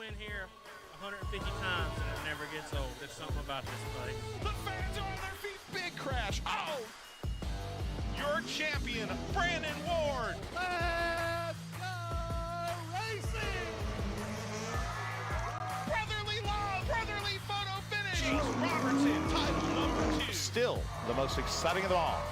in here 150 times and it never gets old. There's something about this place. The fans are on their feet. Big crash. Oh! Your champion, Brandon Ward. Let's go racing! Brotherly love, brotherly photo finish. Chase Robertson, title number 2. Still the most exciting of them all.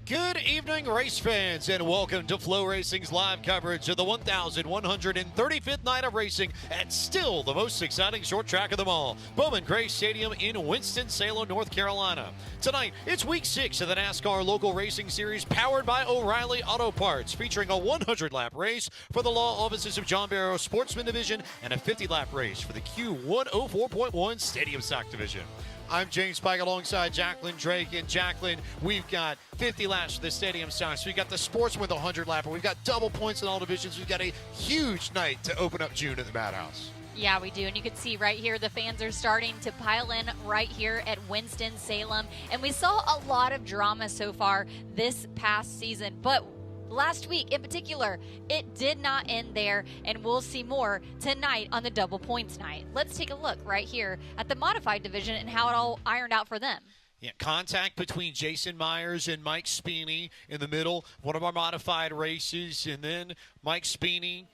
Good evening, race fans, and welcome to Flow Racing's live coverage of the 1,135th night of racing at still the most exciting short track of them all, Bowman Stadium in Winston-Salem, North Carolina. Tonight, it's week 6 of the NASCAR Local Racing Series powered by O'Reilly Auto Parts, featuring a 100-lap race for the law offices of John Barrow Sportsman Division and a 50-lap race for the Q104.1 Stadium Stock Division. I'm James Spike alongside Jacqueline Drake. And Jacqueline, we've got 50 laps for the Stadium Stock. So we've got the Sportsman with a 100-lapper. We've got double points in all divisions. We've got a huge night to open up June at the Madhouse. Yeah, we do. And you can see right here, the fans are starting to pile in right here at Winston-Salem. And we saw a lot of drama so far this past season. But last week in particular, it did not end there, and we'll see more tonight on the double points night. Let's take a look right here at the modified division and how it all ironed out for them. Yeah, contact between Jason Myers and Mike Speeney in the middle, one of our modified races, and then Mike Speeney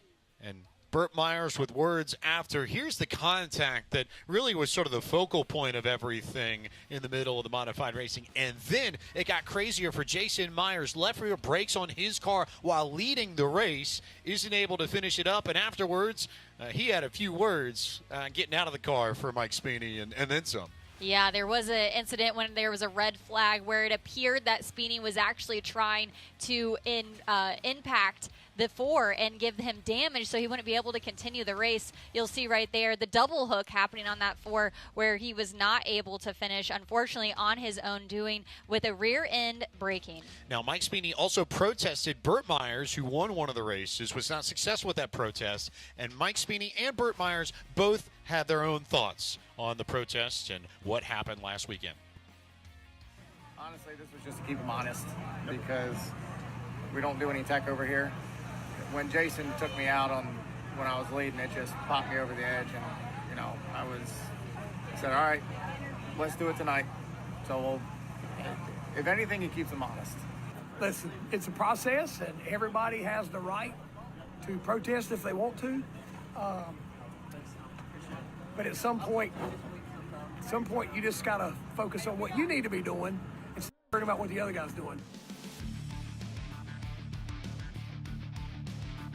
and Burt Myers with words after. Here's the contact that really was sort of the focal point of everything in the middle of the modified racing. And then it got crazier for Jason Myers. Left rear brakes on his car while leading the race. Isn't able to finish it up. And afterwards, he had a few words getting out of the car for Mike Speeney and then some. Yeah, there was an incident when there was a red flag where it appeared that Speeney was actually trying to impact the 4 and give him damage so he wouldn't be able to continue the race. You'll see right there the double hook happening on that 4 where he was not able to finish, unfortunately, on his own doing with a rear end braking. Now, Mike Speeney also protested Burt Myers, who won one of the races, was not successful with that protest, and Mike Speeney and Burt Myers both had their own thoughts on the protest and what happened last weekend. Honestly, this was just to keep them honest because we don't do any tech over here. When Jason took me out when I was leading, it just popped me over the edge, and I said, all right, let's do it tonight. So if anything, it keeps them honest. Listen, it's a process, and everybody has the right to protest if they want to. But at some point, you just got to focus on what you need to be doing instead of worrying about what the other guy's doing.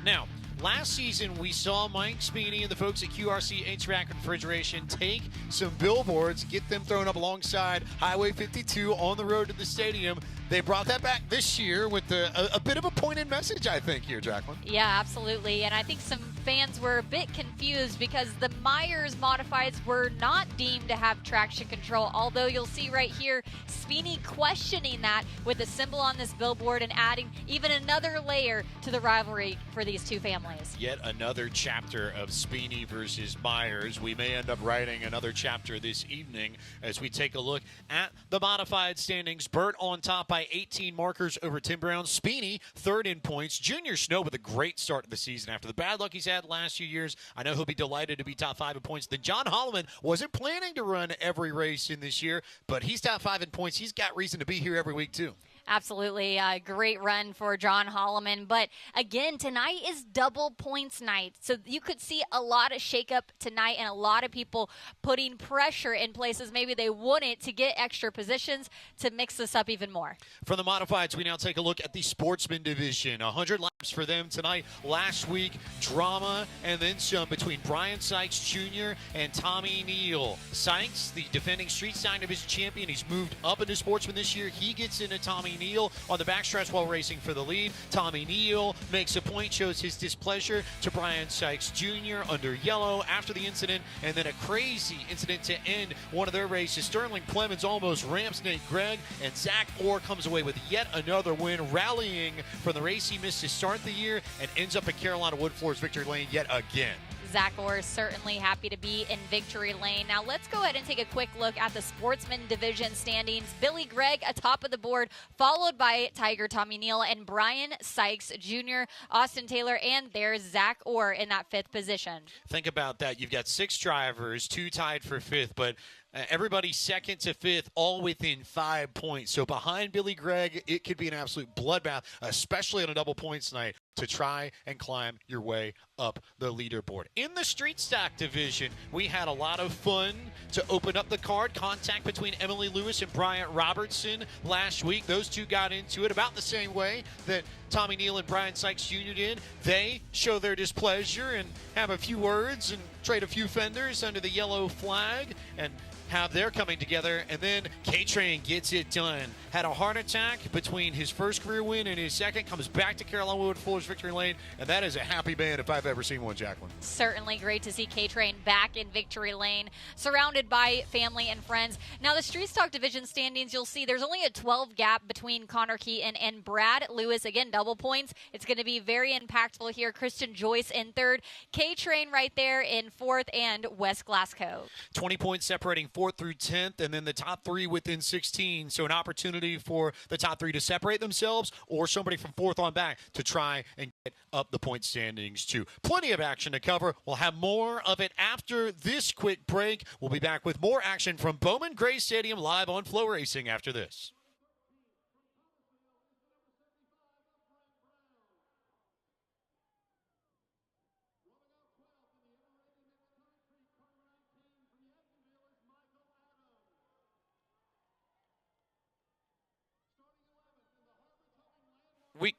Now, last season we saw Mike Speeney and the folks at QRC HVAC Refrigeration take some billboards, get them thrown up alongside Highway 52 on the road to the stadium. They brought that back this year with a bit of a pointed message, I think, here, Jacqueline. Yeah, absolutely. And I think some fans were a bit confused because the Myers modifieds were not deemed to have traction control, although you'll see right here Speeney questioning that with a symbol on this billboard and adding even another layer to the rivalry for these two families. Yet another chapter of Speeney versus Myers. We may end up writing another chapter this evening as we take a look at the modified standings. Burt on top by 18 markers over Tim Brown. Speeney third in points. Junior Snow with a great start to the season after the bad luck he's had last few years. I know he'll be delighted to be top 5 in points. Then John Holloman wasn't planning to run every race in this year, but he's top 5 in points. He's got reason to be here every week too. Absolutely. A great run for John Holloman. But again, tonight is double points night. So you could see a lot of shakeup tonight and a lot of people putting pressure in places maybe they wouldn't to get extra positions to mix this up even more. For the modifieds, we now take a look at the Sportsman Division. 100 laps for them tonight. Last week, drama and then some between Brian Sykes Jr. and Tommy Neal. Sykes, the defending Street Stock Division champion, he's moved up into Sportsman this year. He gets into Tommy Neal on the backstretch while racing for the lead. Tommy Neal makes a point, shows his displeasure to Brian Sykes Jr. under yellow after the incident, and then a crazy incident to end one of their races. Sterling Clemens almost ramps Nate Gregg, and Zach Orr comes away with yet another win, rallying from the race he missed to start the year and ends up at Carolina Woodfloor's victory lane yet again. Zach Orr certainly happy to be in victory lane. Now let's go ahead and take a quick look at the Sportsman Division standings. Billy Gregg atop of the board, followed by Tiger Tommy Neal and Brian Sykes Jr., Austin Taylor, and there's Zach Orr in that 5th position. Think about that. You've got 6 drivers, 2 tied for 5th, but everybody 2nd to 5th, all within 5 points. So behind Billy Gregg, it could be an absolute bloodbath, especially on a double points night, to try and climb your way up the leaderboard. In the street stock division, we had a lot of fun to open up the card. Contact between Emily Lewis and Bryant Robertson last week. Those two got into it about the same way that Tommy Neal and Brian Sykes Jr. did. They show their displeasure and have a few words and trade a few fenders under the yellow flag and have their coming together. And then K-Train gets it done. Had a heart attack between his first career win and his second. Comes back to Carolina Wood Fuller's victory lane. And that is a happy band if I've ever seen one, Jacqueline. Certainly great to see K-Train back in victory lane, surrounded by family and friends. Now, the Street Stock Division standings, you'll see there's only a 12 gap between Connor Keaton and Brad Lewis. Again, double points. It's going to be very impactful here. Kristen Joyce in 3rd. K-Train right there in 4th, and Wes Glasgow. 20 points separating 4th through 10th, and then the top 3 within 16. So an opportunity for the top 3 to separate themselves, or somebody from 4th on back to try and get up the point standings too. Plenty of action to cover. We'll have more of it after this quick break. We'll be back with more action from Bowman Gray Stadium live on Flow Racing after this. We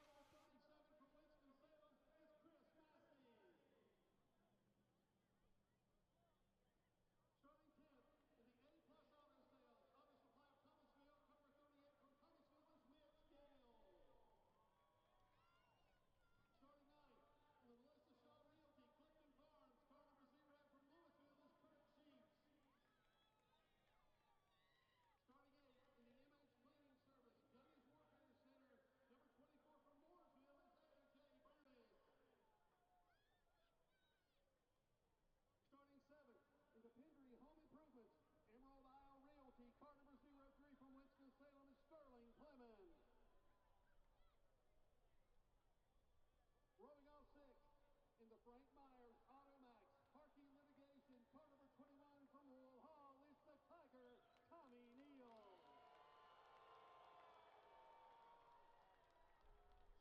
car number 03 from Winston-Salem is Sterling Clemens. Rolling off 6 in the Frank Myers Automax Parking Litigation, car number 21 from Wool Hall is the Tiger Tommy Neal.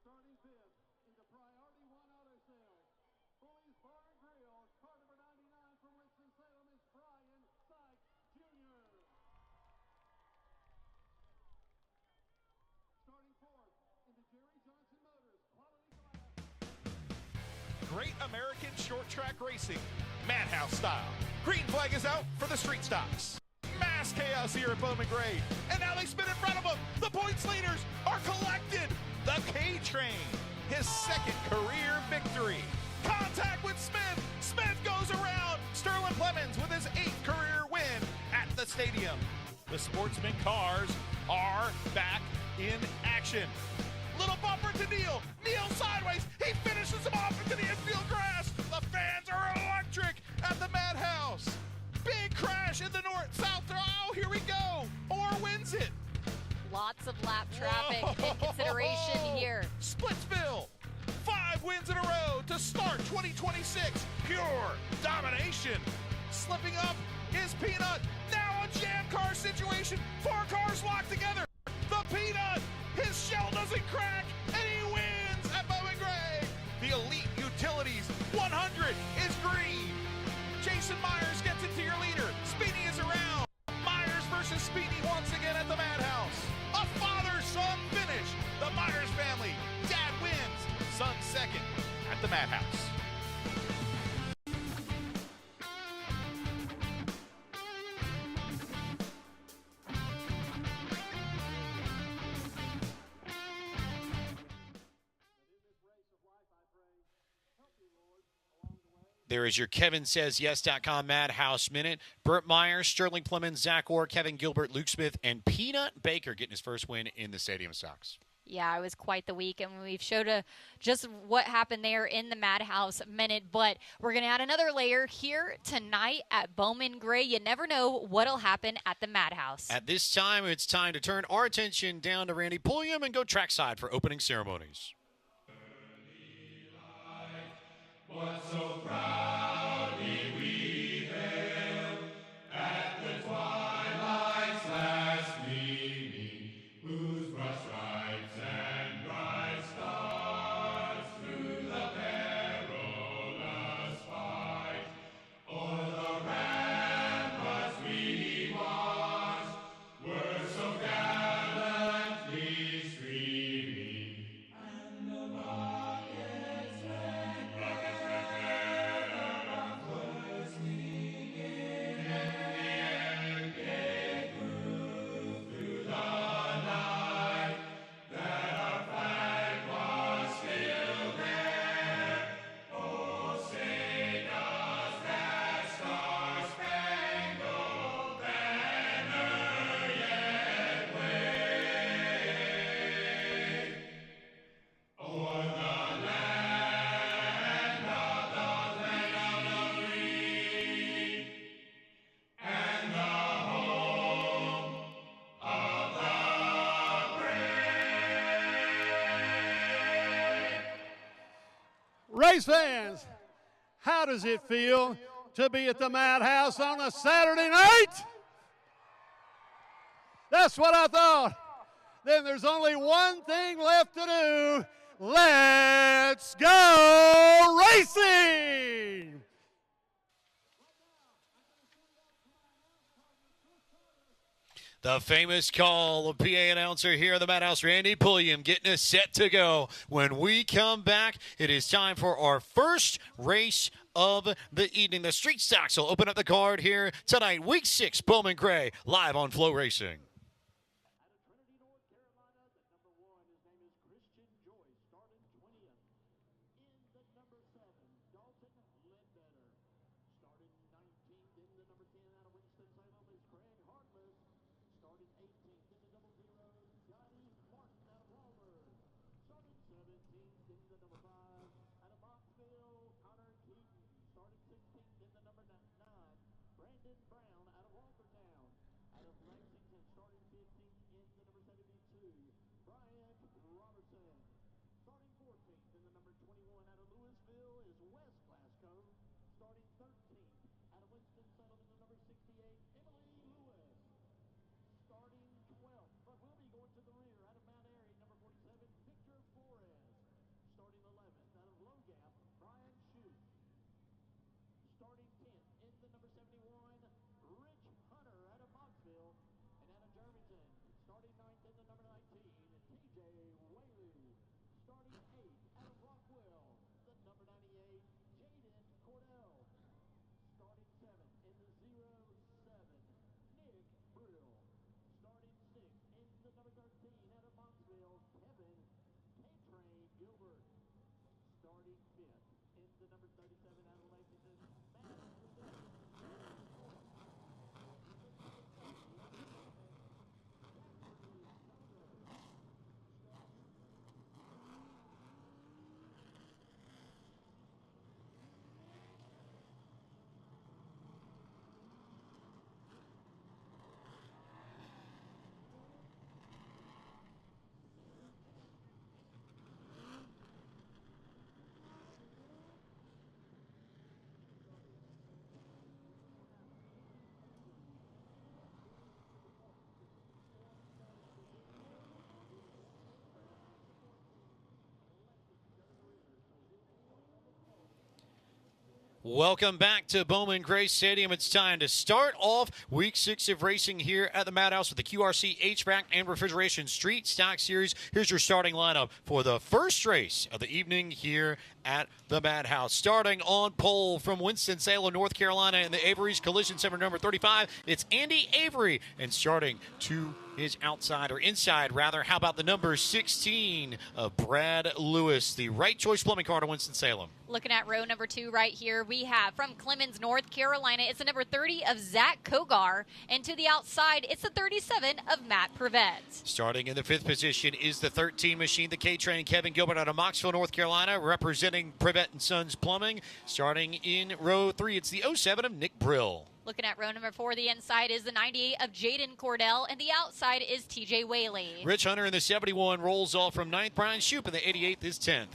Starting 5th in the Priority 1 Auto Sales, Bully's Bar and Grill, car number 99 from Winston-Salem is Brian Sykes Jr. Starting 4th in the Jerry Johnson Motors Quality Glass. Great American short track racing, Madhouse style. Green flag is out for the street stocks. Mass chaos here at Bowman Gray. And now they spin in front of them. The points leaders are collected. The K-Train, his 2nd career victory. Contact with Smith. Smith goes around. Sterling Clemens with his 8th career win at the stadium. The Sportsman cars are back in action. Little bumper to Neal. Neal sideways. He finishes him off into the infield grass. The fans are electric at the Madhouse. Big crash in the north-south. Oh, here we go. Orr wins it. Lots of lap traffic in consideration here. Splitsville. 5 wins in a row to start 2026. Pure domination. Slipping up is Peanut. Now a jam car situation. 4 cars locked together. The Peanut, his shell doesn't crack, and he wins at Bowman Gray. The Elite Utilities 100 is green. Jason Myers gets it to your leader. Speedy is around. Myers versus Speedy once again at the Madhouse. A father-son finish. The Myers family. Dad wins. Son 2nd at the Madhouse. There is your KevinSaysYes.com Madhouse Minute. Burt Myers, Sterling Clemens, Zach Orr, Kevin Gilbert, Luke Smith, and Peanut Baker getting his first win in the Stadium Stocks. Yeah, it was quite the week, and we've showed just what happened there in the Madhouse minute. But we're going to add another layer here tonight at Bowman Gray. You never know what'll happen at the Madhouse. At this time, it's time to turn our attention down to Randy Pulliam and go trackside for opening ceremonies. What so proudly we hail at the twilight's last gleaming, whose broad stripes and bright stars through the perilous fight o'er the ramparts we marched were so gallantly streaming, and the rockets red bursting in, and the end gave proof through the night that our flag was still there. Oh, say does that star-spangled banner yet wave o'er the land of the free and the home of the brave. Race fans, how does it feel to be at the Madhouse on a Saturday night? That's what I thought. Then there's only one thing left to do. Let's go racing! The famous call of PA announcer here at the Madhouse, Randy Pulliam, getting us set to go. When we come back, it is time for our first race of the evening. The Street Stocks will open up the card here tonight. Week 6, Bowman Gray, live on Flow Racing. Trinity, North Carolina, the number 1, his name is Christian Joyce, starting 20th. In the number 7, Dalton Ledbetter, starting 19th. In the number 10, out of Winston-Salem is Craig Hartless, starting 18th. In the double zeros, Johnny Martin out of Walworth, starting 17th. In the number 5, out of Moxville, Connor Keaton, starting 16th. In the number 9, Brandon Brown out of Walkertown. Out of Lexington, starting 15th in the number 72, Bryant Robertson. Starting 14th in the number 21 out of Louisville is Wes Glasgow. Starting 13th out of Winston-Salem in the number 68, Emily Lewis. Starting 12th, but will be going to the rear out of Mount Airy, number 47, Victor Flores. Starting 11th out of Low Gap, Brian Shute. Starting 10th in the number 71, Rich Hunter out of Moxville. And out of Germantown, starting 9th in the number 19, TJ Whaley. Starting 8th out of Rockwell, the number 98, Jaden Cordell. Starting 7th in the 07, Nick Brill. Starting 6th in the number 13 out of Moxville, Kevin K-Train Gilbert. Starting 5th in the number 37 out of Lexington, Matt Lewis. Welcome back to Bowman Gray Stadium. It's time to start off Week 6 of racing here at the Madhouse with the QRC HVAC and Refrigeration Street Stock Series. Here's your starting lineup for the first race of the evening here at the Madhouse. Starting on pole from Winston-Salem, North Carolina, in the Avery's Collision Center number 35, it's Andy Avery. And starting to his outside, or inside rather. How about the number 16 of Brad Lewis, the right choice plumbing car to Winston-Salem? Looking at row number 2 right here, we have from Clemens, North Carolina, it's the number 30 of Zach Kogar. And to the outside, it's the 37 of Matt Prevett. Starting in the 5th position is the 13 machine, the K-Train Kevin Gilbert out of Moxville, North Carolina, representing Prevett & Sons Plumbing. Starting in row 3, it's the 07 of Nick Brill. Looking at row number 4, the inside is the 98 of Jaden Cordell, and the outside is TJ Whaley. Rich Hunter in the 71 rolls off from 9th. Brian Shoup in the 88th is 10th.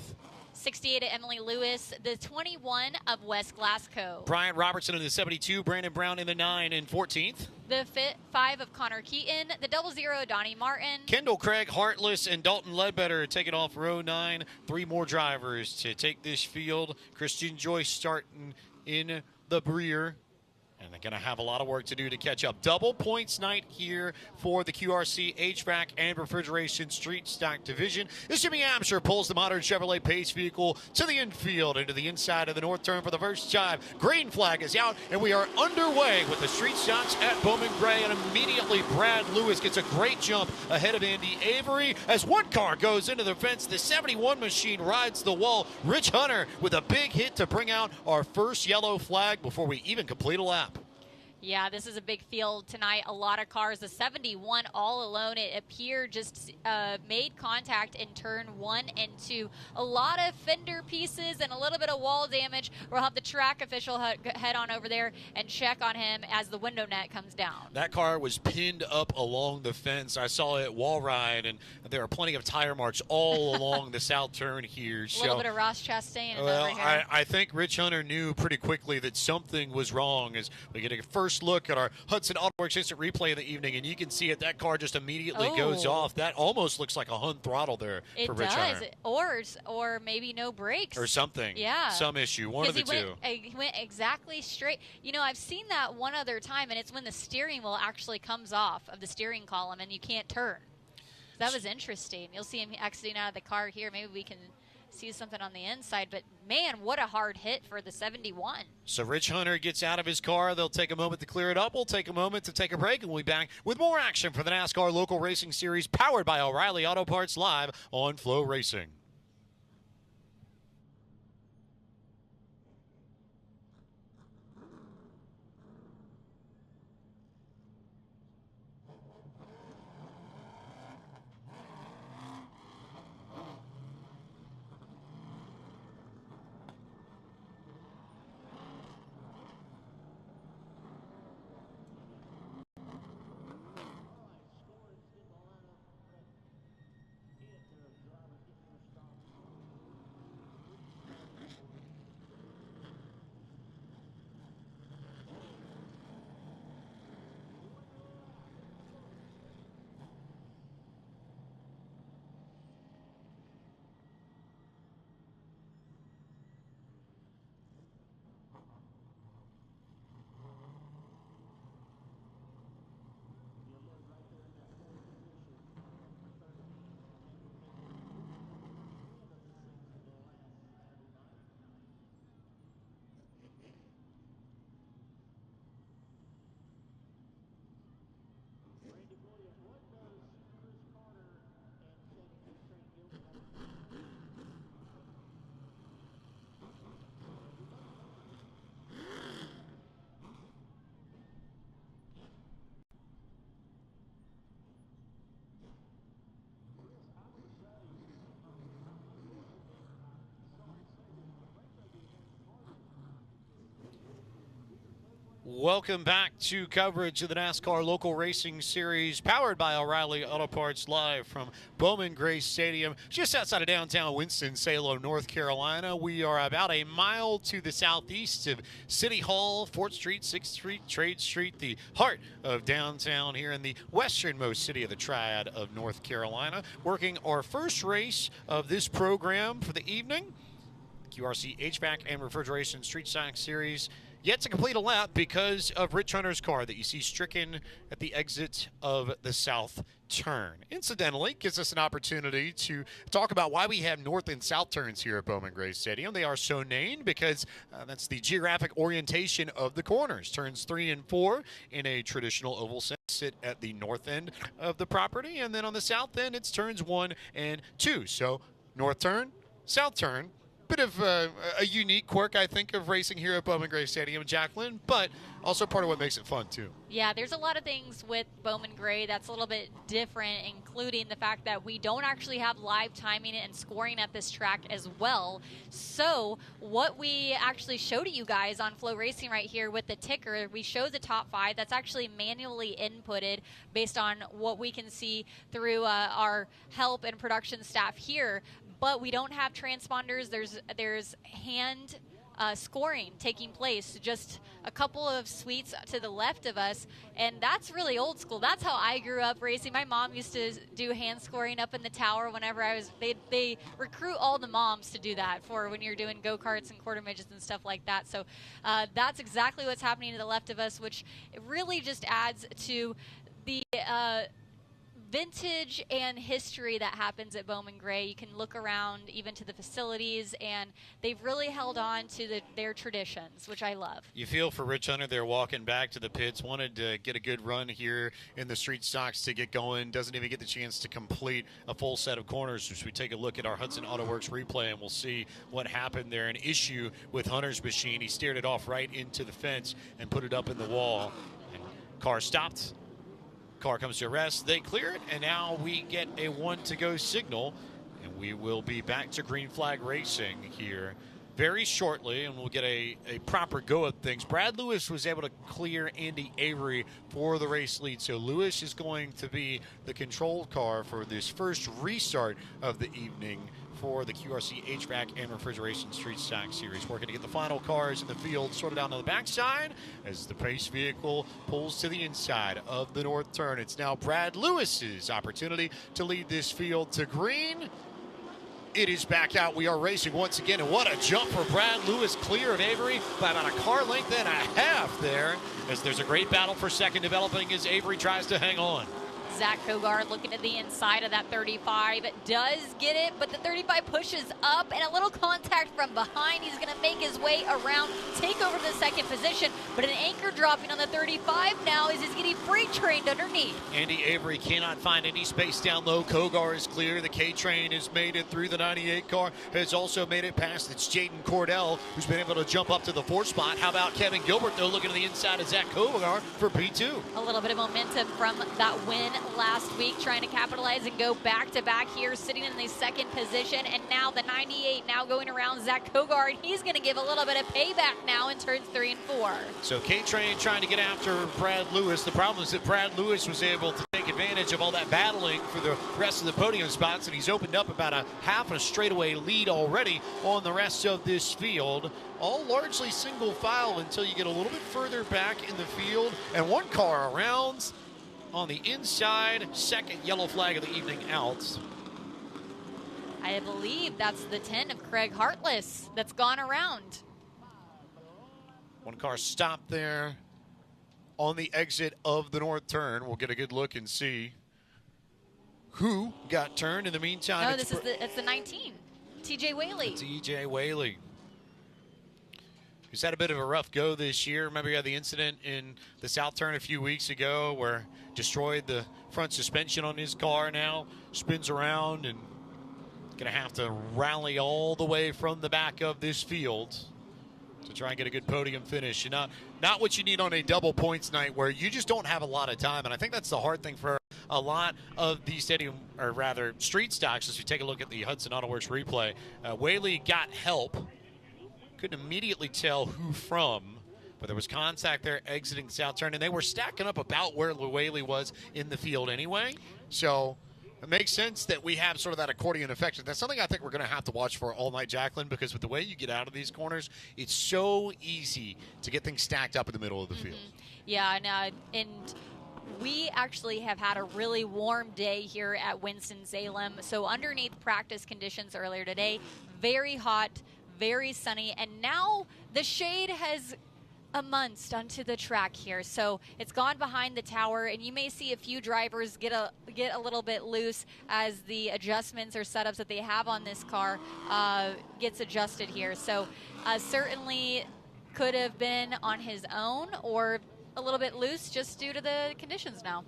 68 of Emily Lewis, the 21 of Wes Glasgow. Brian Robertson in the 72, Brandon Brown in the 9 and 14th. The 5 of Connor Keaton, the 00 of Donnie Martin. Kendall Craig, Heartless, and Dalton Ledbetter taking off row 9. 3 more drivers to take this field. Christian Joyce starting in the rear. And they're going to have a lot of work to do to catch up. Double points night here for the QRC HVAC and Refrigeration Street Stock Division. As Jimmy Amsher pulls the modern Chevrolet Pace vehicle to the infield, into the inside of the north turn for the first time. Green flag is out, and we are underway with the street stocks at Bowman Gray. And immediately Brad Lewis gets a great jump ahead of Andy Avery. As one car goes into the fence, the 71 machine rides the wall. Rich Hunter with a big hit to bring out our first yellow flag before we even complete a lap. Yeah, this is a big field tonight. A lot of cars. The 71 all alone, it appeared, just made contact in turn 1 and 2. A lot of fender pieces and a little bit of wall damage. We'll have the track official head on over there and check on him as the window net comes down. That car was pinned up along the fence. I saw it wall ride, and there are plenty of tire marks all along the south turn here. A little bit of Ross Chastain. Well, I think Rich Hunter knew pretty quickly that something was wrong as we get a first look at our Hudson Auto Works instant replay of the evening, and you can see it. That car just immediately goes off. That almost looks like a Hun throttle there for Rich Hunter. Or maybe no brakes. Or something. Yeah. Some issue. One of the two. He went exactly straight. You know, I've seen that one other time, and it's when the steering wheel actually comes off of the steering column and you can't turn. That was interesting. You'll see him exiting out of the car here. Maybe we can see something on the inside, but man, what a hard hit for the 71. So Rich Hunter gets out of his car. They'll take a moment to clear it up. We'll take a moment to take a break, and we'll be back with more action for the NASCAR Local Racing Series, powered by O'Reilly Auto Parts, live on Flow Racing. Welcome back to coverage of the NASCAR Local Racing Series, powered by O'Reilly Auto Parts, live from Bowman Gray Stadium, just outside of downtown Winston-Salem, North Carolina. We are about a mile to the southeast of City Hall, 4th Street, 6th Street, Trade Street, the heart of downtown here in the westernmost city of the Triad of North Carolina. Working our first race of this program for the evening, QRC HVAC and Refrigeration Street Stock Series, yet to complete a lap because of Rich Hunter's car that you see stricken at the exit of the south turn. Incidentally, gives us an opportunity to talk about why we have north and south turns here at Bowman Gray Stadium. They are so named because that's the geographic orientation of the corners. Turns 3 and 4 in a traditional oval sense sit at the north end of the property, and then on the south end it's turns 1 and 2. So north turn, south turn. Bit of a unique quirk, I think, of racing here at Bowman Gray Stadium, Jacqueline, but also part of what makes it fun, too. Yeah, there's a lot of things with Bowman Gray that's a little bit different, including the fact that we don't actually have live timing and scoring at this track as well. So what we actually show to you guys on Flow Racing right here with the ticker, we show the top 5. That's actually manually inputted based on what we can see through our help and production staff here. But we don't have transponders. There's hand scoring taking place just a couple of suites to the left of us, and that's really old school. That's how I grew up racing. My mom used to do hand scoring up in the tower whenever I was. They recruit all the moms to do that for when you're doing go-karts and quarter midgets and stuff like that. So that's exactly what's happening to the left of us, which really just adds to the vintage and history that happens at Bowman Gray. You can look around even to the facilities, and they've really held on to their traditions, which I love. You feel for Rich Hunter. They're walking back to the pits, wanted to get a good run here in the street stocks to get going. Doesn't even get the chance to complete a full set of corners. As we take a look at our Hudson Auto Works replay, and we'll see what happened there. An issue with Hunter's machine. He steered it off right into the fence and put it up in the wall. And car stopped. Car comes to rest, they clear it, and now we get a 1 to go signal, and we will be back to green flag racing here very shortly, and we'll get a proper go of things. Brad Lewis was able to clear Andy Avery for the race lead, so Lewis is going to be the control car for this first restart of the evening for the QRC HVAC and Refrigeration Street Stock Series. Working to get the final cars in the field sorted out on the backside as the pace vehicle pulls to the inside of the north turn. It's now Brad Lewis's opportunity to lead this field to green. It is back out. We are racing once again, and what a jump for Brad Lewis, clear of Avery by about a car length and a half there, as there's a great battle for second developing as Avery tries to hang on. Zach Kogard looking at the inside of that 35, does get it, but the 35 pushes up, and a little contact from behind. He's going to make his way around, take over the second position, but an anchor dropping on the 35 now as he's getting freight trained underneath. Andy Avery cannot find any space down low. Kogar is clear. The K-Train has made it through the 98 car, has also made it past. It's Jaden Cordell who's been able to jump up to the 4th spot. How about Kevin Gilbert, though, looking to the inside of Zach Kogar for P2. A little bit of momentum from that win last week, trying to capitalize and go back-to-back here, sitting in the second position, and now the 98 now going around Zach Kogard. He's going to give a little bit of payback now in turns 3 and 4. So K-Train trying to get after Brad Lewis. The problem is that Brad Lewis was able to take advantage of all that battling for the rest of the podium spots, and he's opened up about a half a straightaway lead already on the rest of this field. All largely single file until you get a little bit further back in the field, and one car around on the inside, second yellow flag of the evening out. I believe that's the 10 of Craig Hartless that's gone around. One car stopped there on the exit of the north turn. We'll get a good look and see who got turned. In the meantime, No, it's the 19, TJ Whaley. TJ Whaley. He's had a bit of a rough go this year. Remember, he had the incident in the south turn a few weeks ago where destroyed the front suspension on his car. Now spins around and going to have to rally all the way from the back of this field to try and get a good podium finish. And not what you need on a double points night where you just don't have a lot of time. And I think that's the hard thing for a lot of these stadium, or rather street stocks, as we take a look at the Hudson Auto Works replay. Whaley got help. Couldn't immediately tell who from, but there was contact there exiting south turn, and they were stacking up about where Whaley was in the field anyway. So it makes sense that we have sort of that accordion effect. And that's something I think we're going to have to watch for all night, Jacqueline, because with the way you get out of these corners, it's so easy to get things stacked up in the middle of the field. Yeah, and we actually have had a really warm day here at Winston-Salem. So underneath practice conditions earlier today, very hot, very sunny, and now the shade has amongst onto the track here. So it's gone behind the tower, and you may see a few drivers get a little bit loose as the adjustments or setups that they have on this car gets adjusted here. So certainly could have been on his own or a little bit loose just due to the conditions now.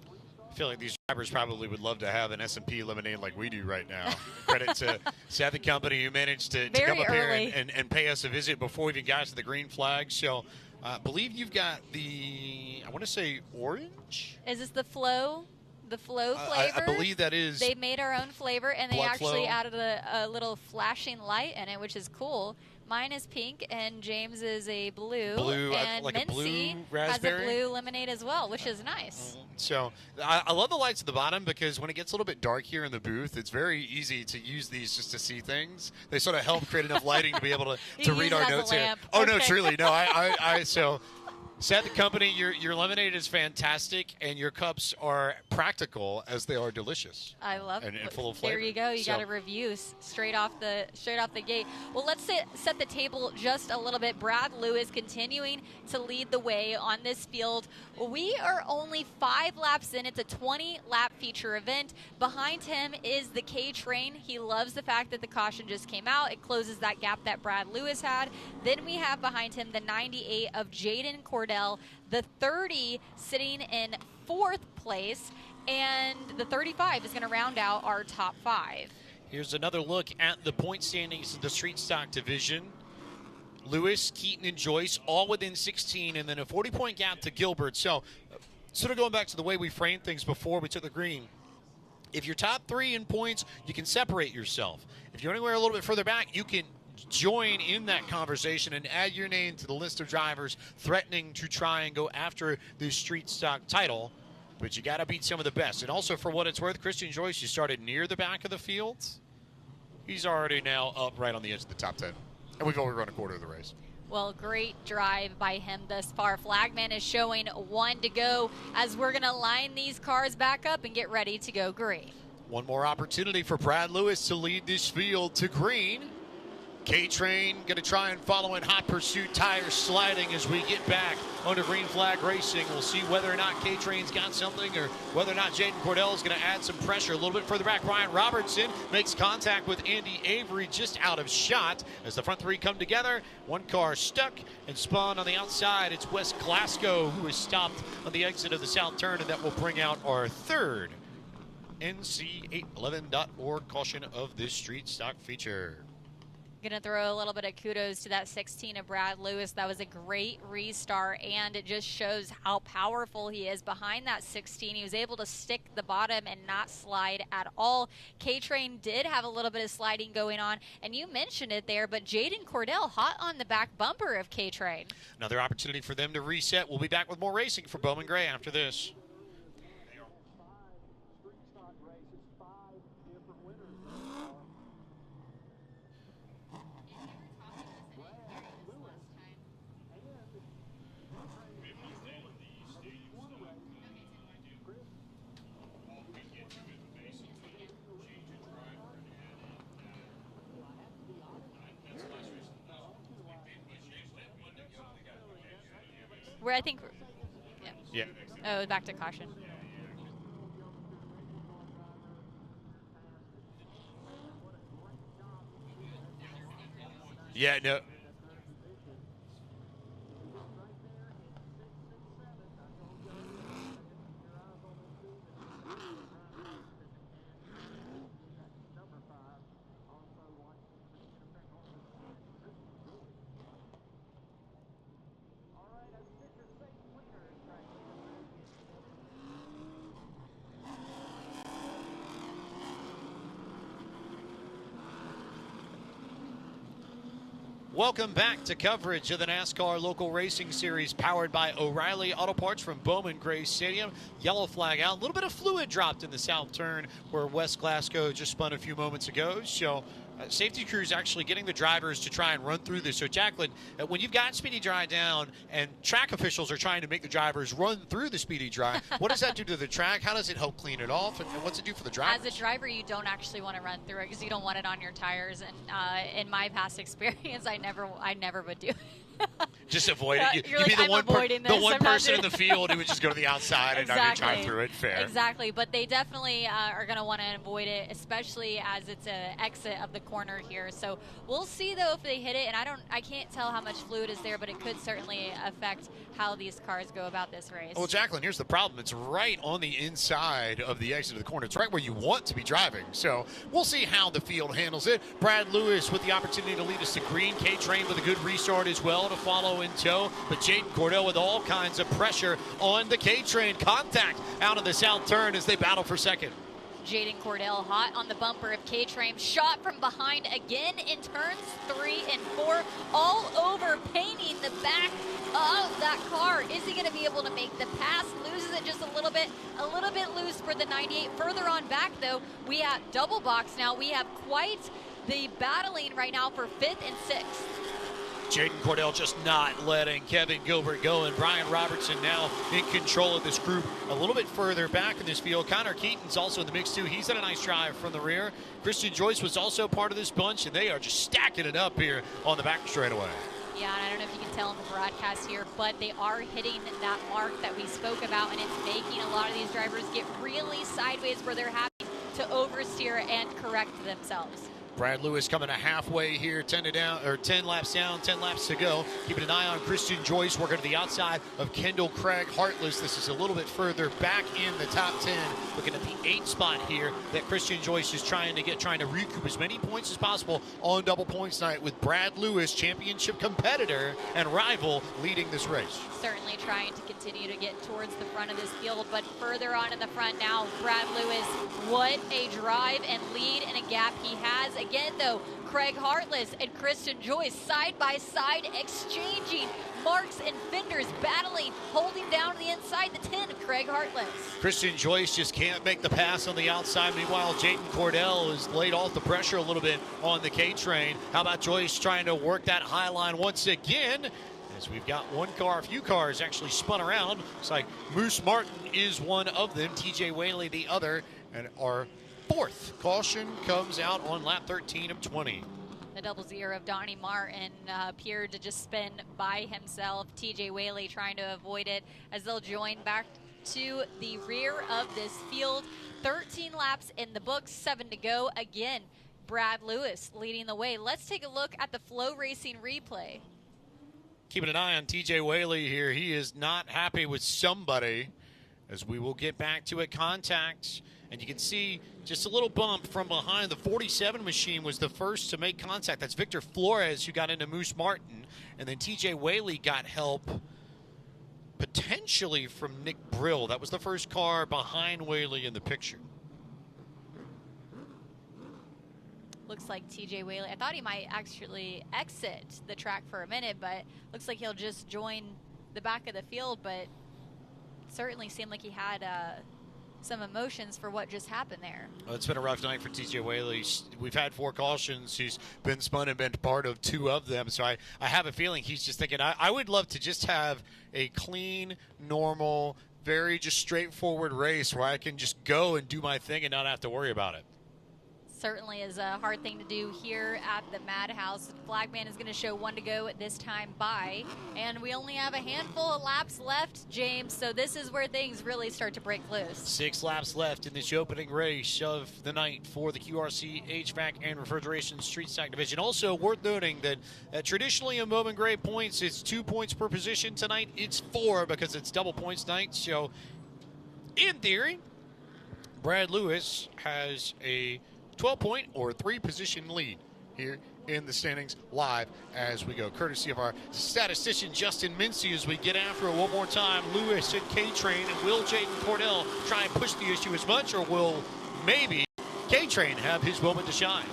I feel like these drivers probably would love to have an S&P lemonade like we do right now. Credit to Seth and company who managed to come up here and pay us a visit before we even got to the green flag. So I believe you've got the, I want to say orange? Is this the Flow? The Flow flavor? I believe that is. They made our own flavor, and they actually Flow. added a little flashing light in it, which is cool. Mine is pink, and James is a blue. And like Mincy a blue has raspberry? a blue lemonade as well, which is nice. So I love the lights at the bottom because when it gets a little bit dark here in the booth, it's very easy to use these just to see things. They sort of help create enough lighting to be able to read our notes here. Oh, no, truly. No, so Seth and company, your lemonade is fantastic, and your cups are practical as they are delicious. I love it. And full of flavor. There you go. You got a review straight off the gate. Well, let's set the table just a little bit. Brad Lewis continuing to lead the way on this field. We are only 5 laps in. It's a 20-lap feature event. Behind him is the K-Train. He loves the fact that the caution just came out. It closes that gap that Brad Lewis had. Then we have behind him the 98 of Jaden Cordell, the 30 sitting in 4th place, and the 35 is going to round out our top 5. Here's another look at the point standings of the street stock division. Lewis, Keaton, and Joyce all within 16, and then a 40-point gap to Gilbert. So sort of going back to the way we framed things before we took the green, if you're top 3 in points, you can separate yourself. If you're anywhere a little bit further back, you can join in that conversation and add your name to the list of drivers threatening to try and go after the street stock title. But you got to beat some of the best. And also, for what it's worth, Christian Joyce, you started near the back of the field. He's already now up right on the edge of the top 10. And we've only run a quarter of the race. Well, great drive by him thus far. Flagman is showing 1 to go as we're going to line these cars back up and get ready to go green. One more opportunity for Brad Lewis to lead this field to green. K-Train going to try and follow in hot pursuit. Tires sliding as we get back under green flag racing. We'll see whether or not K-Train's got something or whether or not Jaden Cordell is going to add some pressure. A little bit further back, Ryan Robertson makes contact with Andy Avery just out of shot as the front 3 come together. One car stuck and spun on the outside. It's Wes Glasgow who is stopped on the exit of the south turn, and that will bring out our 3rd NC811.org caution of this street stock feature. Going to throw a little bit of kudos to that 16 of Brad Lewis. That was a great restart, and it just shows how powerful he is behind that 16. He was able to stick the bottom and not slide at all. K-Train did have a little bit of sliding going on, and you mentioned it there, but Jaden Cordell hot on the back bumper of K-Train. Another opportunity for them to reset. We'll be back with more racing for Bowman Gray after this. Where I think, yeah. Oh, back to caution. Yeah, no. Welcome back to coverage of the NASCAR Local Racing Series powered by O'Reilly Auto Parts from Bowman Gray Stadium. Yellow flag out. A little bit of fluid dropped in the south turn where Wes Glasgow just spun a few moments ago. So safety crews actually getting the drivers to try and run through this. So, Jacqueline, when you've got Speedy Dry down and track officials are trying to make the drivers run through the Speedy Dry, what does that do to the track? How does it help clean it off? And what's it do for the drivers? As a driver, you don't actually want to run through it because you don't want it on your tires. And in my past experience, I never would do it. Just avoid it. You're You'd like, be I'm avoiding this. the one I'm not person in doing- the field who would just go to the outside and not drive through it. Fair. Exactly, but they definitely are going to want to avoid it, especially as it's an exit of the corner here. So we'll see though if they hit it, and I can't tell how much fluid is there, but it could certainly affect how these cars go about this race. Well, Jacqueline, here's the problem. It's right on the inside of the exit of the corner. It's right where you want to be driving. So we'll see how the field handles it. Brad Lewis with the opportunity to lead us to green. K-Train with a good restart as well to follow in tow. But Jaden Cordell with all kinds of pressure on the K-Train. Contact out of the south turn as they battle for second. Jaden Cordell hot on the bumper of K-Train, shot from behind again in turns 3 and 4, all over painting the back of that car. Is he going to be able to make the pass? Loses it just a little bit loose for the 98. Further on back though, we have double box now. We have quite the battling right now for 5th and 6th. Jaden Cordell just not letting Kevin Gilbert go, and Brian Robertson now in control of this group a little bit further back in this field. Connor Keaton's also in the mix too. He's had a nice drive from the rear. Christian Joyce was also part of this bunch, and they are just stacking it up here on the back straightaway. Yeah, and I don't know if you can tell in the broadcast here, but they are hitting that mark that we spoke about, and it's making a lot of these drivers get really sideways where they're having to oversteer and correct themselves. Brad Lewis coming to halfway here, 10 laps down, 10 laps to go. Keeping an eye on Christian Joyce, working to the outside of Kendall Craig Hartless. This is a little bit further back in the top 10. Looking at the 8th spot here that Christian Joyce is trying to recoup as many points as possible on double points night, with Brad Lewis, championship competitor and rival, leading this race. Certainly trying to continue to get towards the front of this field, but further on in the front now, Brad Lewis, what a drive and lead and a gap he has. Again, though, Craig Hartless and Christian Joyce side by side exchanging marks and fenders, battling, holding down the inside the 10 of Craig Hartless. Christian Joyce just can't make the pass on the outside. Meanwhile, Jaden Cordell has laid off the pressure a little bit on the K-Train. How about Joyce trying to work that high line once again? As we've got a few cars actually spun around. Looks like Moose Martin is one of them, TJ Whaley the other, and our 4th caution comes out on lap 13 of 20. The double zero of Donnie Martin appeared to just spin by himself. TJ Whaley trying to avoid it as they'll join back to the rear of this field. 13 laps in the books, 7 to go. Again, Brad Lewis leading the way. Let's take a look at the Flow Racing replay. Keeping an eye on TJ Whaley here. He is not happy with somebody, as we will get back to it. Contact, and you can see just a little bump from behind. The 47 machine was the first to make contact. That's Victor Flores, who got into Moose Martin, and then TJ Whaley got help potentially from Nick Brill. That was the first car behind Whaley in the picture. Looks like TJ Whaley, I thought he might actually exit the track for a minute, but looks like he'll just join the back of the field, but certainly seemed like he had some emotions for what just happened there. Well, it's been a rough night for TJ Whaley. We've had 4 cautions. He's been spun and been part of 2 of them. So I have a feeling he's just thinking, I would love to just have a clean, normal, very just straightforward race where I can just go and do my thing and not have to worry about it. Certainly is a hard thing to do here at the Madhouse. Flagman is going to show 1 to go at this time by, and we only have a handful of laps left, James, so this is where things really start to break loose. 6 laps left in this opening race of the night for the QRC HVAC and Refrigeration Street Stock Division. Also worth noting that traditionally in Bowman Gray points, it's 2 points per position. Tonight it's 4 because it's double points night. So in theory, Brad Lewis has a 12-point or 3-position lead here in the standings live as we go, courtesy of our statistician Justin Mincy. As we get after it one more time, Lewis and K-Train, and will Jaden Cordell try and push the issue as much, or will maybe K-Train have his moment to shine?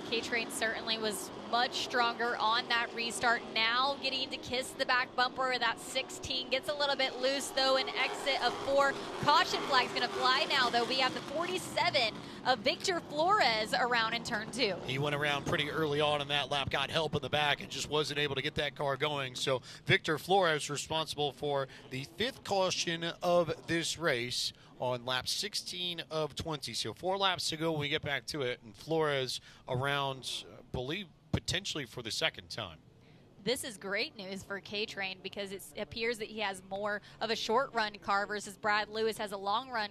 K-Train certainly was much stronger on that restart. Now getting to kiss the back bumper. That 16 gets a little bit loose though. An exit of 4. Caution flag's going to fly now though. We have the 47 of Victor Flores around in turn 2. He went around pretty early on in that lap, got help in the back, and just wasn't able to get that car going. So Victor Flores responsible for the 5th caution of this race on lap 16 of 20. So 4 laps to go when we get back to it, and Flores around, believe, potentially for the 2nd time. this is great news for K-Train because it appears that he has more of a short run car versus Brad Lewis has a long run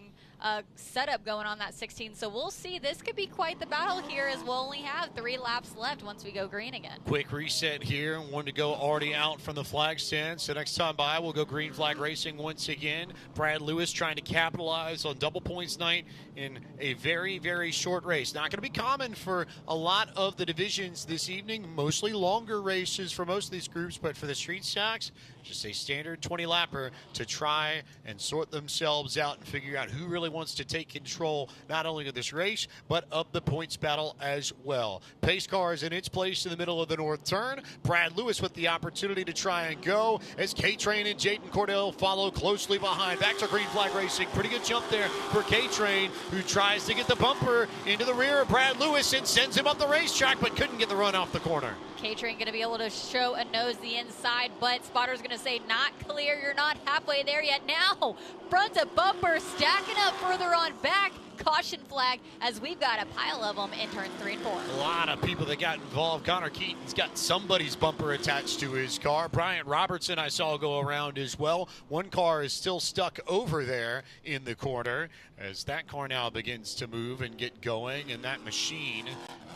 setup going on that 16. So we'll see. This could be quite the battle here as we'll only have 3 laps left once we go green again. Quick reset here. One to go already out from the flag stand. So next time by, we'll go green flag racing once again. Brad Lewis trying to capitalize on double points night in a very, very short race. Not going to be common for a lot of the divisions this evening. Mostly longer races for most of these groups, but for the street stocks, just a standard 20-lapper to try and sort themselves out and figure out who really wants to take control not only of this race, but of the points battle as well. Pace car is in its place in the middle of the north turn. Brad Lewis with the opportunity to try and go as K-Train and Jaden Cordell follow closely behind. Back to green flag racing. Pretty good jump there for K-Train, who tries to get the bumper into the rear of Brad Lewis and sends him up the racetrack, but couldn't get the run off the corner. K-Train going to be able to show a nose the inside, but spotter's going to say, not clear, you're not halfway there yet. Now, front to bumper, stacking up further on back. Caution flag as we've got a pile of them in turn 3 and 4. A lot of people that got involved. Connor Keaton's got somebody's bumper attached to his car. Bryant Robertson I saw go around as well. One car is still stuck over there in the corner as that car now begins to move and get going, and that machine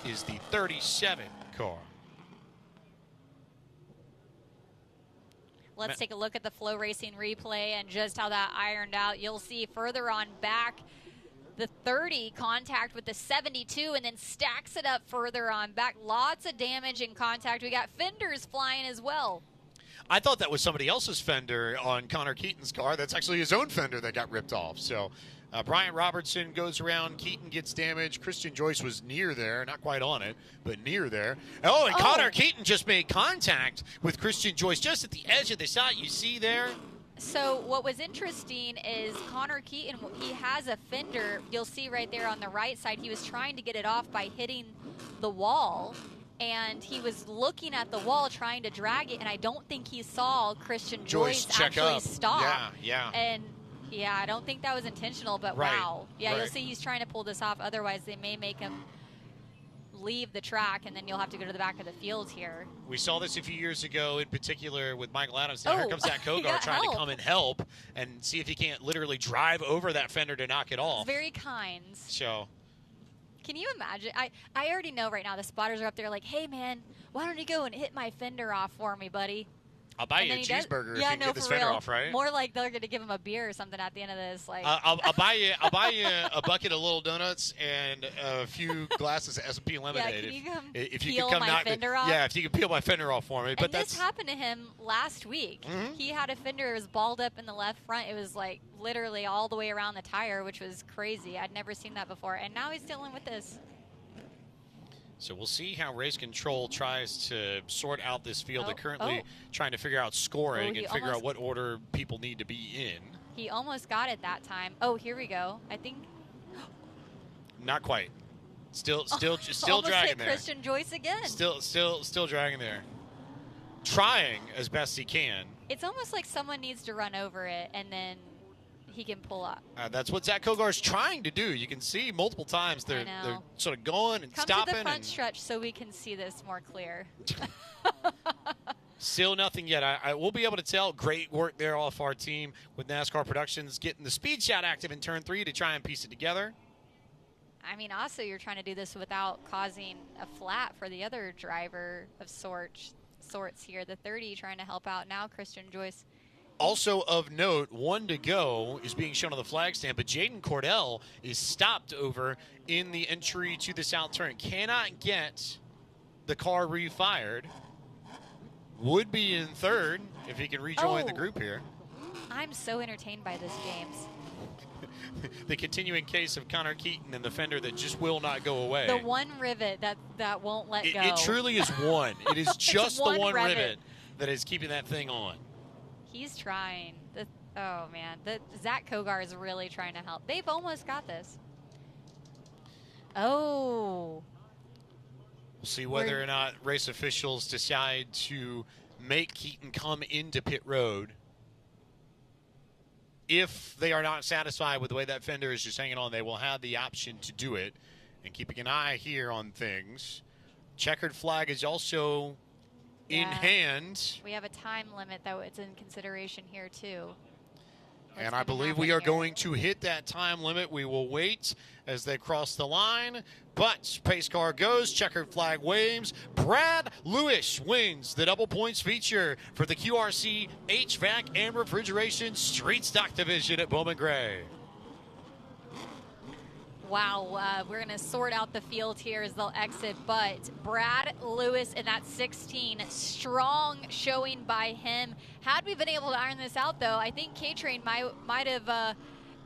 is the 37 car. Let's take a look at the Flow Racing replay and just how that ironed out. You'll see further on back the 30 contact with the 72 and then stacks it up further on back. Lots of damage in contact. We got fenders flying as well. I thought that was somebody else's fender on Connor Keaton's car. That's actually his own fender that got ripped off. So Bryant Robertson goes around. Keaton gets damaged. Christian Joyce was near there. Not quite on it, but near there. Oh, and Connor Keaton just made contact with Christian Joyce just at the edge of the shot. You see there? So what was interesting is Connor Keaton, he has a fender. You'll see right there on the right side. He was trying to get it off by hitting the wall, and he was looking at the wall trying to drag it, and I don't think he saw Christian Joyce actually stop. Yeah. And yeah, I don't think that was intentional, but wow. Yeah, you'll see he's trying to pull this off. Otherwise, they may make him leave the track, and then you'll have to go to the back of the field here. We saw this a few years ago, in particular with Michael Adams. Now here comes Zach Kogar trying to come and help and see if he can't literally drive over that fender to knock it off. Very kind. So, can you imagine? I already know right now the spotters are up there like, hey, man, why don't you go and hit my fender off for me, buddy? I'll buy you a cheeseburger if you can get this fender off, right? More like they're going to give him a beer or something at the end of this. Like, I'll buy you a bucket of Little Donuts and a few glasses of S&P lemonade. Yeah, can you come if you peel can come my fender off? Yeah, if you can peel my fender off for me. And this happened to him last week. He had a fender, it was balled up in the left front. It was like literally all the way around the tire, which was crazy. I'd never seen that before. And now he's dealing with this. So we'll see how Race Control tries to sort out this field. They're currently trying to figure out scoring and figure out what order people need to be in. He almost got it that time. Oh, here we go. I think. Not quite. Still almost dragging hit there. Christian Joyce again. Still dragging there. Trying as best he can. It's almost like someone needs to run over it and then he can pull up. That's what Zach Kogar is trying to do. You can see multiple times they're sort of going and stopping. Come to the front stretch so we can see this more clear. Still nothing yet. I will be able to tell. Great work there off our team with NASCAR Productions getting the speed shot active in turn 3 to try and piece it together. I mean, also you're trying to do this without causing a flat for the other driver of sorts here. The 30 trying to help out now, Christian Joyce. Also of note, 1 to go is being shown on the flag stand, but Jaden Cordell is stopped over in the entry to the south turn. Cannot get the car refired. Would be in third if he can rejoin the group here. I'm so entertained by this, James. The continuing case of Connor Keaton and the fender that just will not go away. The one rivet that won't let go. It truly is one. It is just the one rivet that is keeping that thing on. He's trying. Oh, man. Zach Kogar is really trying to help. They've almost got this. Oh. We'll see whether or not race officials decide to make Keaton come into pit road. If they are not satisfied with the way that fender is just hanging on, they will have the option to do it. And keeping an eye here on things. Checkered flag is also in hand. We have a time limit, though. It's in consideration here, too. And I believe we are going to hit that time limit. We will wait as they cross the line. But pace car goes, checkered flag waves. Brad Lewis wins the double points feature for the QRC HVAC and Refrigeration Street Stock Division at Bowman Gray. Wow, we're going to sort out the field here as they'll exit, but Brad Lewis in that 16, strong showing by him. Had we been able to iron this out, though, I think K-Train might have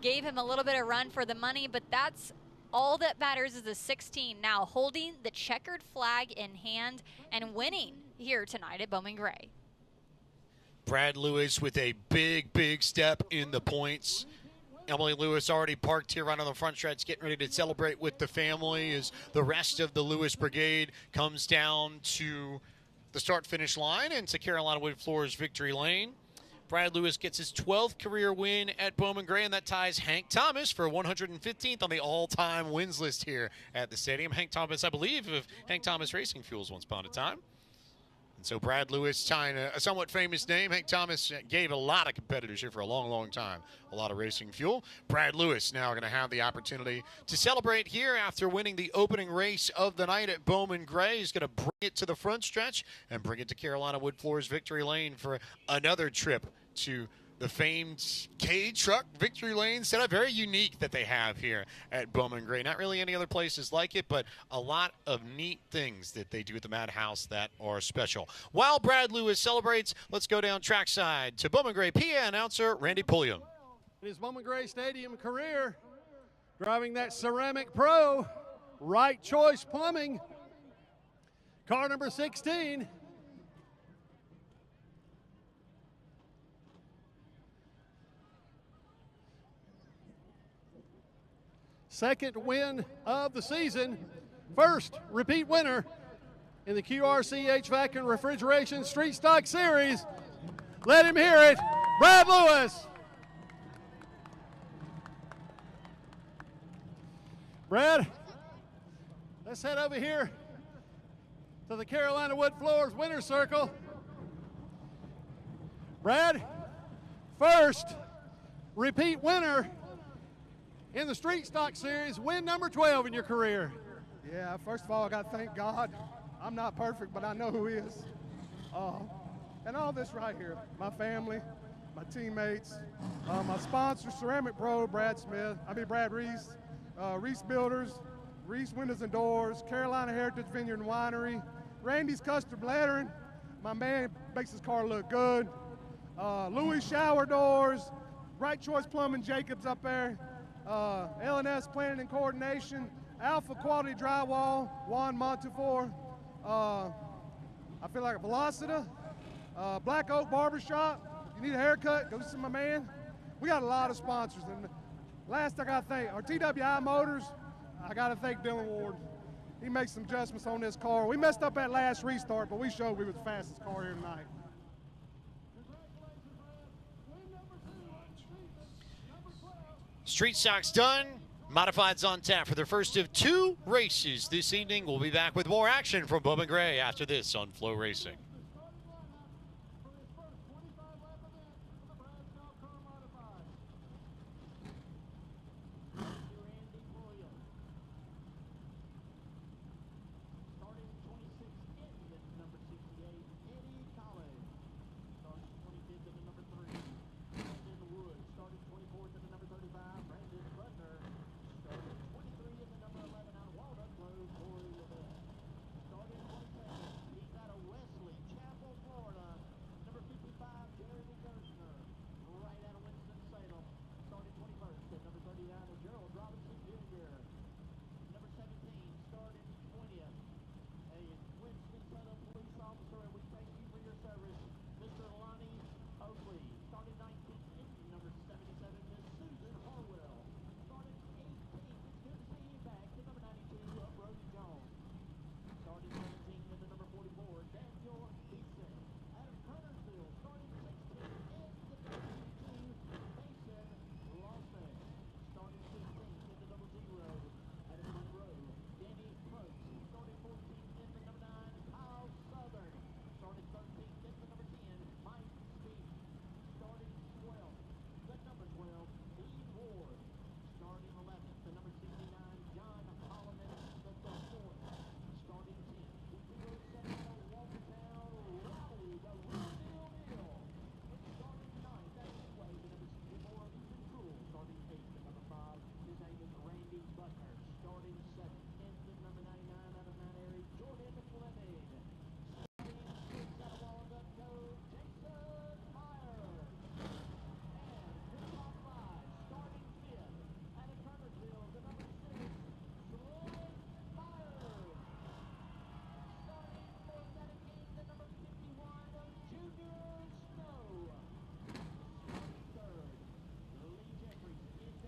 gave him a little bit of run for the money, but that's all that matters is the 16 now holding the checkered flag in hand and winning here tonight at Bowman Gray. Brad Lewis with a big step in the points. Emily Lewis already parked here right on the front stretch, getting ready to celebrate with the family as the rest of the Lewis Brigade comes down to the start-finish line and to Carolina Wood Floors victory lane. Brad Lewis gets his 12th career win at Bowman Gray, and that ties Hank Thomas for 115th on the all-time wins list here at the stadium. Hank Thomas, I believe, of Hank Thomas Racing Fuels once upon a time. So Brad Lewis tying a somewhat famous name. Hank Thomas gave a lot of competitors here for a long time, a lot of racing fuel. Brad Lewis now going to have the opportunity to celebrate here after winning the opening race of the night at Bowman Gray. He's going to bring it to the front stretch and bring it to Carolina Wood Floors victory lane for another trip to the famed K-Truck victory lane setup. Very unique that they have here at Bowman Gray. Not really any other places like it, but a lot of neat things that they do at the Madhouse that are special. While Brad Lewis celebrates, let's go down trackside to Bowman Gray PA announcer Randy Pulliam. In his Bowman Gray Stadium career, driving that Ceramic Pro, Right Choice Plumbing, car number 16. Second win of the season. First repeat winner in the QRC HVAC and Refrigeration Street Stock Series. Let him hear it, Brad Lewis. Brad, let's head over here to the Carolina Wood Floors Winner's Circle. Brad, first repeat winner in the Street Stock Series, win number 12 in your career. Yeah, first of all, I got to thank God. I'm not perfect, but I know who is. And all this right here, my family, my teammates, my sponsor, Ceramic Pro, Brad Reese, Reese Builders, Reese Windows and Doors, Carolina Heritage Vineyard and Winery, Randy's Custom Lettering, my man makes his car look good, Louis Shower Doors, Right Choice Plumbing, Jacobs up there, L&S Planning and Coordination, Alpha Quality Drywall, Juan Montefor, I feel like a Velocita, Black Oak Barbershop. You need a haircut, go see my man. We got a lot of sponsors. And last I got to thank our TWI Motors. I got to thank Dylan Ward. He makes some adjustments on this car. We messed up that last restart, but we showed we were the fastest car here tonight. Street Stock's done. Modifieds on tap for their first of 2 races this evening. We'll be back with more action from Bowman Gray after this on Flow Racing.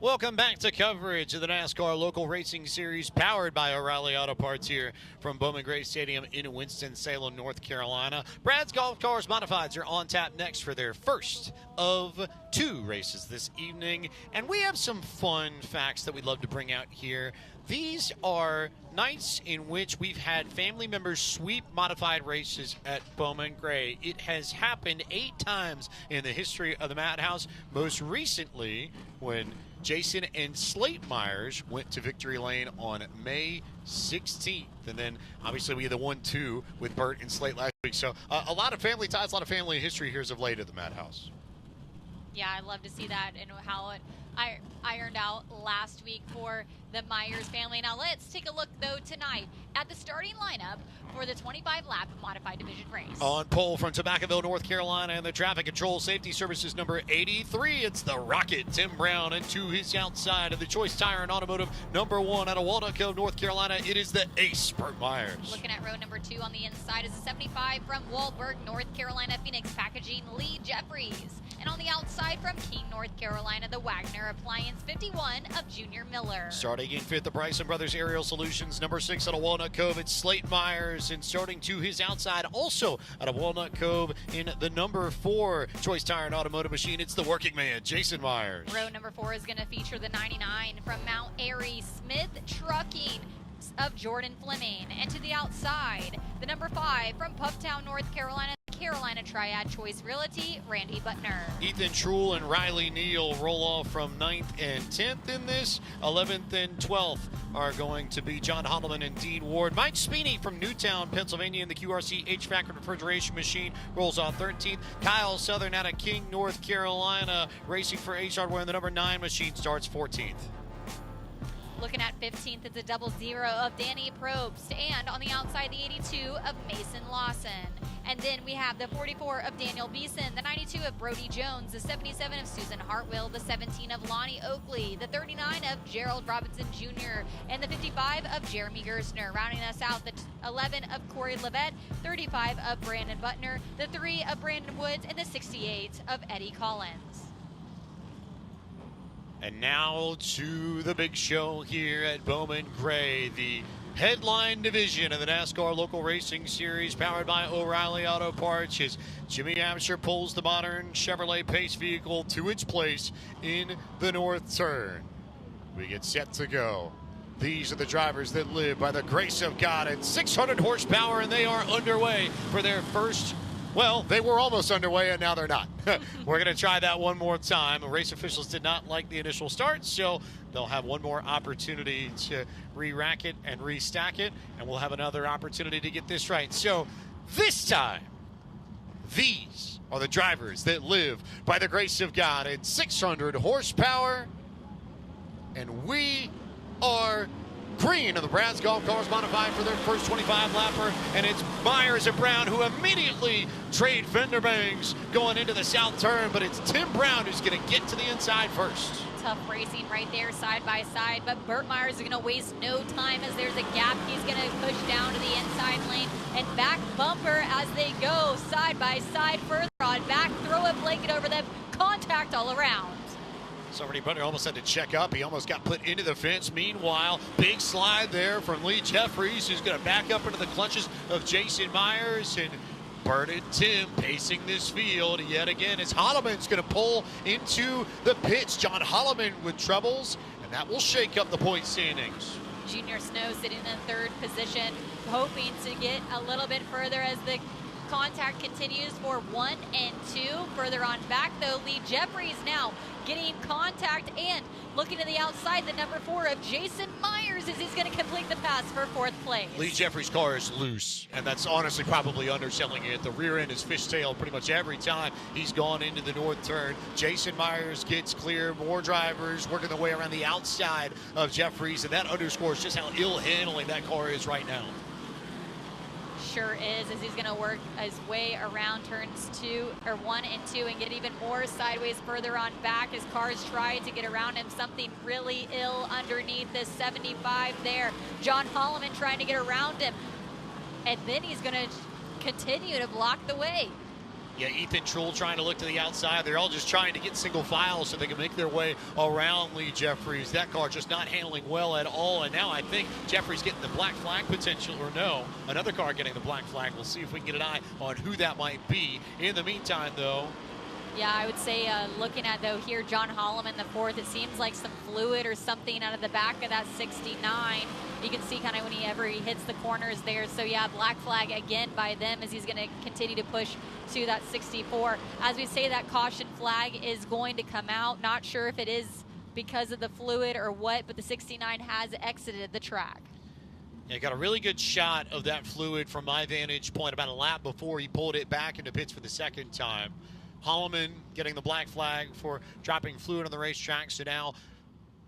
Welcome back to coverage of the NASCAR Local Racing Series powered by O'Reilly Auto Parts here from Bowman Gray Stadium in Winston-Salem, North Carolina. Brad's Golf Cars Modifieds are on tap next for their first of 2 races this evening. And we have some fun facts that we'd love to bring out here. These are nights in which we've had family members sweep modified races at Bowman Gray. It has happened 8 times in the history of the Madhouse, most recently when Jason and Slate Myers went to Victory Lane on May 16th. And then, obviously, we had the 1-2 with Bert and Slate last week. So, a lot of family ties, a lot of family history here as of late at the Madhouse. Yeah, I love to see that and how it ironed out last week for the Myers family. Now let's take a look, though, tonight at the starting lineup for the 25-lap Modified Division race. On pole from Tobaccoville, North Carolina, and the Traffic Control Safety Services number 83, it's the Rocket, Tim Brown, and to his outside of the Choice Tire and Automotive number 1 out of Walnut Cove, North Carolina, it is the Ace, Bert Myers. Looking at row number 2 on the inside is a 75 from Waldburg, North Carolina, Phoenix Packaging, Lee Jeffries. And on the outside from King, North Carolina, the Wagner Appliance 51 of Junior Miller. Starting in 5th, the Bryson Brothers Aerial Solutions, number 6 out of Walnut Cove, it's Slate Myers. And starting to his outside, also out of Walnut Cove, in the number 4 Choice Tire and Automotive Machine, it's the working man, Jason Myers. Row number 4 is going to feature the 99 from Mount Airy, Smith Trucking of Jordan Fleming. And to the outside, the number 5 from Pufftown, North Carolina, Carolina Triad Choice Realty, Randy Butner. Ethan Truhl and Riley Neal roll off from 9th and 10th in this. 11th and 12th are going to be John Hoddelman and Dean Ward. Mike Speeney from Newtown, Pennsylvania, in the QRC HVAC and refrigeration machine rolls off 13th. Kyle Southern out of King, North Carolina, racing for H Hardware, and the number 9 machine starts 14th. Looking at 15th, it's a 00 of Danny Probst, and on the outside, the 82 of Mason Lawson. And then we have the 44 of Daniel Beeson, the 92 of Brody Jones, the 77 of Susan Hartwell, the 17 of Lonnie Oakley, the 39 of Gerald Robinson Jr., and the 55 of Jeremy Gersner. Rounding us out, the 11 of Corey Levette, 35 of Brandon Butner, the 3 of Brandon Woods, and the 68 of Eddie Collins. And now to the big show here at Bowman Gray, the headline division of the NASCAR Local Racing Series powered by O'Reilly Auto Parts, as Jimmy Absher pulls the modern Chevrolet Pace vehicle to its place in the north turn. We get set to go. These are the drivers that live by the grace of God at 600 horsepower, and they are underway for their first. Well, they were almost underway, and now they're not. We're going to try that one more time. The race officials did not like the initial start, so they'll have one more opportunity to re-rack it and restack it, and we'll have another opportunity to get this right. So this time, these are the drivers that live by the grace of God at 600 horsepower, and we are green of the Brad's Golf Cars Modified for their first 25-lapper, and it's Myers and Brown who immediately trade fender bangs going into the south turn, but it's Tim Brown who's going to get to the inside first. Tough racing right there, side by side, but Bert Myers is going to waste no time as there's a gap. He's going to push down to the inside lane and back bumper as they go side by side, further on back, throw a blanket over them, contact all around. Somebody Butner almost had to check up. He almost got put into the fence. Meanwhile, big slide there from Lee Jeffries, who's going to back up into the clutches of Jason Myers. And Bert and Tim pacing this field yet again as Holloman's going to pull into the pits. John Holloman with troubles, and that will shake up the point standings. Junior Snow sitting in 3rd position, hoping to get a little bit further as the contact continues for 1 and 2. Further on back, though, Lee Jeffries now getting contact and looking to the outside, the number 4 of Jason Myers as he's going to complete the pass for 4th place. Lee Jeffries' car is loose, and that's honestly probably underselling it. The rear end is fishtailed pretty much every time he's gone into the north turn. Jason Myers gets clear, more drivers working their way around the outside of Jeffries, and that underscores just how ill-handling that car is right now. Sure is, as he's going to work his way around turns 1 and 2 and get even more sideways further on back as cars try to get around him. Something really ill underneath this 75 there. John Holloman trying to get around him, and then he's going to continue to block the way. Yeah, Ethan Trull trying to look to the outside. They're all just trying to get single file so they can make their way around Lee Jeffries. That car just not handling well at all. And now I think Jeffries getting the black flag potential, or no, another car getting the black flag. We'll see if we can get an eye on who that might be. In the meantime, though, yeah, I would say looking at, though, here, John Holloman, the fourth, it seems like some fluid or something out of the back of that 69. You can see kind of whenever he hits the corners there. So, yeah, black flag again by them as he's going to continue to push to that 64. As we say, that caution flag is going to come out. Not sure if it is because of the fluid or what, but the 69 has exited the track. Yeah, got a really good shot of that fluid from my vantage point about a lap before he pulled it back into pits for the second time. Holloman getting the black flag for dropping fluid on the racetrack. So now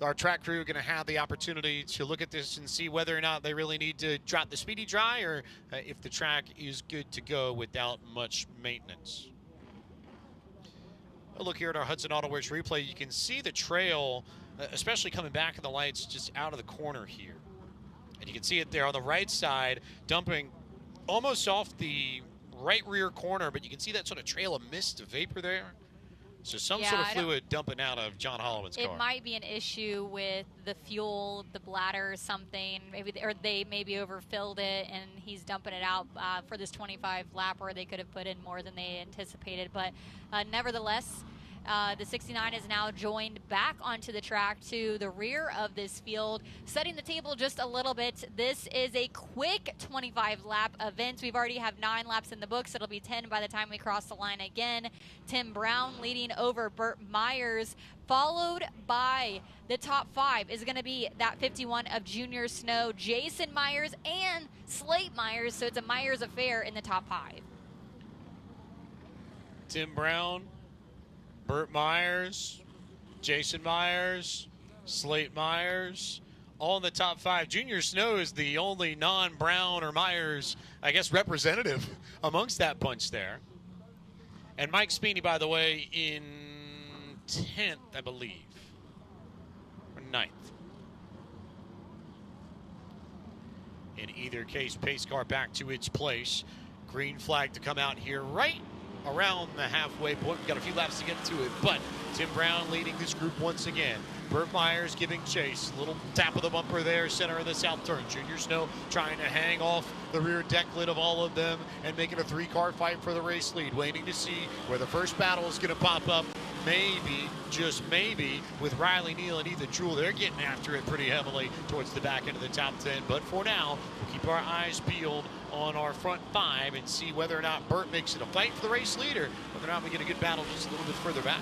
our track crew are going to have the opportunity to look at this and see whether or not they really need to drop the speedy dry, or if the track is good to go without much maintenance. A look here at our Hudson Auto Works replay. You can see the trail, especially coming back in the lights, just out of the corner here. And you can see it there on the right side, dumping almost off the right rear corner, but you can see that sort of trail of mist, of vapor there. So some sort of fluid dumping out of John Holloman's car. It might be an issue with the fuel, the bladder or something. Maybe they maybe overfilled it and he's dumping it out for this 25 lap, where they could have put in more than they anticipated. But nevertheless, the 69 is now joined back onto the track to the rear of this field, setting the table just a little bit. This is a quick 25-lap event. We've already have 9 laps in the books. It'll be 10 by the time we cross the line again. Tim Brown leading over Burt Myers, followed by the top 5 is going to be that 51 of Junior Snow, Jason Myers, and Slate Myers. So it's a Myers affair in the top 5. Tim Brown, Burt Myers, Jason Myers, Slate Myers, all in the top 5. Junior Snow is the only non-Brown or Myers, I guess, representative amongst that bunch there. And Mike Spini, by the way, in 10th, I believe, or 9th. In either case, pace car back to its place. Green flag to come out here right around the halfway point. We've got a few laps to get to it, but Tim Brown leading this group once again. Burt Myers giving chase. Little tap of the bumper there, center of the south turn. Junior Snow trying to hang off the rear deck lid of all of them and making a 3-car fight for the race lead. Waiting to see where the first battle is going to pop up. Maybe, just maybe, with Riley Neal and Ethan Trull. They're getting after it pretty heavily towards the back end of the top 10. But for now, we'll keep our eyes peeled on our front 5 and see whether or not Burt makes it a fight for the race lead, or whether or not we get a good battle just a little bit further back.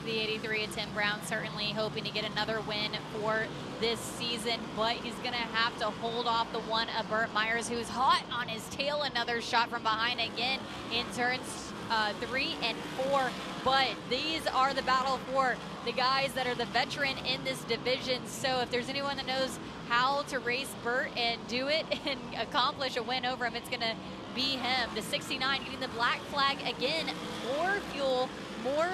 The 83 of Tim Brown certainly hoping to get another win for this season, but he's going to have to hold off the one of Burt Myers, who's hot on his tail. Another shot from behind again in turns 3 and 4. But these are the battle for the guys that are the veteran in this division. So if there's anyone that knows how to race Burt and do it and accomplish a win over him, it's going to be him. The 69 getting the black flag again. More fuel, more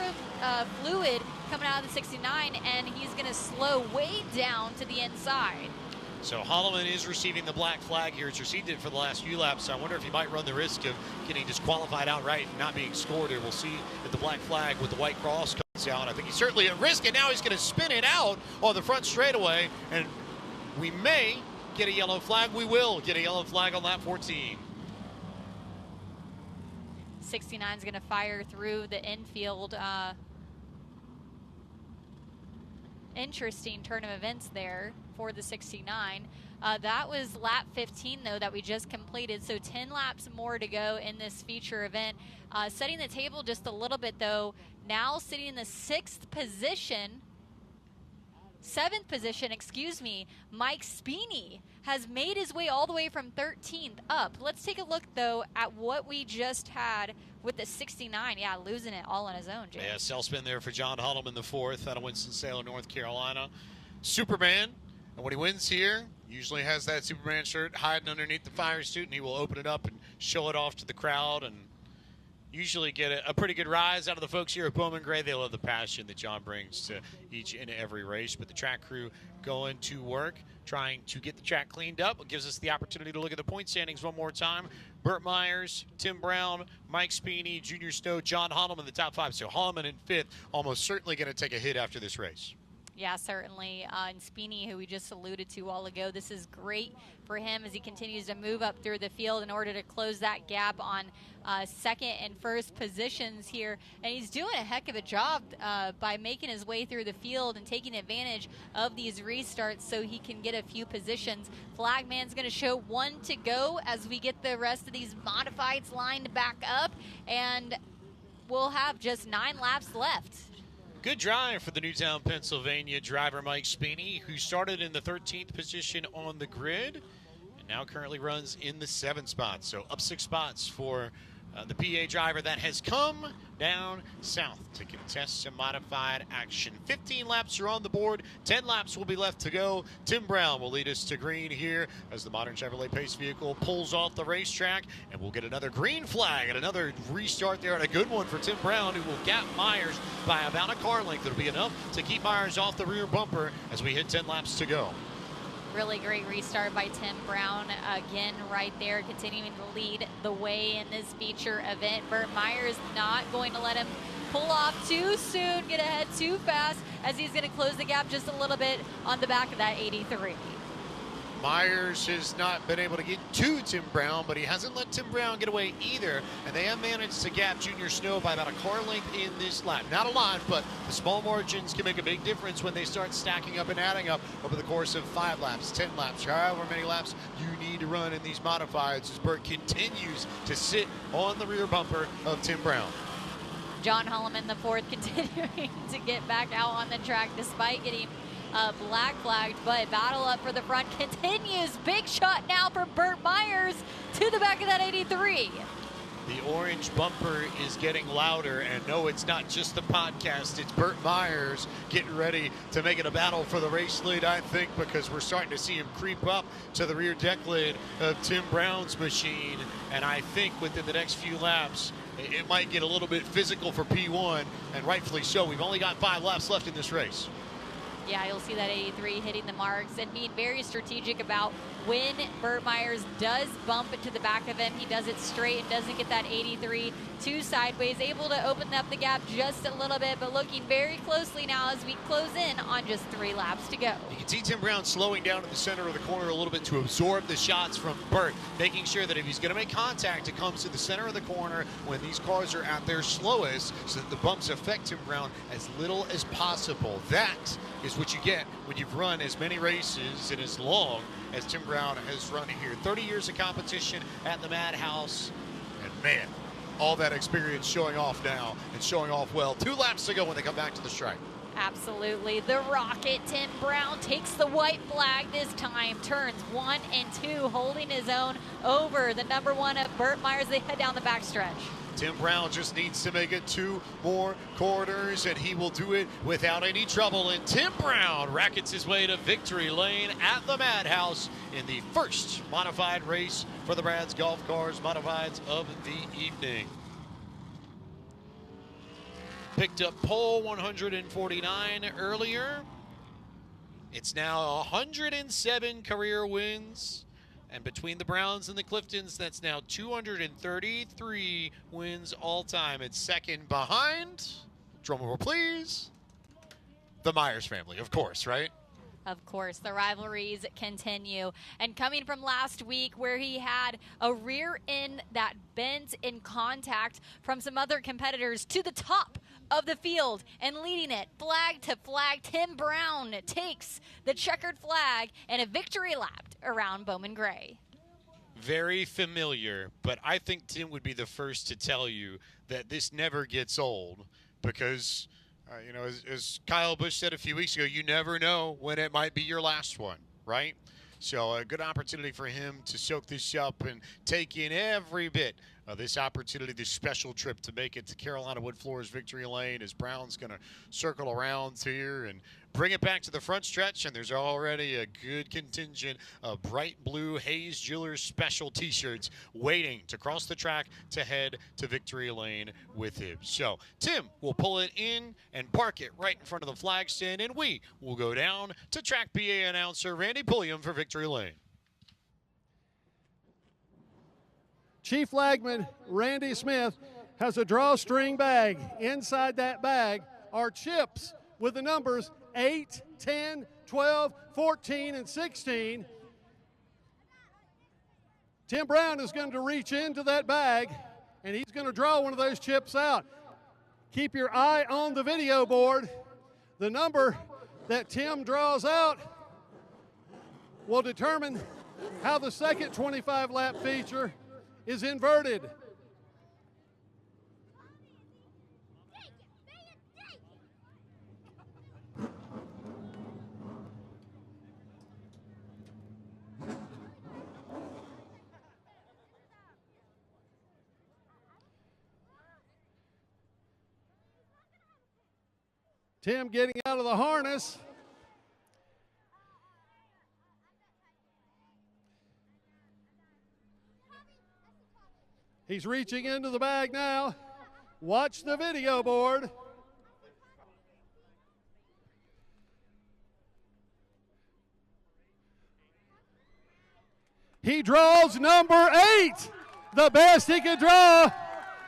fluid coming out of the 69, and he's going to slow way down to the inside. So Holloman is receiving the black flag here. He's received it for the last few laps. So I wonder if he might run the risk of getting disqualified outright and not being scored here. We'll see if the black flag with the white cross comes out. I think he's certainly at risk, and now he's going to spin it out on the front straightaway, and we may get a yellow flag. We will get a yellow flag on lap 14. 69 is going to fire through the infield. Interesting turn of events there for the 69. That was lap 15, though, that we just completed. So 10 laps more to go in this feature event. Setting the table just a little bit, though. Now sitting in the 7th position, Mike Spini has made his way all the way from 13th up. Let's take a look, though, at what we just had with the 69. Yeah, losing it all on his own, James. Yeah, self-spin there for John Holloman, the 4th, out of Winston-Salem, North Carolina. Superman, and when he wins here, usually has that Superman shirt hiding underneath the fire suit, and he will open it up and show it off to the crowd, and usually get a pretty good rise out of the folks here at Bowman Gray. They love the passion that John brings to each and every race. But the track crew going to work, trying to get the track cleaned up. It gives us the opportunity to look at the point standings one more time. Burt Myers, Tim Brown, Mike Speeney, Junior Snow, John Holloman in the top 5. So Holloman in 5th, almost certainly going to take a hit after this race. Yeah, certainly. And Speeney, who we just alluded to a while ago, this is great for him as he continues to move up through the field in order to close that gap on second and first positions here. And he's doing a heck of a job by making his way through the field and taking advantage of these restarts so he can get a few positions. Flagman's going to show 1 to go as we get the rest of these modifieds lined back up. And we'll have just 9 laps left. Good drive for the Newtown, Pennsylvania driver Mike Speeney, who started in the 13th position on the grid and now currently runs in the 7th spot. So up 6 spots for the PA driver that has come down south to contest some modified action. 15 laps are on the board. 10 laps will be left to go. Tim Brown will lead us to green here as the modern Chevrolet Pace vehicle pulls off the racetrack, and we'll get another green flag and another restart there, and a good one for Tim Brown, who will gap Myers by about a car length. It'll be enough to keep Myers off the rear bumper as we hit 10 laps to go. Really great restart by Tim Brown. Again, right there, continuing to lead the way in this feature event. Burt Myers not going to let him pull off too soon, get ahead too fast, as he's going to close the gap just a little bit on the back of that 83. Myers has not been able to get to Tim Brown, but he hasn't let Tim Brown get away either. And they have managed to gap Junior Snow by about a car length in this lap. Not a lot, but the small margins can make a big difference when they start stacking up and adding up over the course of 5 laps, 10 laps, however many laps you need to run in these modifieds as Burt continues to sit on the rear bumper of Tim Brown. John Holloman, the 4th, continuing to get back out on the track despite getting black flagged, but battle up for the front continues. Big shot now for Burt Myers to the back of that 83. The orange bumper is getting louder, and no, it's not just the podcast. It's Burt Myers getting ready to make it a battle for the race lead, I think, because we're starting to see him creep up to the rear deck lid of Tim Brown's machine. And I think within the next few laps, it might get a little bit physical for P1, and rightfully so. We've only got 5 laps left in this race. Yeah, you'll see that 83 hitting the marks and being very strategic about when Burt Myers does bump into the back of him. He does it straight and doesn't get that 83 too sideways, able to open up the gap just a little bit, but looking very closely now as we close in on just 3 laps to go. You can see Tim Brown slowing down in the center of the corner a little bit to absorb the shots from Burt, making sure that if he's going to make contact, it comes to the center of the corner when these cars are at their slowest, so that the bumps affect Tim Brown as little as possible. That is what you get when you've run as many races and as long as Tim Brown has run here. 30 years of competition at the Madhouse, and man, all that experience showing off now, and showing off well. 2 laps to go when they come back to the stripe. Absolutely. The Rocket, Tim Brown, takes the white flag this time. Turns 1 and 2, holding his own over the number 1 of Burt Myers. They head down the backstretch. Tim Brown just needs to make it 2 more corners, and he will do it without any trouble. And Tim Brown rackets his way to victory lane at the Madhouse in the first modified race for the Brad's Golf Cars Modifieds of the evening. Picked up pole 149 earlier. It's now 107 career wins. And between the Browns and the Cliftons, that's now 233 wins all time. It's second behind, drumroll please, the Myers family, of course, right? Of course, the rivalries continue. And coming from last week where he had a rear end that bent in contact from some other competitors to the top of the field and leading it flag to flag, Tim Brown takes the checkered flag and a victory lap around Bowman Gray. Very familiar, but I think Tim would be the first to tell you that this never gets old because, you know, as Kyle Busch said a few weeks ago, you never know when it might be your last one, right? So a good opportunity for him to soak this up and take in every bit of this opportunity, this special trip to make it to Carolina Wood Floors victory lane as Brown's going to circle around here and bring it back to the front stretch. And there's already a good contingent of bright blue Hayes Jewelers special t-shirts waiting to cross the track to head to victory lane with him. So Tim will pull it in and park it right in front of the flag stand, and we will go down to track PA announcer Randy Pulliam for victory lane. Chief Flagman Randy Smith has a drawstring bag. Inside that bag are chips with the numbers 8, 10, 12, 14, and 16. Tim Brown is going to reach into that bag, and he's going to draw one of those chips out. Keep your eye on the video board. The number that Tim draws out will determine how the second 25-lap feature is inverted. Tim getting out of the harness. He's reaching into the bag now. Watch the video board. He draws number 8, the best he could draw.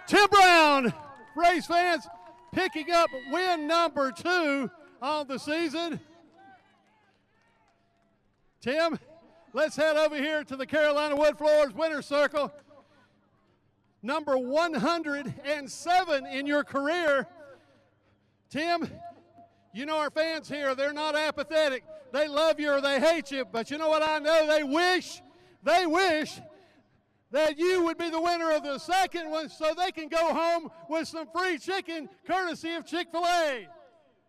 Tim Brown, race fans, picking up win number 2 on the season. Tim, let's head over here to the Carolina Wood Floors Winner's Circle. Number 107 in your career. Tim, you know our fans here, they're not apathetic. They love you or they hate you, but you know what I know? They wish that you would be the winner of the second one so they can go home with some free chicken courtesy of Chick-fil-A.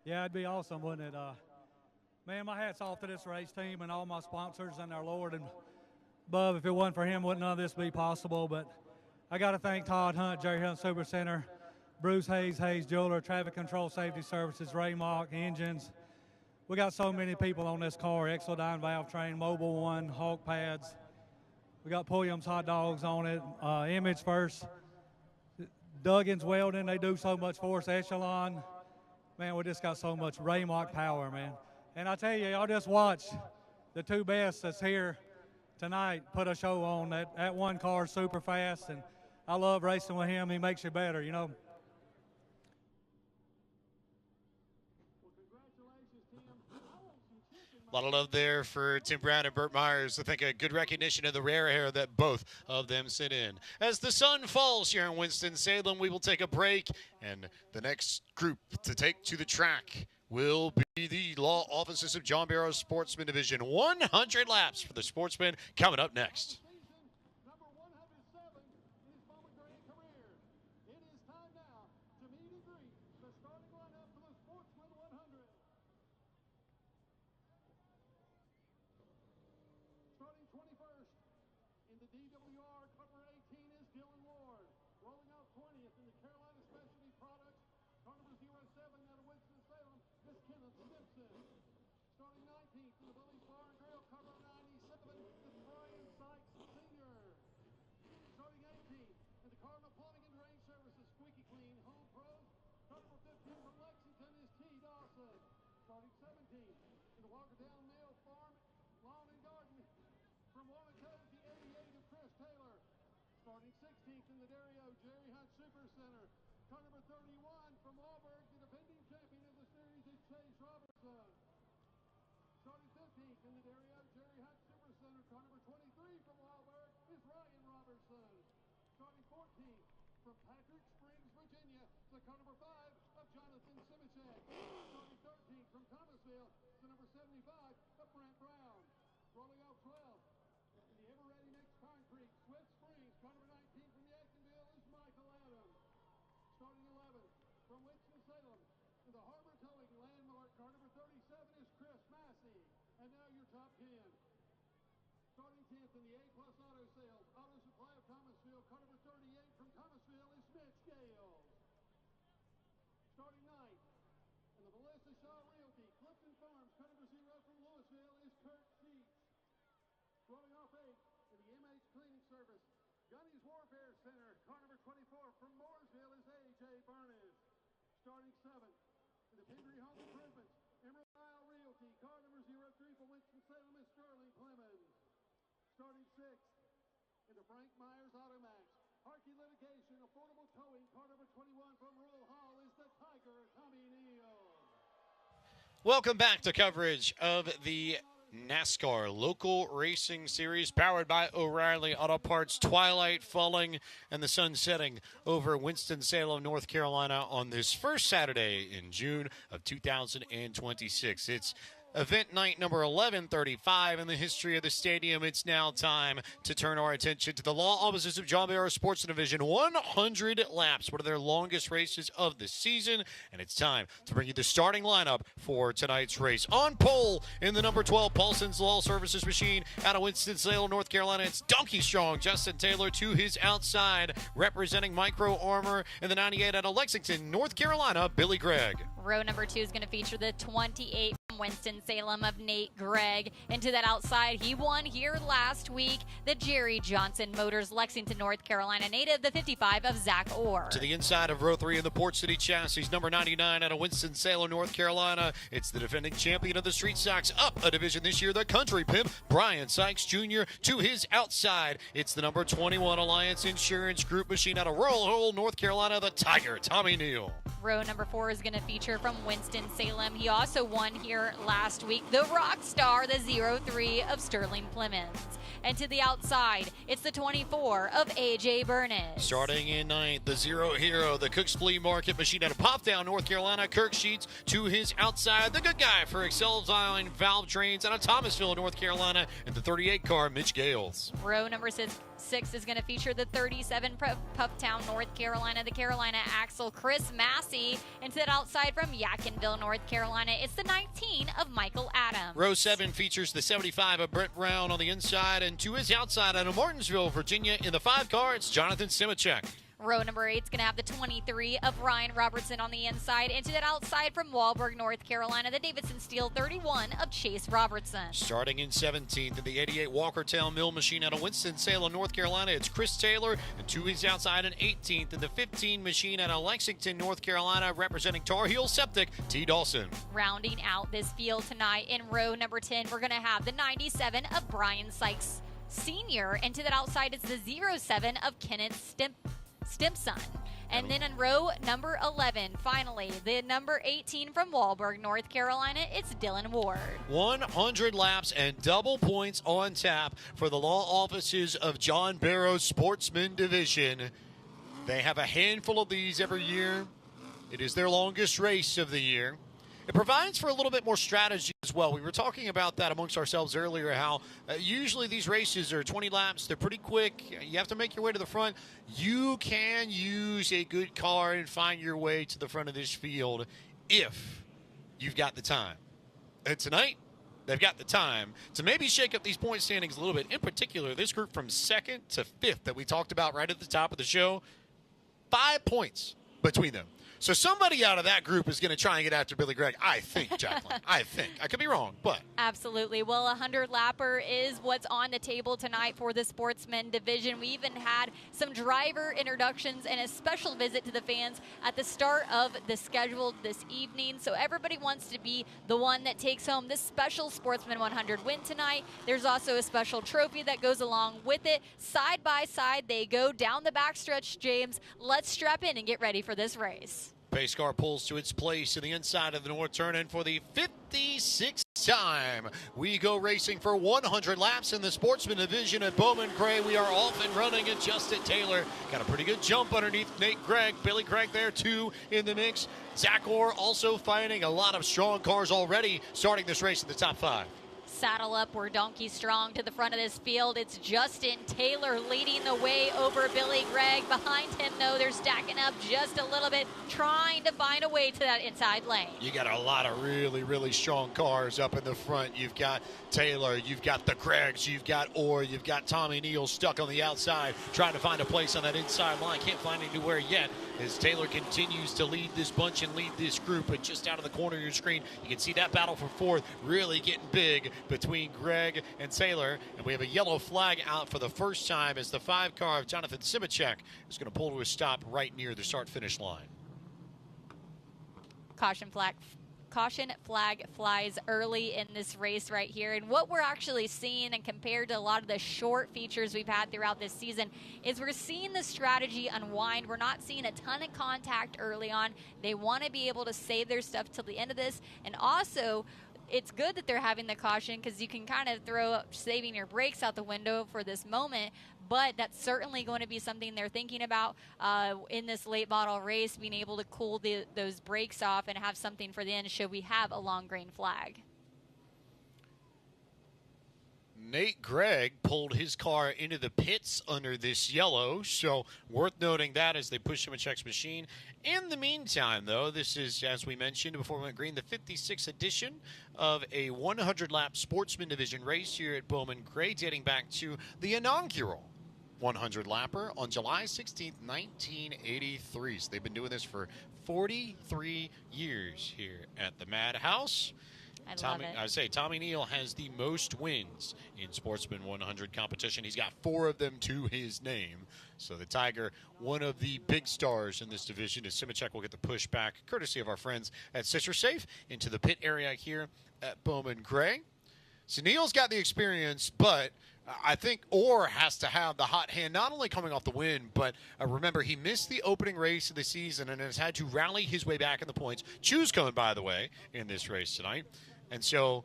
Yeah, it'd be awesome, wouldn't it? Man, my hat's off to this race team and all my sponsors and our Lord and Bub. If it wasn't for him, wouldn't none of this be possible. But I got to thank Todd Hunt, Jerry Hunt Super Center, Bruce Hayes, Hayes Jeweler, Traffic Control Safety Services, Ray Mock, Engines. We got so many people on this car, Exodyne Valve Train, Mobile One, Hawk Pads. We got Pulliam's Hot Dogs on it, Image First, Duggan's Welding, they do so much for us, Echelon. Man, we just got so much Ray Mock power, man. And I tell you, y'all just watch the 2 best that's here tonight put a show on. That one car super fast, and I love racing with him. He makes you better, you know. A lot of love there for Tim Brown and Burt Myers. I think a good recognition of the rare air that both of them sit in. As the sun falls here in Winston-Salem, we will take a break, and the next group to take to the track will be the law offices of John Barrow's Sportsman Division. 100 laps for the Sportsman coming up next. Starting 19th in the Willie's Bar and Grill, cover 97, is Brian Sykes Sr. Starting 18th in the Cardinal Plumbing and Drain Services, Squeaky Clean Home Pros, car number 15 from Lexington is T. Dawson. Starting 17th in the Walker Down Mill Farm, Lawn and Garden, from Waunacosie, 88 of Chris Taylor. Starting 16th in the Dario Jerry Hunt Super Center, car number 31 from Wahlberg, the defending champion of the series is Chase Robertson. Starting 15th in the Dario Jerry Hunt Super Center, car number 23 from Wahlberg is Ryan Robertson. Starting 14th from Patrick Springs, Virginia, the car number 5 of Jonathan Simichek. Starting 13th from Thomasville, the number 75 of Brent Brown. Rolling off 12th in the ever-ready Mixed Concrete, Swift Springs, car number 19 from Jacksonville is Michael Adams. Starting 11th from Winston-Salem in the Harbor Towing Landmark, car number 37 is Chris Massey. And now your top 10. Starting 10th in the A-Plus Auto Sales, Auto Supply of Thomasville, car number 38 from Thomasville is Mitch Gales. Starting 9th in the Melissa Shaw Realty, Clifton Farms, car number 0 from Louisville is Kurt Sheets. Rolling off 8th in the MH Cleaning Service, Gunny's Warfare Center, car number 24 from Mooresville is A.J. Burnett. Starting 7th in the Pingree Home Improvements, Emerald Isle Realty, car number 03 from Winston-Salem is Sterling Clemens. Starting 6th in the Frank Myers Automax, towing car number 21 from Roll Hall is the Tiger, Tommy Neal. Welcome back to coverage of the NASCAR Local Racing Series, powered by O'Reilly Auto Parts. Twilight falling and the sun setting over Winston-Salem, North Carolina on this first Saturday in June of 2026. It's event night number 1135 in the history of the stadium. It's now time to turn our attention to the law offices of John Barrow Sports Division. 100 laps, one of their longest races of the season, and it's time to bring you the starting lineup for tonight's race. On pole in the number 12 Paulson's Law Services machine out of Winston-Salem, North Carolina, it's donkey strong Justin Taylor. To his outside, representing Micro Armor in the 98 out of Lexington, North Carolina, Billy Gregg. Row number 2 is going to feature the 28 from Winston-Salem of Nate Gregg. And to that outside, he won here last week, the Jerry Johnson Motors Lexington, North Carolina native, the 55 of Zach Orr. To the inside of row 3 in the Port City chassis, number 99 out of Winston-Salem, North Carolina. It's the defending champion of the Street Stocks, up a division this year, the Country Pimp, Brian Sykes Jr. To his outside, it's the number 21 Alliance Insurance Group machine out of Rural Hole, North Carolina, the Tiger, Tommy Neal. Row number 4 is going to feature from Winston-Salem. He also won here last week, the Rock Star, the 03 of Sterling Plymouth. And to the outside, it's the 24 of AJ Burnett. Starting in ninth, the Zero Hero, the Cook's Flea Market machine out of Poptown, North Carolina, Kirk Sheets. To his outside, the good guy for Excelsior Valve Trains out of Thomasville, North Carolina, and the 38 car, Mitch Gales. Row number 6 is going to feature the 37 Pufftown, North Carolina, the Carolina Axle, Chris Massey. And to that outside from Yadkinville, North Carolina, it's the 19 of Michael Adams. Row 7 features the 75 of Brent Brown on the inside, and to his outside out of Martinsville, Virginia, in the 5 car, it's Jonathan Simicek. Row number 8 is going to have the 23 of Ryan Robertson on the inside. And to that outside from Walburg, North Carolina, the Davidson Steel 31 of Chase Robertson. Starting in 17th in the 88 Walkertown Mill machine out of Winston-Salem, North Carolina, it's Chris Taylor. And to his outside in 18th in the 15 machine out of Lexington, North Carolina, representing Tar Heel Septic, T. Dawson. Rounding out this field tonight in row number 10, we're going to have the 97 of Brian Sykes Sr. And to that outside, it's the 07 of Kenneth Stimpson. And then in row number 11, finally, the number 18 from Walburg, North Carolina, it's Dylan Ward. 100 laps and double points on tap for the law offices of John Barrow Sportsman Division. They have a handful of these every year. It is their longest race of the year. It provides for a little bit more strategy as well. We were talking about that amongst ourselves earlier, how usually these races are 20 laps. They're pretty quick. You have to make your way to the front. You can use a good car and find your way to the front of this field if you've got the time. And tonight, they've got the time to maybe shake up these point standings a little bit. In particular, this group from 2nd to 5th that we talked about right at the top of the show, 5 points between them. So somebody out of that group is going to try and get after Billy Gregg. I think, Jacqueline. I think. I could be wrong, but. Absolutely. Well, a 100-lapper is what's on the table tonight for the Sportsman Division. We even had some driver introductions and a special visit to the fans at the start of the schedule this evening. So everybody wants to be the one that takes home this special Sportsman 100 win tonight. There's also a special trophy that goes along with it. Side by side, they go down the backstretch, James. Let's strap in and get ready for this race. Pace car pulls to its place to the inside of the north turn, and for the 56th time, we go racing for 100 laps in the Sportsman Division at Bowman Gray. We are off and running, and Justin Taylor got a pretty good jump underneath Nate Gregg. Billy Gregg there, too, in the mix. Zach Orr also fighting a lot of strong cars already starting this race in the top 5. Saddle up, we're donkey strong to the front of this field. It's Justin Taylor leading the way over Billy Gregg. Behind him, though, they're stacking up just a little bit, trying to find a way to that inside lane. You got a lot of really, really strong cars up in the front. You've got Taylor, you've got the Greggs, you've got Orr, you've got Tommy Neal stuck on the outside, trying to find a place on that inside line. Can't find anywhere yet as Taylor continues to lead this bunch and lead this group. But just out of the corner of your screen, you can see that battle for 4th really getting big between Gregg and Taylor. And we have a yellow flag out for the first time as the 5 car of Jonathan Simicek is going to pull to a stop right near the start-finish line. Caution flag caution flag flies early in this race right here. And what we're actually seeing, and compared to a lot of the short features we've had throughout this season, is we're seeing the strategy unwind. We're not seeing a ton of contact early on. They want to be able to save their stuff till the end of this. And also, it's good that they're having the caution because you can kind of throw up saving your brakes out the window for this moment, but that's certainly going to be something they're thinking about in this late model race, being able to cool those brakes off and have something for the end should we have a long green flag. Nate Gregg pulled his car into the pits under this yellow, so worth noting that as they push him a checks machine. In the meantime, though, this is, as we mentioned before we went green, the 56th edition of a 100-lap Sportsman Division race here at Bowman Gray, dating back to the inaugural 100-lapper on July 16th, 1983. So they've been doing this for 43 years here at the Madhouse. Tommy Neal has the most wins in Sportsman 100 competition. He's got 4 of them to his name. So the Tiger, one of the big stars in this division, as Simicek will get the push back, courtesy of our friends at Citrus Safe, into the pit area here at Bowman Gray. So Neal's got the experience, but I think Orr has to have the hot hand, not only coming off the win, but remember, he missed the opening race of the season and has had to rally his way back in the points. Choose cone, by the way, in this race tonight. And so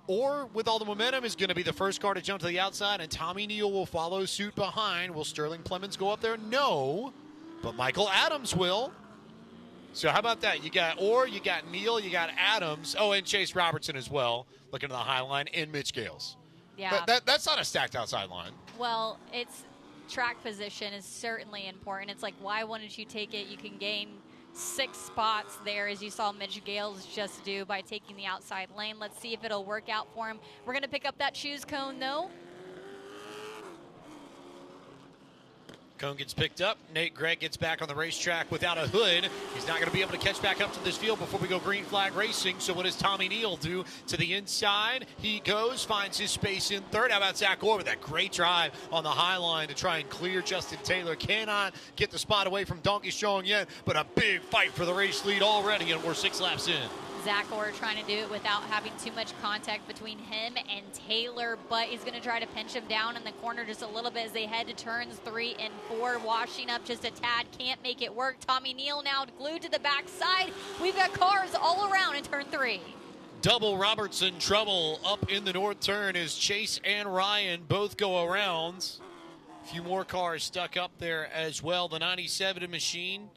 Orr, with all the momentum, is going to be the first car to jump to the outside, and Tommy Neal will follow suit behind. Will Sterling Clemens go up there? No, but Michael Adams will. So how about that? You got Orr, you got Neal, you got Adams. Oh, and Chase Robertson as well, looking to the high line, and Mitch Gales. Yeah. That's not a stacked outside line. Well, it's track position is certainly important. It's like, why wouldn't you take it? You can gain 6 spots there, as you saw Mitch Gales just do by taking the outside lane. Let's see if it'll work out for him. We're going to pick up that choose cone, though. Cone gets picked up. Nate Gregg gets back on the racetrack without a hood. He's not going to be able to catch back up to this field before we go green flag racing. So what does Tommy Neal do? To the inside, he goes, finds his space in third. How about Zach Orr with that great drive on the high line to try and clear Justin Taylor? Cannot get the spot away from Donkey Strong yet, but a big fight for the race lead already, and we're 6 laps in. Zach Orr trying to do it without having too much contact between him and Taylor, but he's going to try to pinch him down in the corner just a little bit as they head to turns 3 and 4, washing up just a tad, can't make it work. Tommy Neal now glued to the backside. We've got cars all around in turn 3. Double Robertson trouble up in the north turn as Chase and Ryan both go around. A few more cars stuck up there as well. The 97 machine.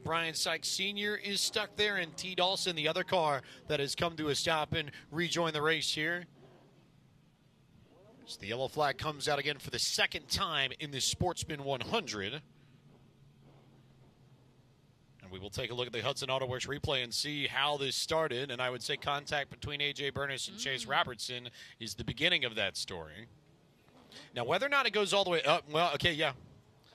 Brian Sykes Sr. is stuck there, and T. Dawson, the other car that has come to a stop and rejoin the race here. So the yellow flag comes out again for the second time in this Sportsman 100. And we will take a look at the Hudson Auto Works replay and see how this started. And I would say contact between A.J. Burness and Chase Robertson is the beginning of that story. Now, whether or not it goes all the way up, well, okay, yeah.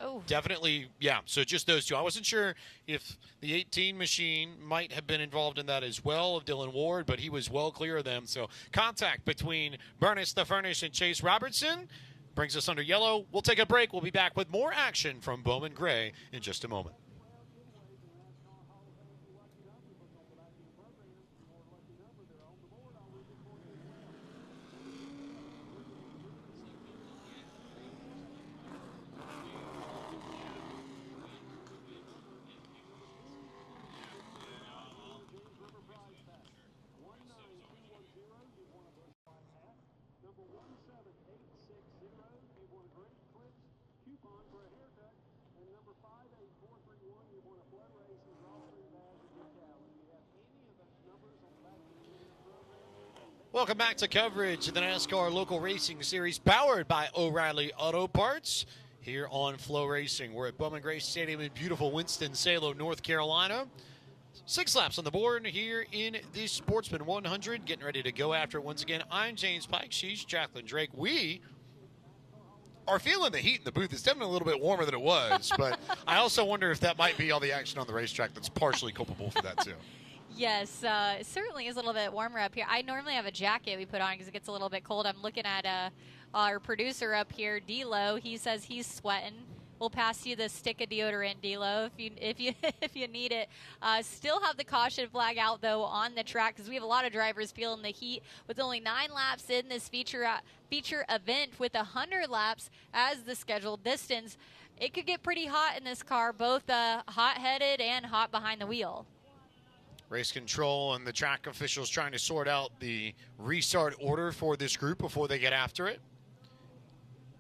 Oh. Definitely, yeah. So just those two. I wasn't sure if the 18 machine might have been involved in that as well, of Dylan Ward, but he was well clear of them. So contact between Burness the Furnace and Chase Robertson brings us under yellow. We'll take a break. We'll be back with more action from Bowman Gray in just a moment. Welcome back to coverage of the NASCAR Local Racing Series, powered by O'Reilly Auto Parts, here on Flow Racing. We're at Bowman Gray Stadium in beautiful Winston-Salem, North Carolina. 6 laps on the board here in this Sportsman 100, getting ready to go after it once again. I'm James Pike. She's Jacqueline Drake. We are feeling the heat in the booth. It's definitely a little bit warmer than it was, but I also wonder if that might be all the action on the racetrack that's partially culpable for that, too. Yes, it certainly is a little bit warmer up here. I normally have a jacket we put on because it gets a little bit cold. I'm looking at our producer up here, D-Lo. He says he's sweating. We'll pass you the stick of deodorant, D-Lo, if you need it. Still have the caution flag out, though, on the track because we have a lot of drivers feeling the heat with only 9 laps in this feature event with 100 laps as the scheduled distance. It could get pretty hot in this car, both hot-headed and hot behind the wheel. Race control and the track officials trying to sort out the restart order for this group before they get after it.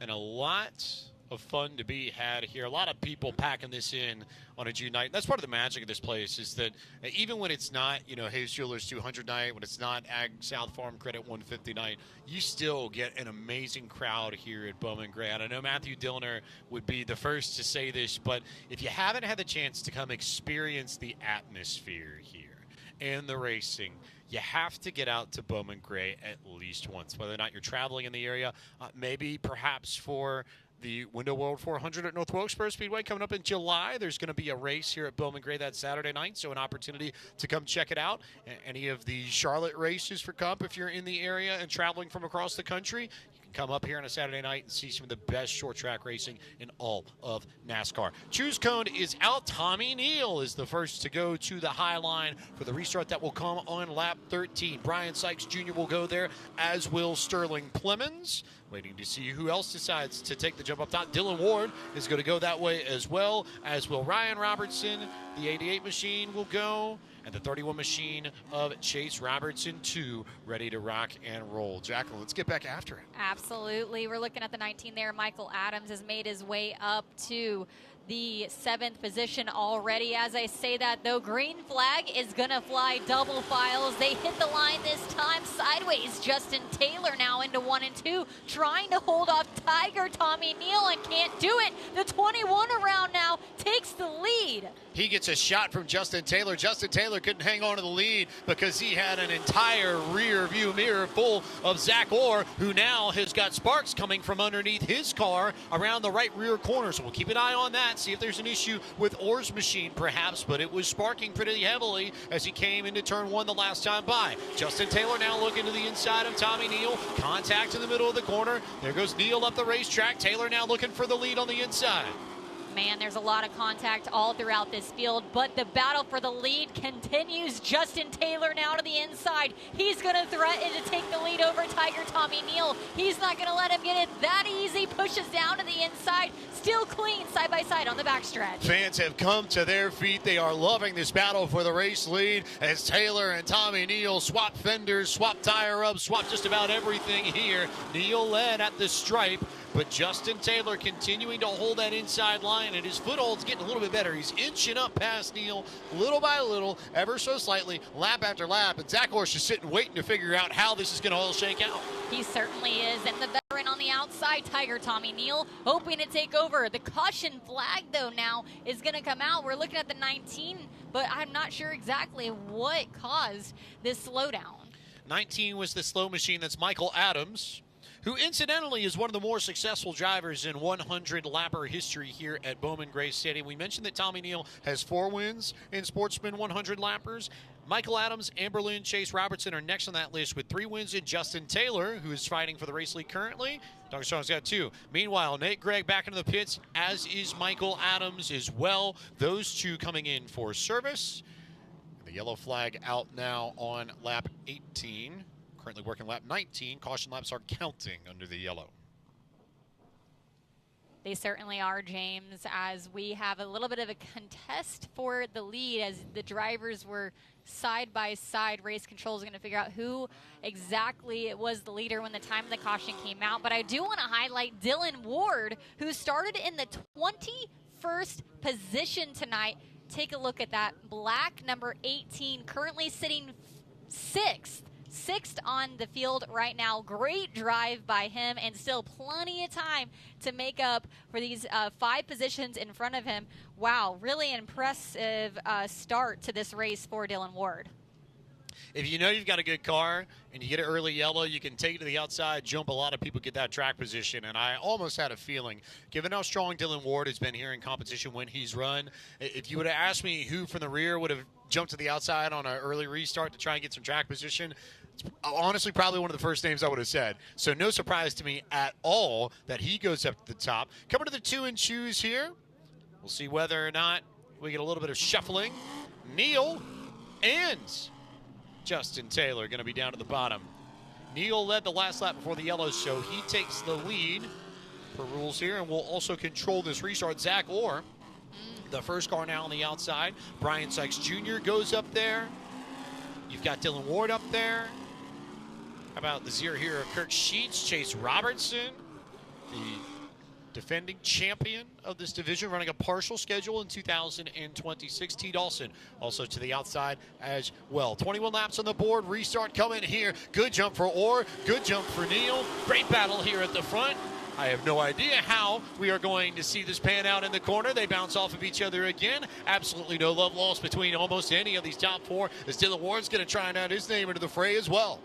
And a lot of fun to be had here. A lot of people packing this in on a June night. That's part of the magic of this place is that even when it's not, Hayes Jewelers 200 night, when it's not Ag South Farm Credit 150 night, you still get an amazing crowd here at Bowman Gray. And I know Matthew Dillner would be the first to say this, but if you haven't had the chance to come experience the atmosphere here and the racing, you have to get out to Bowman Gray at least once, whether or not you're traveling in the area, maybe perhaps for the Window World 400 at North Wilkesboro Speedway coming up in July. There's going to be a race here at Bowman Gray that Saturday night, so an opportunity to come check it out. Any of the Charlotte races for Cup, if you're in the area and traveling from across the country, you can come up here on a Saturday night and see some of the best short track racing in all of NASCAR. Choose cone is out. Tommy Neal is the first to go to the high line for the restart that will come on lap 13. Brian Sykes Jr. will go there, as will Sterling Plemons. Waiting to see who else decides to take the jump up top. Dylan Ward is going to go that way as well, as will Ryan Robertson. The 88 machine will go, and the 31 machine of Chase Robertson, too, ready to rock and roll. Jacqueline, let's get back after it. Absolutely. We're looking at the 19 there. Michael Adams has made his way up to the 7th position already. As I say that, though, green flag is going to fly double files. They hit the line this time sideways. Justin Taylor now into 1 and 2, trying to hold off Tiger Tommy Neal and can't do it. The 21 around now takes the lead. He gets a shot from Justin Taylor. Justin Taylor couldn't hang on to the lead because he had an entire rear view mirror full of Zach Orr, who now has got sparks coming from underneath his car around the right rear corner. So we'll keep an eye on that, see if there's an issue with Orr's machine perhaps, but it was sparking pretty heavily as he came into turn 1 the last time by. Justin Taylor now looking to the inside of Tommy Neal. Contact in the middle of the corner. There goes Neal up the racetrack. Taylor now looking for the lead on the inside. Man, there's a lot of contact all throughout this field, but the battle for the lead continues. Justin Taylor now to the inside. He's going to threaten to take the lead over Tiger Tommy Neal. He's not going to let him get it that easy. Pushes down to the inside. Still clean side by side on the backstretch. Fans have come to their feet. They are loving this battle for the race lead as Taylor and Tommy Neal swap fenders, swap tire ups, swap just about everything here. Neal led at the stripe, but Justin Taylor continuing to hold that inside line, and his foothold's getting a little bit better. He's inching up past Neal little by little, ever so slightly, lap after lap, and Zach Orr's just sitting waiting to figure out how this is going to all shake out. He certainly is, and the veteran on the outside, Tiger Tommy Neal, hoping to take over. The caution flag, though, now is going to come out. We're looking at the 19, but I'm not sure exactly what caused this slowdown. 19 was the slow machine. That's Michael Adams, who incidentally is one of the more successful drivers in 100-lapper history here at Bowman Gray Stadium. We mentioned that Tommy Neal has 4 wins in Sportsman 100-lappers. Michael Adams, Amber Lynn, Chase Robertson are next on that list with 3 wins in Justin Taylor, who is fighting for the race lead currently. Dr. Strong's got 2. Meanwhile, Nate Gregg back into the pits, as is Michael Adams as well. Those 2 coming in for service. The yellow flag out now on lap 18. Currently working lap 19. Caution laps are counting under the yellow. They certainly are, James, as we have a little bit of a contest for the lead as the drivers were side by side. Race control is going to figure out who exactly was the leader when the time of the caution came out. But I do want to highlight Dylan Ward, who started in the 21st position tonight. Take a look at that. Black number 18, currently sitting 6th on the field right now. Great drive by him, and still plenty of time to make up for these 5 positions in front of him. Wow, really impressive start to this race for Dylan Ward. If you know you've got a good car and you get it early yellow, you can take it to the outside, jump. A lot of people get that track position, and I almost had a feeling, given how strong Dylan Ward has been here in competition when he's run, if you would have asked me who from the rear would have jumped to the outside on an early restart to try and get some track position, It's honestly probably one of the first names I would have said. So no surprise to me at all that he goes up to the top. Coming to the 2 and choose here. We'll see whether or not we get a little bit of shuffling. Neal and Justin Taylor going to be down at the bottom. Neal led the last lap before the yellows, so he takes the lead per rules here, and will also control this restart. Zach Orr, the first car now on the outside. Brian Sykes Jr. goes up there. You've got Dylan Ward up there. How about the zero here of Kirk Sheets, Chase Robertson, the defending champion of this division, running a partial schedule in 2026. T. Dawson also to the outside as well. 21 laps on the board. Restart coming here. Good jump for Orr. Good jump for Neal. Great battle here at the front. I have no idea how we are going to see this pan out in the corner. They bounce off of each other again. Absolutely no love lost between almost any of these top 4, as Dylan Ward's going to try and add his name into the fray as well.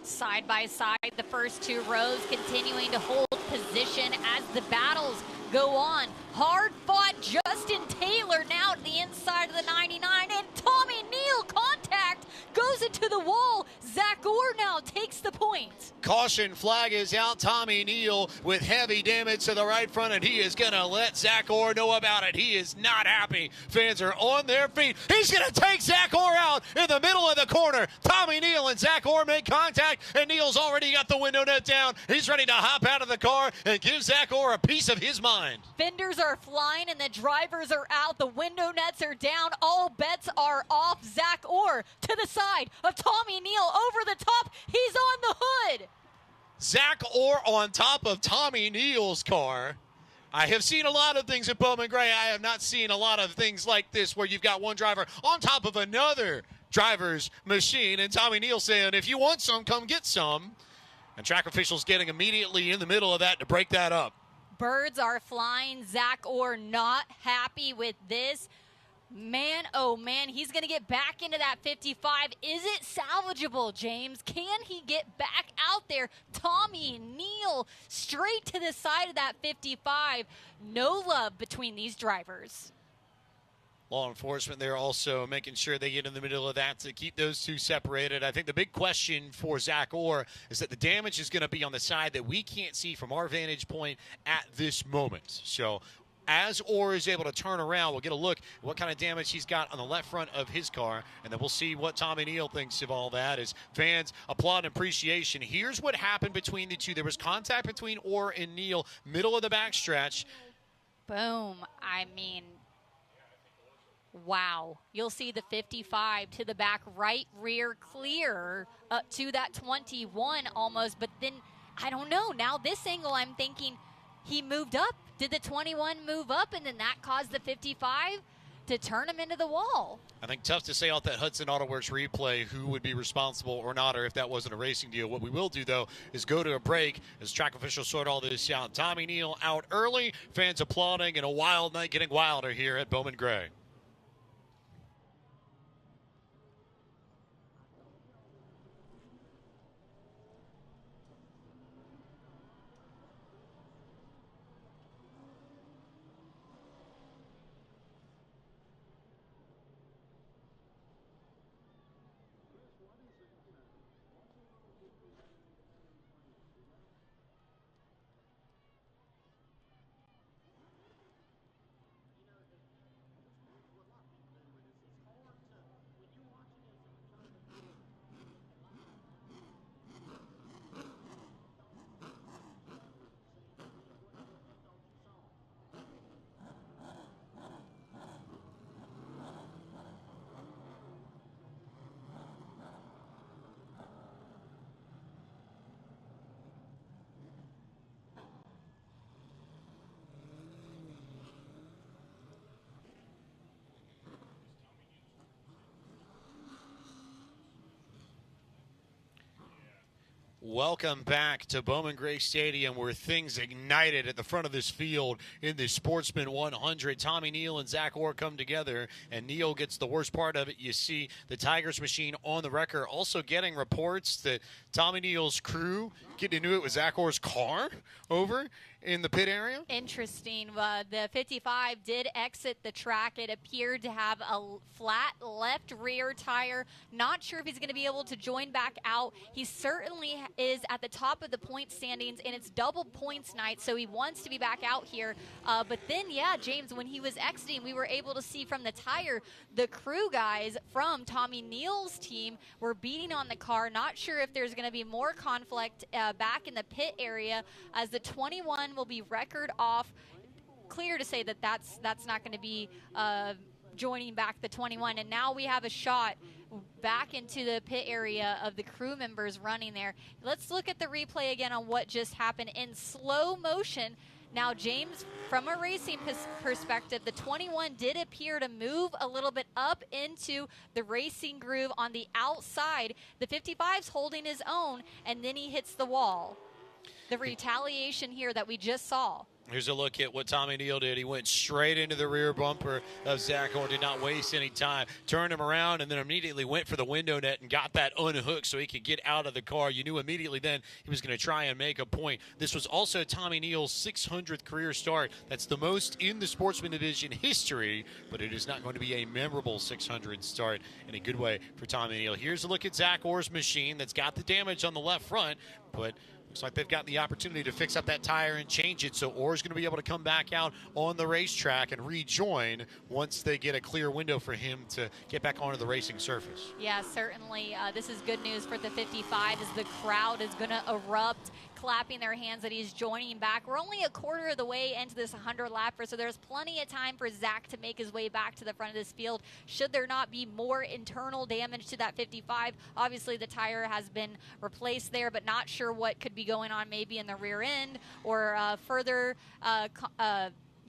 Side by side, the first 2 rows continuing to hold position as the battles go on. Hard fought Justin Taylor now to the inside of the 99, and Tommy Neal contact goes into the wall. Zach Orr now takes the point. Caution flag is out. Tommy Neal with heavy damage to the right front, and he is going to let Zach Orr know about it. He is not happy. Fans are on their feet. He's going to take Zach Orr out in the middle of the corner. Tommy Neal and Zach Orr make contact, and Neal's already got the window net down. He's ready to hop out of the car and give Zach Orr a piece of his mind. Fenders are flying and the drivers are out. The window nets are down. All bets are off. Zach Orr to the side of Tommy Neal. Over the top. He's on the hood. Zach Orr on top of Tommy Neal's car. I have seen a lot of things at Bowman Gray. I have not seen a lot of things like this where you've got one driver on top of another driver's machine, and Tommy Neal saying, if you want some, come get some. And track officials getting immediately in the middle of that to break that up. Birds are flying. Zach Orr not happy with this. Man, oh man, he's going to get back into that 55. Is it salvageable, James? Can he get back out there? Tommy Neal straight to the side of that 55. No love between these drivers. Law enforcement there also making sure they get in the middle of that to keep those two separated. I think the big question for Zach Orr is that the damage is going to be on the side that we can't see from our vantage point at this moment. So as Orr is able to turn around, we'll get a look at what kind of damage he's got on the left front of his car, and then we'll see what Tommy Neal thinks of all that as fans applaud and appreciation. Here's what happened between the two. There was contact between Orr and Neal, middle of the backstretch. Boom. I mean, wow. You'll see the 55 to the back, right rear clear up to that 21 almost. But then, I don't know. Now this angle, I'm thinking he moved up. Did the 21 move up, and then that caused the 55 to turn him into the wall? I think tough to say off that Hudson Auto Works replay who would be responsible or not, or if that wasn't a racing deal. What we will do, though, is go to a break as track officials sort all this out. Tommy Neal out early, fans applauding, and a wild night getting wilder here at Bowman Gray. Welcome back to Bowman Gray Stadium, where things ignited at the front of this field in the Sportsman 100. Tommy Neal and Zach Orr come together, and Neal gets the worst part of it. You see the Tigers machine on the record, also getting reports that Tommy Neal's crew getting into it with Zach Orr's car over in the pit area. Interesting. The 55 did exit the track. It appeared to have a flat left rear tire. Not sure if he's going to be able to join back out. He certainly is at the top of the point standings, and it's double points night, so he wants to be back out here. But then, yeah, James, when he was exiting, we were able to see from the tire, the crew guys from Tommy Neal's team were beating on the car. Not sure if there's going to be more conflict back in the pit area, as the 21 will be record off. Clear to say that that's not going to be joining back the 21. And now we have a shot back into the pit area of the crew members running there. Let's look at the replay again on what just happened in slow motion. Now, James, from a racing perspective, the 21 did appear to move a little bit up into the racing groove on the outside. The 55's holding his own, and then he hits the wall. The retaliation here that we just saw. Here's a look at what Tommy Neal did. He went straight into the rear bumper of Zach Orr, did not waste any time, turned him around, and then immediately went for the window net and got that unhooked so he could get out of the car. You knew immediately then he was going to try and make a point. This was also Tommy Neal's 600th career start. That's the most in the Sportsman Division history, but it is not going to be a memorable 600 start in a good way for Tommy Neal. Here's a look at Zach Orr's machine that's got the damage on the left front, but looks like they've got the opportunity to fix up that tire and change it, so Orr's going to be able to come back out on the racetrack and rejoin once they get a clear window for him to get back onto the racing surface. Yeah, certainly. This is good news for the 55 as the crowd is going to erupt, clapping their hands that he's joining back. We're only a quarter of the way into this 100-lapper, so there's plenty of time for Zach to make his way back to the front of this field. Should there not be more internal damage to that 55, obviously the tire has been replaced there, but not sure what could be going on maybe in the rear end or further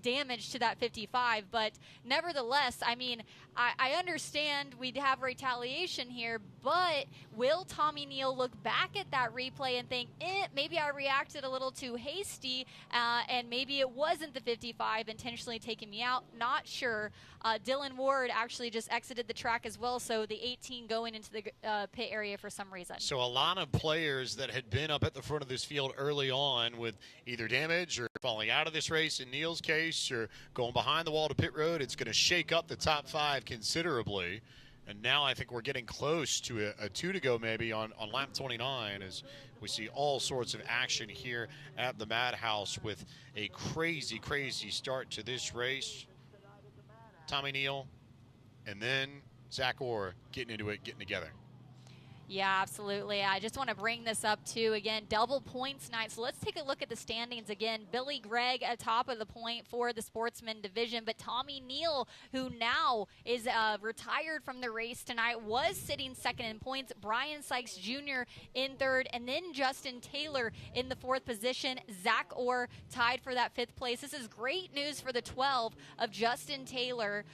damage to that 55. But nevertheless, I mean, I understand we'd have retaliation here, but will Tommy Neal look back at that replay and think, maybe I reacted a little too hasty, and maybe it wasn't the 55 intentionally taking me out? Not sure. Dylan Ward actually just exited the track as well, so the 18 going into the pit area for some reason. So a lot of players that had been up at the front of this field early on with either damage or falling out of this race in Neal's case or going behind the wall to pit road, it's going to shake up the top five considerably. And now I think we're getting close to a 2 to go maybe on lap 29 as we see all sorts of action here at the Madhouse with a crazy, crazy start to this race. Tommy Neal and then Zach Orr getting into it, getting together. Yeah, absolutely. I just want to bring this up, too. Again, double points night. So let's take a look at the standings again. Billy Gregg atop of the point for the Sportsman Division. But Tommy Neal, who now is retired from the race tonight, was sitting second in points. Brian Sykes Jr. in third. And then Justin Taylor in the fourth position. Zach Orr tied for that fifth place. This is great news for the 12 of Justin Taylor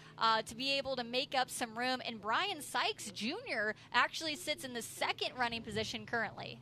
to be able to make up some room. And Brian Sykes Jr. actually sits in the second running position currently.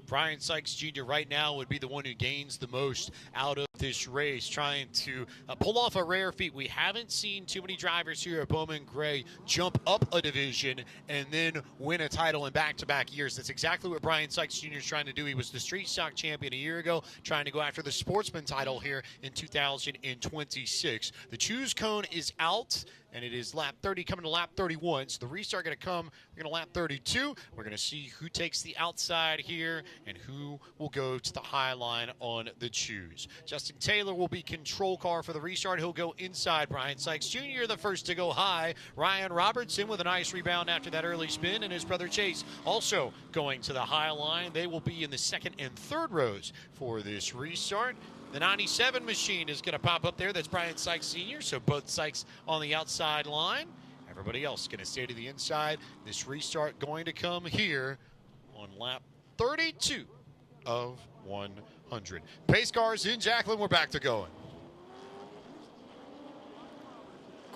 Brian Sykes Jr. right now would be the one who gains the most out of this race, trying to pull off a rare feat. We haven't seen too many drivers here at Bowman Gray jump up a division and then win a title in back-to-back years. That's exactly what Brian Sykes Jr. is trying to do. He was the street stock champion a year ago, trying to go after the sportsman title here in 2026. The choose cone is out, and it is lap 30 coming to lap 31. So the restart going to come. We're going to lap 32. We're going to see who takes the outside here and who will go to the high line on the choose. Justin Taylor will be control car for the restart. He'll go inside. Brian Sykes Jr. the first to go high. Ryan Robertson with a nice rebound after that early spin, and his brother Chase also going to the high line. They will be in the second and third rows for this restart. The 97 machine is going to pop up there. That's Brian Sykes Sr., so both Sykes on the outside line. Everybody else going to stay to the inside. This restart going to come here on lap 32 of 100. Pace cars in Jacqueline. We're back to going.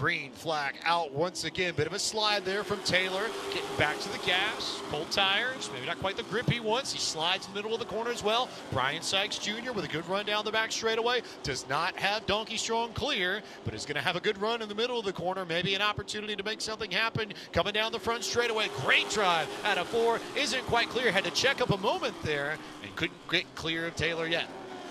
Green flag out once again. Bit of a slide there from Taylor. Getting back to the gas. Cold tires. Maybe not quite the grip he wants. He slides in the middle of the corner as well. Brian Sykes Jr. with a good run down the back straightaway. Does not have Donkey Strong clear, but is going to have a good run in the middle of the corner. Maybe an opportunity to make something happen. Coming down the front straightaway. Great drive out of 4. Isn't quite clear. Had to check up a moment there and couldn't get clear of Taylor yet.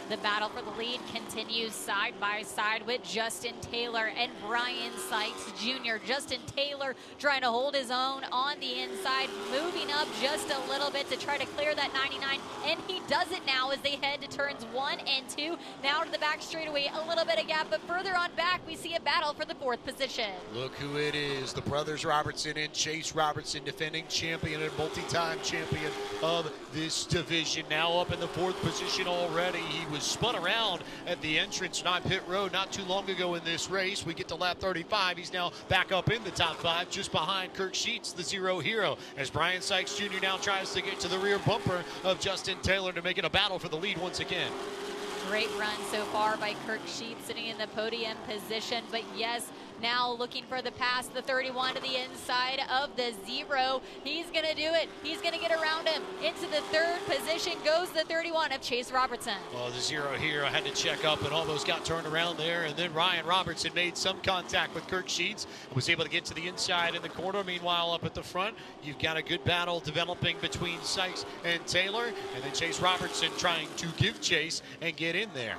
The battle for the lead continues side by side with Justin Taylor and Brian Sykes Jr. Justin Taylor trying to hold his own on the inside, moving up just a little bit to try to clear that 99, and he does it now as they head to turns 1 and 2. Now to the back straightaway, a little bit of gap, but further on back, we see a battle for the 4th position. Look who it is, the brothers Robertson and Chase Robertson, defending champion and multi-time champion of this division. Now up in the 4th position already. He was spun around at the entrance on pit road not too long ago in this race. We get to lap 35. He's now back up in the top 5, just behind Kirk Sheets, the Zero Hero, as Brian Sykes Jr. now tries to get to the rear bumper of Justin Taylor to make it a battle for the lead once again. Great run so far by Kirk Sheets, sitting in the podium position, but yes, now looking for the pass, the 31 to the inside of the Zero. He's going to do it. He's going to get around him. Into the 3rd position goes the 31 of Chase Robertson. Well, the Zero Hero had to check up and almost got turned around there, and then Ryan Robertson made some contact with Kirk Sheets, was able to get to the inside in the corner. Meanwhile, up at the front, you've got a good battle developing between Sykes and Taylor, and then Chase Robertson trying to give chase and get in there.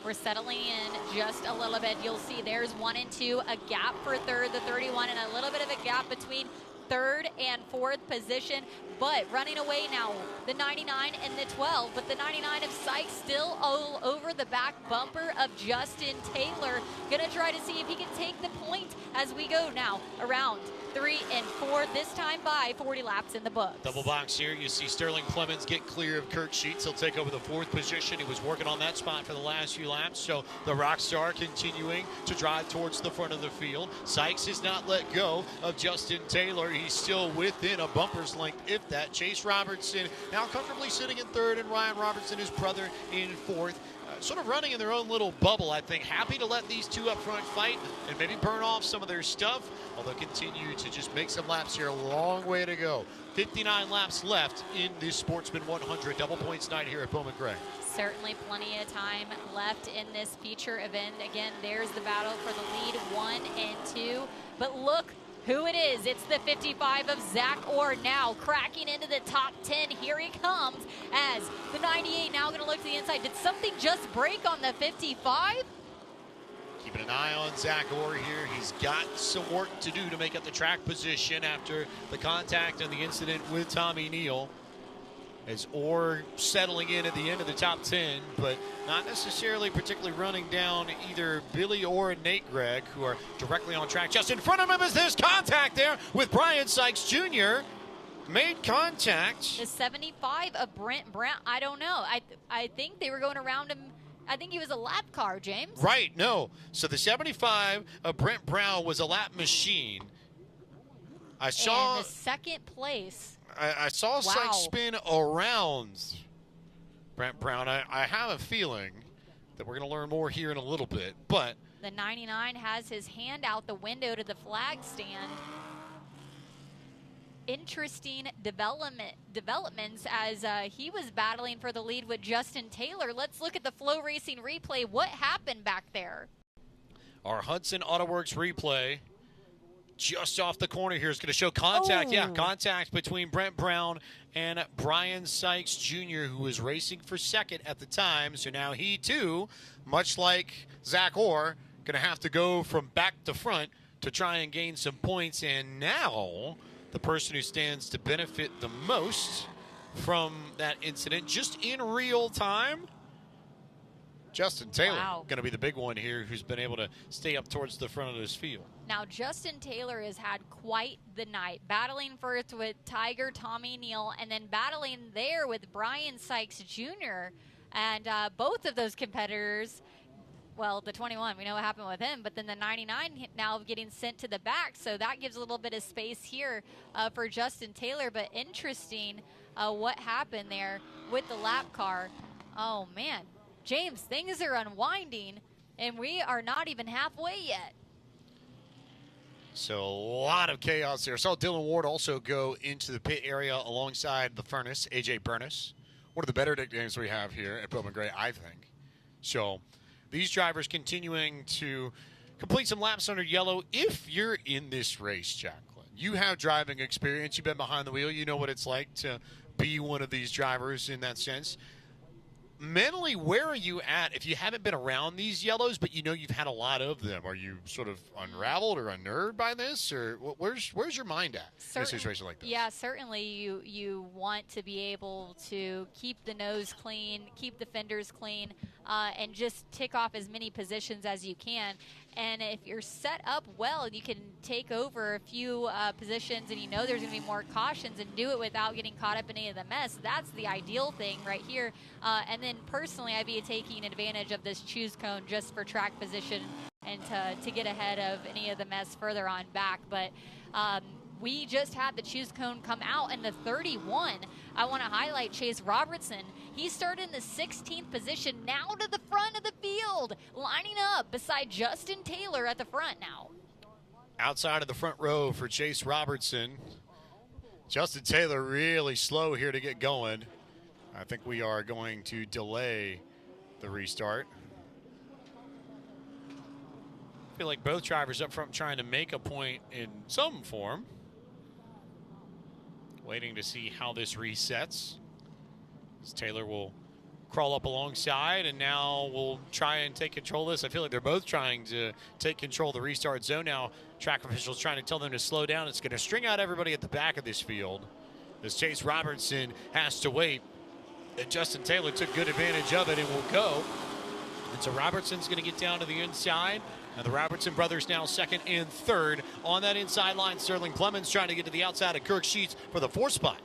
We're settling in just a little bit. You'll see there's 1 and 2, a gap for 3rd, the 31, and a little bit of a gap between 3rd and 4th position. But running away now, the 99 and the 12, but the 99 of Sykes still all over the back bumper of Justin Taylor. Gonna try to see if he can take the point as we go now around 3 and 4, this time by 40 laps in the books. Double box here. You see Sterling Clemens get clear of Kirk Sheets. He'll take over the 4th position. He was working on that spot for the last few laps. So the Rockstar continuing to drive towards the front of the field. Sykes has not let go of Justin Taylor. He's still within a bumper's length, if that. Chase Robertson now comfortably sitting in 3rd, and Ryan Robertson, his brother, in 4th. Sort of running in their own little bubble, I think. Happy to let these two up front fight and maybe burn off some of their stuff, although continue to just make some laps here. A long way to go. 59 laps left in this Sportsman 100 double points night here at Bowman Gray. Certainly plenty of time left in this feature event. Again, there's the battle for the lead, 1 and 2. But look who it is. It's the 55 of Zach Orr now cracking into the top 10. Here he comes as the 98 now going to look to the inside. Did something just break on the 55? Keeping an eye on Zach Orr here. He's got some work to do to make up the track position after the contact and the incident with Tommy Neal. As Orr settling in at the end of the top 10, but not necessarily particularly running down either Billy or Nate Gregg, who are directly on track. Just in front of him is this contact there with Brian Sykes Jr. Made contact. The 75 of Brent Brown, I don't know. I think they were going around him. I think he was a lap car, James. Right, no. So the 75 of Brent Brown was a lap machine. I saw. And the 2nd place. I saw Sykes spin around Brent Brown. I have a feeling that we're going to learn more here in a little bit, but the 99 has his hand out the window to the flag stand. Interesting developments as he was battling for the lead with Justin Taylor. Let's look at the Flow Racing replay. What happened back there? Our Hudson AutoWorks replay just off the corner here is going to show contact. Yeah, contact between Brent Brown and Brian Sykes Jr., who was racing for 2nd at the time. So now he, too, much like Zach Orr, going to have to go from back to front to try and gain some points. And now the person who stands to benefit the most from that incident, just in real time, Justin Taylor, going to be the big one here, who's been able to stay up towards the front of this field. Now, Justin Taylor has had quite the night, battling first with Tiger Tommy Neal, and then battling there with Brian Sykes Jr. And both of those competitors, well, the 21, we know what happened with him, but then the 99 now getting sent to the back, so that gives a little bit of space here for Justin Taylor. But interesting what happened there with the lap car. Oh, man. James, things are unwinding, and we are not even halfway yet. So a lot of chaos there. Saw Dylan Ward also go into the pit area alongside the Furnace, AJ Burness. One of the better nicknames we have here at Bowman Gray, I think. So these drivers continuing to complete some laps under yellow. If you're in this race, Jacqueline, you have driving experience. You've been behind the wheel. You know what it's like to be one of these drivers in that sense. Mentally, where are you at if you haven't been around these yellows, but you know you've had a lot of them? Are you sort of unraveled or unnerved by this, or where's your mind at in a situation like this? Yeah, certainly you want to be able to keep the nose clean, keep the fenders clean, and just tick off as many positions as you can. And if you're set up well, you can take over a few positions, and you know there's going to be more cautions, and do it without getting caught up in any of the mess. That's the ideal thing right here. And then personally, I'd be taking advantage of this choose cone just for track position and to get ahead of any of the mess further on back. But we just had the choose cone come out in the 31. I want to highlight Chase Robertson. He started in the 16th position, now to the front of the field, lining up beside Justin Taylor at the front now. Outside of the front row for Chase Robertson. Justin Taylor really slow here to get going. I think we are going to delay the restart. I feel like both drivers up front trying to make a point in some form. Waiting to see how this resets. As Taylor will crawl up alongside, and now we'll try and take control of this. I feel like they're both trying to take control of the restart zone now. Track officials trying to tell them to slow down. It's going to string out everybody at the back of this field as Chase Robertson has to wait. And Justin Taylor took good advantage of it and will go. And so Robertson's going to get down to the inside. And the Robertson brothers now second and third on that inside line. Sterling Clemens trying to get to the outside of Kirk Sheets for the fourth spot.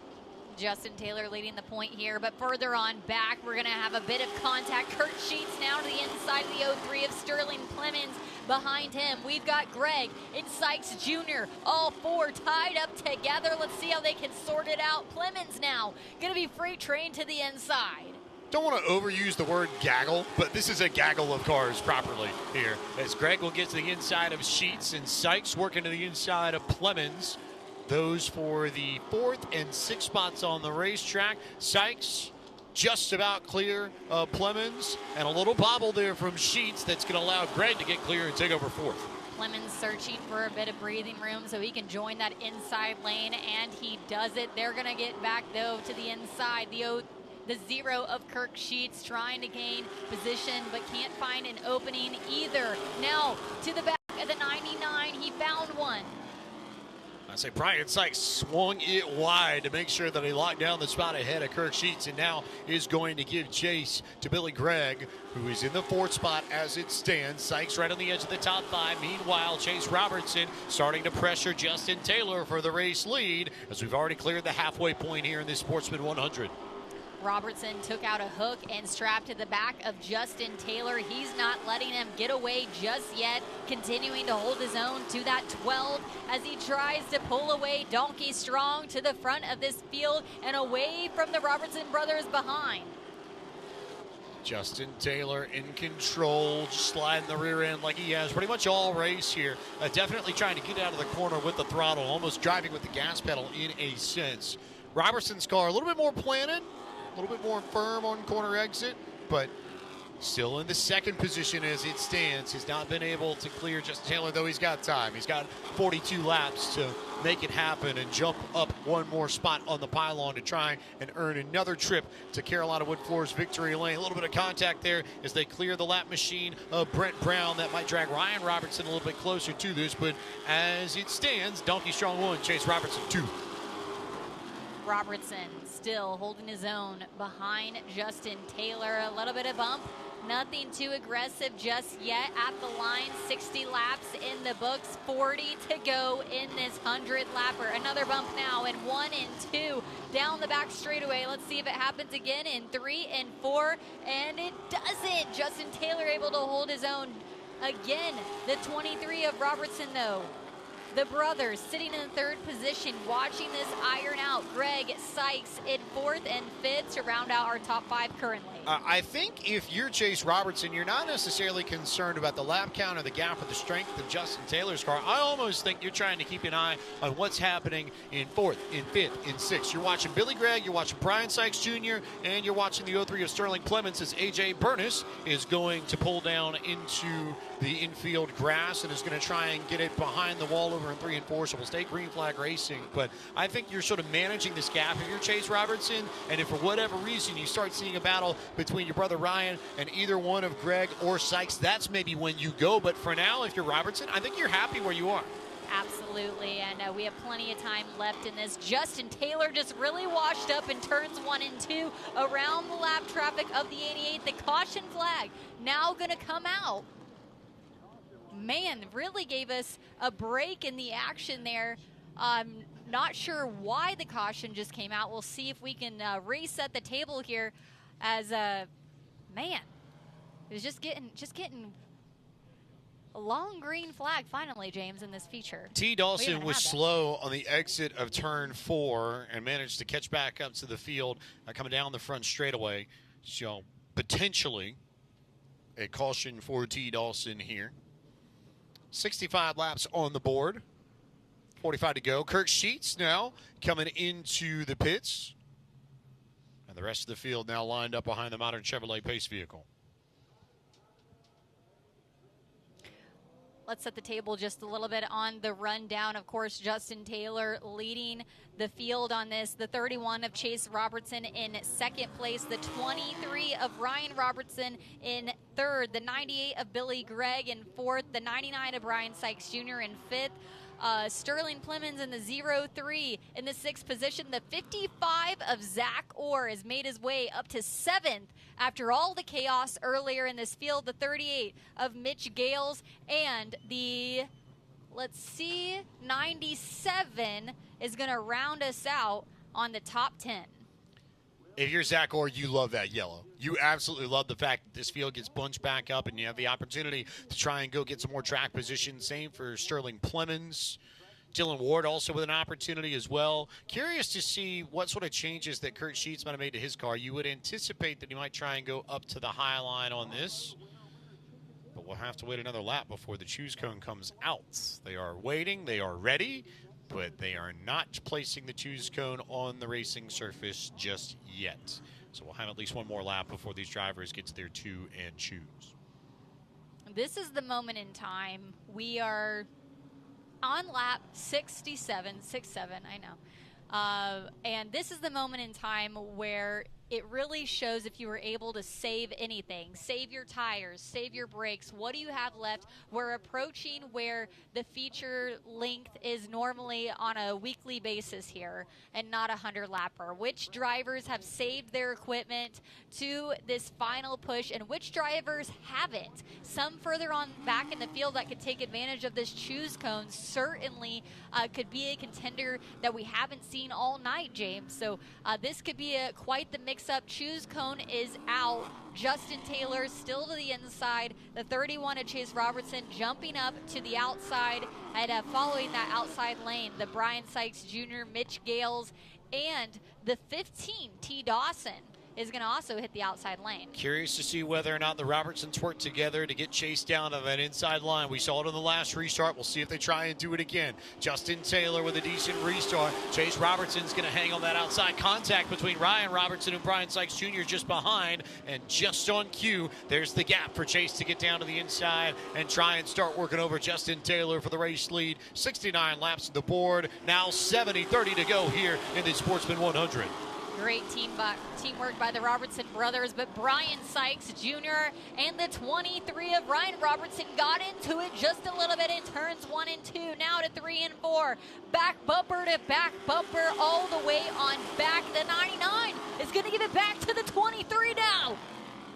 Justin Taylor leading the point here, but further on back, we're going to have a bit of contact. Kirk Sheets now to the inside of the 03 of Sterling Clemens. Behind him, we've got Greg and Sykes Jr. All four tied up together. Let's see how they can sort it out. Clemens now going to be freight train to the inside. Don't want to overuse the word gaggle, but this is a gaggle of cars properly here. As Greg will get to the inside of Sheets and Sykes working to the inside of Clemens. Those for the fourth and sixth spots on the racetrack. Sykes just about clear of Clemens, and a little bobble there from Sheets that's going to allow Greg to get clear and take over fourth. Clemens searching for a bit of breathing room so he can join that inside lane, and he does it. They're going to get back, though, to the inside. The 0 of Kirk Sheets trying to gain position but can't find an opening either. Now to the back of the 99, he found one. I say Brian Sykes swung it wide to make sure that he locked down the spot ahead of Kirk Sheets, and now is going to give chase to Billy Gregg, who is in the fourth spot as it stands. Sykes right on the edge of the top five. Meanwhile, Chase Robertson starting to pressure Justin Taylor for the race lead, as we've already cleared the halfway point here in this Sportsman 100. Robertson took out a hook and strapped to the back of Justin Taylor. He's not letting him get away just yet, continuing to hold his own to that 12 as he tries to pull away Donkey Strong to the front of this field and away from the Robertson brothers behind. Justin Taylor in control, just sliding the rear end like he has pretty much all race here. Definitely trying to get out of the corner with the throttle, almost driving with the gas pedal in a sense. Robertson's car a little bit more planted, a little bit more firm on corner exit, but still in the second position as it stands. He's not been able to clear Justin Taylor, though he's got time. He's got 42 laps to make it happen and jump up one more spot on the pylon to try and earn another trip to Carolina Wood Floors victory lane. A little bit of contact there as they clear the lap machine of Brent Brown. That might drag Ryan Robertson a little bit closer to this, but as it stands, Donkey Strong 1, Chase Robertson 2. Robertson still holding his own behind Justin Taylor. A little bit of bump, nothing too aggressive just yet at the line. 60 laps in the books, 40 to go in this 100-lapper. Another bump now in 1 and 2 down the back straightaway. Let's see if it happens again in 3 and 4, and it doesn't. Justin Taylor able to hold his own. Again, the 23 of Robertson, though. The brothers sitting in the third position, watching this iron out. Greg Sykes in fourth and fifth to round out our top 5 currently. I think if you're Chase Robertson, you're not necessarily concerned about the lap count or the gap or the strength of Justin Taylor's car. I almost think you're trying to keep an eye on what's happening in fourth, in fifth, in sixth. You're watching Billy Gregg, you're watching Brian Sykes Jr., and you're watching the 03 of Sterling Clements as A.J. Burness is going to pull down into the infield grass and is going to try and get it behind the wall over in 3 and 4, so we'll stay green flag racing. But I think you're sort of managing this gap if you're Chase Robertson, and if for whatever reason you start seeing a battle between your brother Ryan and either one of Greg or Sykes, that's maybe when you go. But for now, if you're Robertson, I think you're happy where you are. Absolutely, and we have plenty of time left in this. Justin Taylor just really washed up in turns 1 and 2 around the lap traffic of the 88. The caution flag now going to come out. Man, really gave us a break in the action there. Not sure why the caution just came out. We'll see if we can reset the table here as, man, it was just getting a long green flag finally, James, in this feature. T. Dawson was slow on the exit of turn 4 and managed to catch back up to the field coming down the front straightaway. So potentially a caution for T. Dawson here. 65 laps on the board. 45 to go. Kirk Sheets now coming into the pits. And the rest of the field now lined up behind the modern Chevrolet Pace vehicle. Let's set the table just a little bit on the rundown. Of course, Justin Taylor leading the field on this. The 31 of Chase Robertson in second place. The 23 of Ryan Robertson in third. The 98 of Billy Gregg in fourth. The 99 of Brian Sykes Jr. in fifth. Sterling Clemens in the 0-3 in the 6th position. The 55 of Zach Orr has made his way up to 7th after all the chaos earlier in this field. The 38 of Mitch Gales and the, 97 is going to round us out on the top 10. If you're Zach Orr, you love that yellow. You absolutely love the fact that this field gets bunched back up and you have the opportunity to try and go get some more track position. Same for Sterling Clemens. Dylan Ward also with an opportunity as well. Curious to see what sort of changes that Kurt Sheets might have made to his car. You would anticipate that he might try and go up to the high line on this. But we'll have to wait another lap before the choose cone comes out. They are waiting. They are ready. But they are not placing the choose cone on the racing surface just yet. So we'll have at least one more lap before these drivers get to their 2 and choose. This is the moment in time. We are on lap 67, I know. And this is the moment in time where it really shows if you were able to save anything. Save your tires, save your brakes. What do you have left? We're approaching where the feature length is normally on a weekly basis here and not a 100-lapper. Which drivers have saved their equipment to this final push and which drivers haven't? Some further on back in the field that could take advantage of this choose cone certainly could be a contender that we haven't seen all night, James. So this could be quite the mix-up. Choose cone is out. Justin Taylor still to the inside. The 31 of Chase Robertson jumping up to the outside and following that outside lane. The Brian Sykes Jr., Mitch Gales, and the 15, T. Dawson, is going to also hit the outside lane. Curious to see whether or not the Robertsons work together to get Chase down to that inside line. We saw it on the last restart. We'll see if they try and do it again. Justin Taylor with a decent restart. Chase Robertson's going to hang on that outside. Contact between Ryan Robertson and Brian Sykes Jr. just behind, and just on cue, there's the gap for Chase to get down to the inside and try and start working over Justin Taylor for the race lead. 69 laps on the board. Now 70-30 to go here in the Sportsman 100. Great teamwork by the Robertson brothers, but Brian Sykes Jr. and the 23 of Ryan Robertson got into it just a little bit in turns 1 and 2. Now to 3 and 4. Back bumper to back bumper all the way on back. The 99 is going to give it back to the 23 now.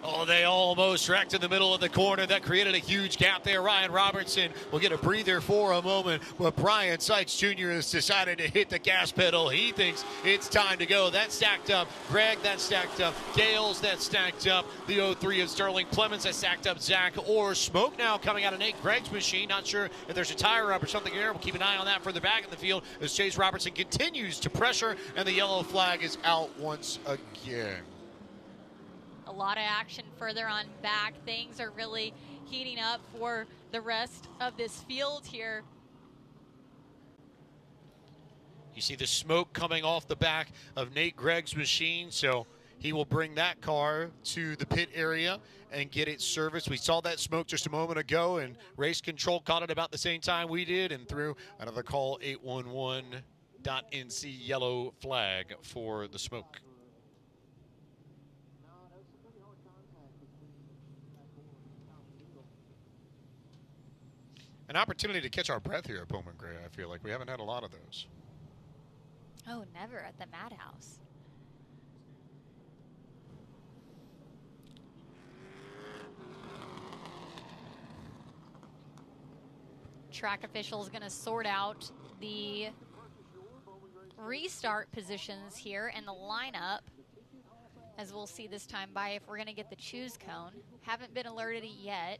Oh, they almost wrecked in the middle of the corner. That created a huge gap there. Ryan Robertson will get a breather for a moment, but Brian Sykes Jr. has decided to hit the gas pedal. He thinks it's time to go. That's stacked up. Greg, that's stacked up. Gales, that's stacked up. The 03 of Sterling Clemens, that's stacked up. Zach Orr. Smoke now coming out of Nate Gregg's machine. Not sure if there's a tire up or something there. We'll keep an eye on that further back in the field as Chase Robertson continues to pressure, and the yellow flag is out once again. A lot of action further on back. Things are really heating up for the rest of this field here. You see the smoke coming off the back of Nate Gregg's machine, so he will bring that car to the pit area and get it serviced. We saw that smoke just a moment ago, and Race Control caught it about the same time we did and threw another call 811.NC yellow flag for the smoke. An opportunity to catch our breath here at Bowman Gray. I feel like we haven't had a lot of those. Oh, never at the Madhouse. Track officials going to sort out the restart positions here and the lineup, as we'll see this time by if we're going to get the choose cone. Haven't been alerted yet.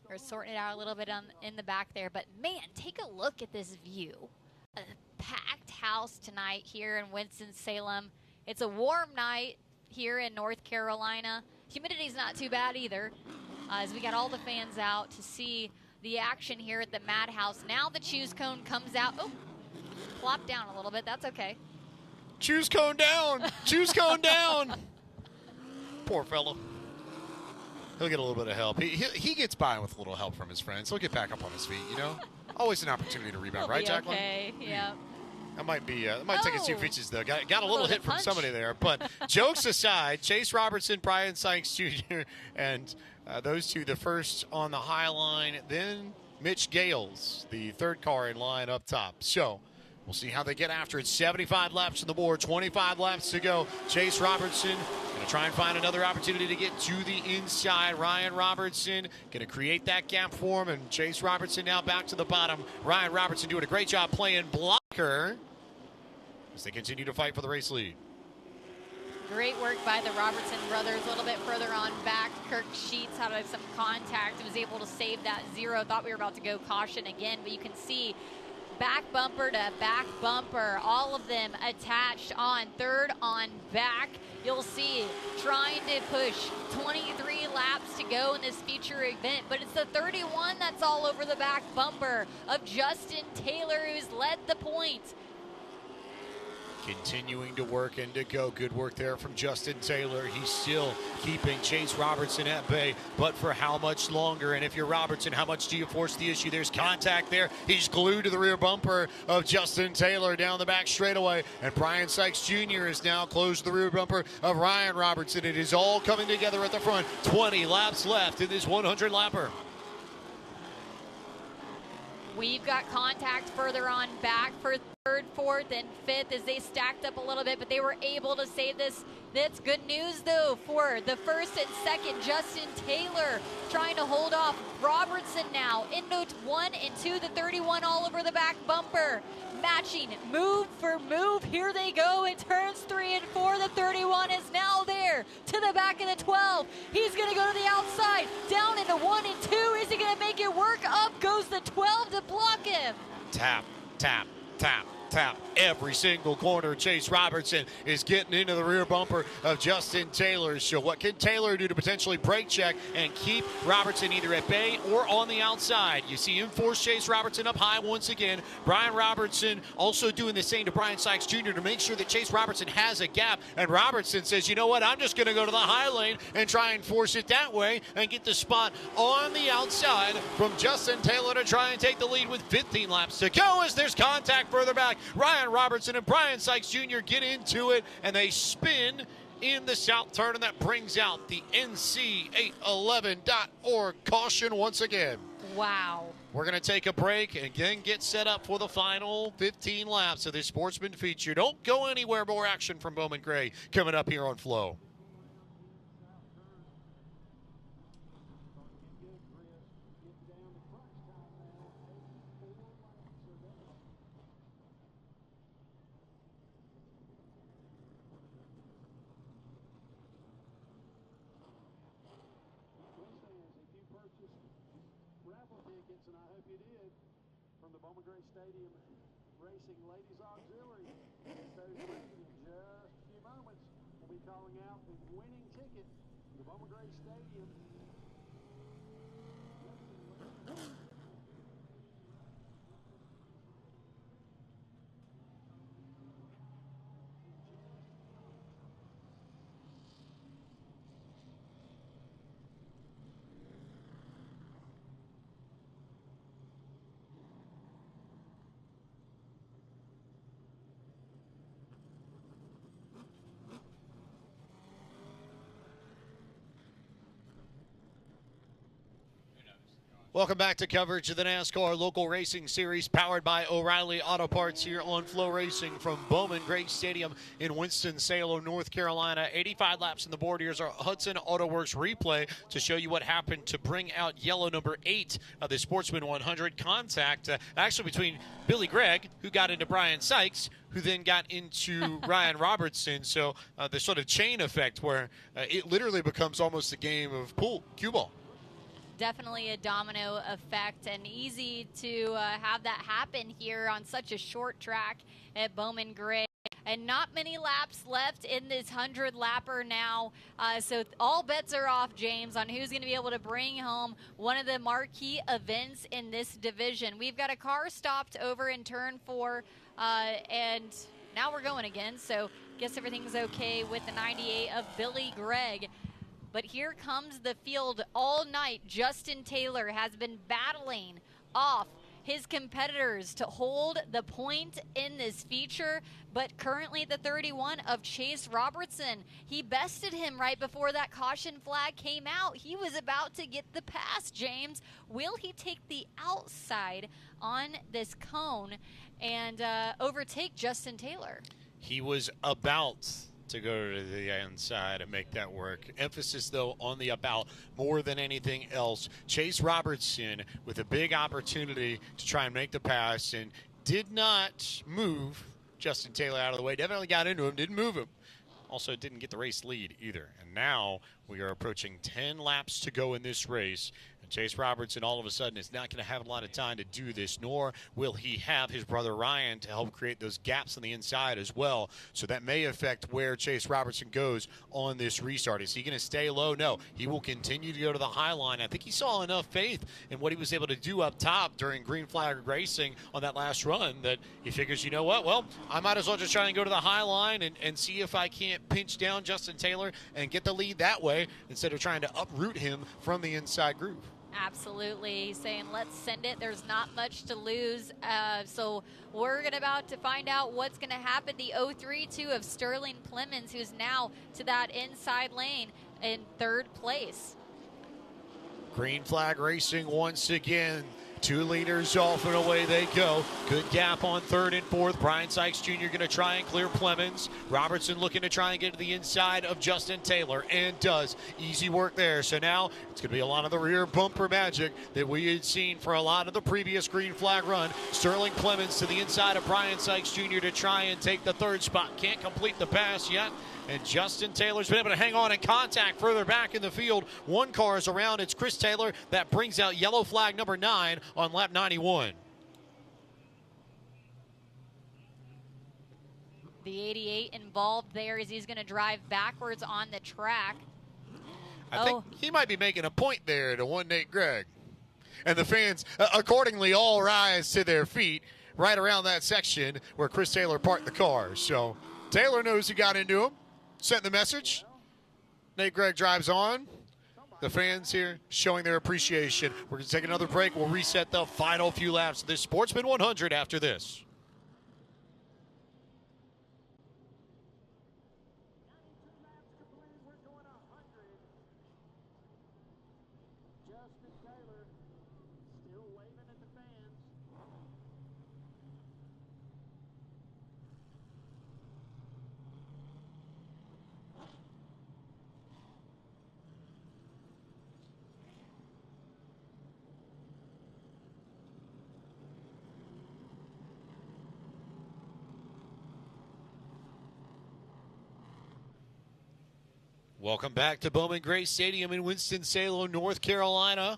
We're sorting it out a little bit in the back there, but man, take a look at this view. A packed house tonight here in Winston-Salem. It's a warm night here in North Carolina. Humidity's not too bad either, as we got all the fans out to see the action here at the Madhouse. Now the choose cone comes out. Oh, plopped down a little bit. That's okay. Choose cone down. Choose cone down. Poor fellow. He'll get a little bit of help. He gets by with a little help from his friends. He'll get back up on his feet, you know? Always an opportunity to rebound, right, Jacqueline? Okay, yeah. That might be. That might take a few pitches though. Got a little hit from punch. somebody there. But jokes aside, Chase Robertson, Brian Sykes Jr., and those two, the first on the high line. Then Mitch Gales, the third car in line up top. So we'll see how they get after it. 75 laps on the board, 25 laps to go. Chase Robertson going to try and find another opportunity to get to the inside. Ryan Robertson going to create that gap for him, and Chase Robertson now back to the bottom. Ryan Robertson doing a great job playing blocker as they continue to fight for the race lead. Great work by the Robertson brothers. A little bit further on back, Kirk Sheets had some contact and was able to save that 0. Thought we were about to go caution again, but you can see back bumper to back bumper, all of them attached on third on back. You'll see trying to push 23 laps to go in this feature event, but it's the 31 that's all over the back bumper of Justin Taylor, who's led the point. Continuing to work and to go. Good work there from Justin Taylor. He's still keeping Chase Robertson at bay, but for how much longer? And if you're Robertson, how much do you force the issue? There's contact there. He's glued to the rear bumper of Justin Taylor down the back straightaway. And Brian Sykes Jr. is now close to the rear bumper of Ryan Robertson. It is all coming together at the front. 20 laps left in this 100-lapper. We've got contact further on back for third, fourth, and fifth as they stacked up a little bit, but they were able to save this. That's good news, though, for the first and second. Justin Taylor trying to hold off Robertson now into 1 and 2, the 31 all over the back bumper. Matching move for move. Here they go in turns 3 and 4. The 31 is now there to the back of the 12. He's going to go to the outside, down into 1 and 2. Is he going to make it work? Up goes the 12 to block him. Tap, tap, tap, tap. Every single corner, Chase Robertson is getting into the rear bumper of Justin Taylor. So what can Taylor do to potentially brake check and keep Robertson either at bay or on the outside? You see him force Chase Robertson up high once again. Brian Robertson also doing the same to Brian Sykes Jr. to make sure that Chase Robertson has a gap. And Robertson says, you know what, I'm just going to go to the high lane and try and force it that way and get the spot on the outside from Justin Taylor to try and take the lead with 15 laps to go as there's contact further back. Ryan Robertson and Brian Sykes Jr. get into it, and they spin in the south turn, and that brings out the NC811.org caution once again. Wow. We're going to take a break and then get set up for the final 15 laps of this Sportsman feature. Don't go anywhere. More action from Bowman Gray coming up here on Flow. seconds, and I hope you did, from the Bowman Gray Stadium Racing Ladies Auxiliary. Those racing in just a few moments will be calling out the winning ticket to the Bowman Gray Stadium. Welcome back to coverage of the NASCAR Local Racing Series powered by O'Reilly Auto Parts here on Flow Racing from Bowman Gray Stadium in Winston-Salem, North Carolina. 85 laps on the board. Here's our Hudson Auto Works replay to show you what happened to bring out yellow number 8 of the Sportsman 100 contact. Actually between Billy Gregg, who got into Brian Sykes, who then got into Ryan Robertson. So the sort of chain effect where it literally becomes almost a game of cue ball. Definitely a domino effect, and easy to have that happen here on such a short track at Bowman Gray. And not many laps left in this 100-lapper now. So all bets are off, James, on who's going to be able to bring home one of the marquee events in this division. We've got a car stopped over in turn 4, and now we're going again. So guess everything's okay with the 98 of Billy Gregg. But here comes the field all night. Justin Taylor has been battling off his competitors to hold the point in this feature, but currently the 31 of Chase Robertson. He bested him right before that caution flag came out. He was about to get the pass, James. Will he take the outside on this cone and overtake Justin Taylor? He was about to go to the inside and make that work. Emphasis, though, on the about more than anything else. Chase Robertson with a big opportunity to try and make the pass and did not move Justin Taylor out of the way. Definitely got into him, didn't move him. Also didn't get the race lead either. And now we are approaching 10 laps to go in this race. Chase Robertson all of a sudden is not going to have a lot of time to do this, nor will he have his brother Ryan to help create those gaps on the inside as well. So that may affect where Chase Robertson goes on this restart. Is he going to stay low? No. He will continue to go to the high line. I think he saw enough faith in what he was able to do up top during green flag racing on that last run that he figures, you know what, well, I might as well just try and go to the high line and see if I can't pinch down Justin Taylor and get the lead that way instead of trying to uproot him from the inside groove. Absolutely. He's saying, let's send it. There's not much to lose. So we're about to find out what's going to happen. The 0-3-2 of Sterling Clemens, who's now to that inside lane in 3rd place. Green flag racing once again. 2 leaders off and away they go. Good gap on 3rd and 4th. Brian Sykes Jr. going to try and clear Clemens. Robertson looking to try and get to the inside of Justin Taylor, and does. Easy work there. So now it's going to be a lot of the rear bumper magic that we had seen for a lot of the previous green flag run. Sterling Clemens to the inside of Brian Sykes Jr. to try and take the 3rd spot. Can't complete the pass yet. And Justin Taylor's been able to hang on and contact further back in the field. 1 car is around. It's Chris Taylor that brings out yellow flag number 9 on lap 91. The 88 involved there as he's going to drive backwards on the track. I think he might be making a point there to one Nate Gregg. And the fans accordingly all rise to their feet right around that section where Chris Taylor parked the car. So Taylor knows he got into him. Sent the message. Nate Gregg drives on. The fans here showing their appreciation. We're going to take another break. We'll reset the final few laps of this Sportsman 100 after this. Justin Taylor still waving at the fans. Welcome back to Bowman Gray Stadium in Winston-Salem, North Carolina.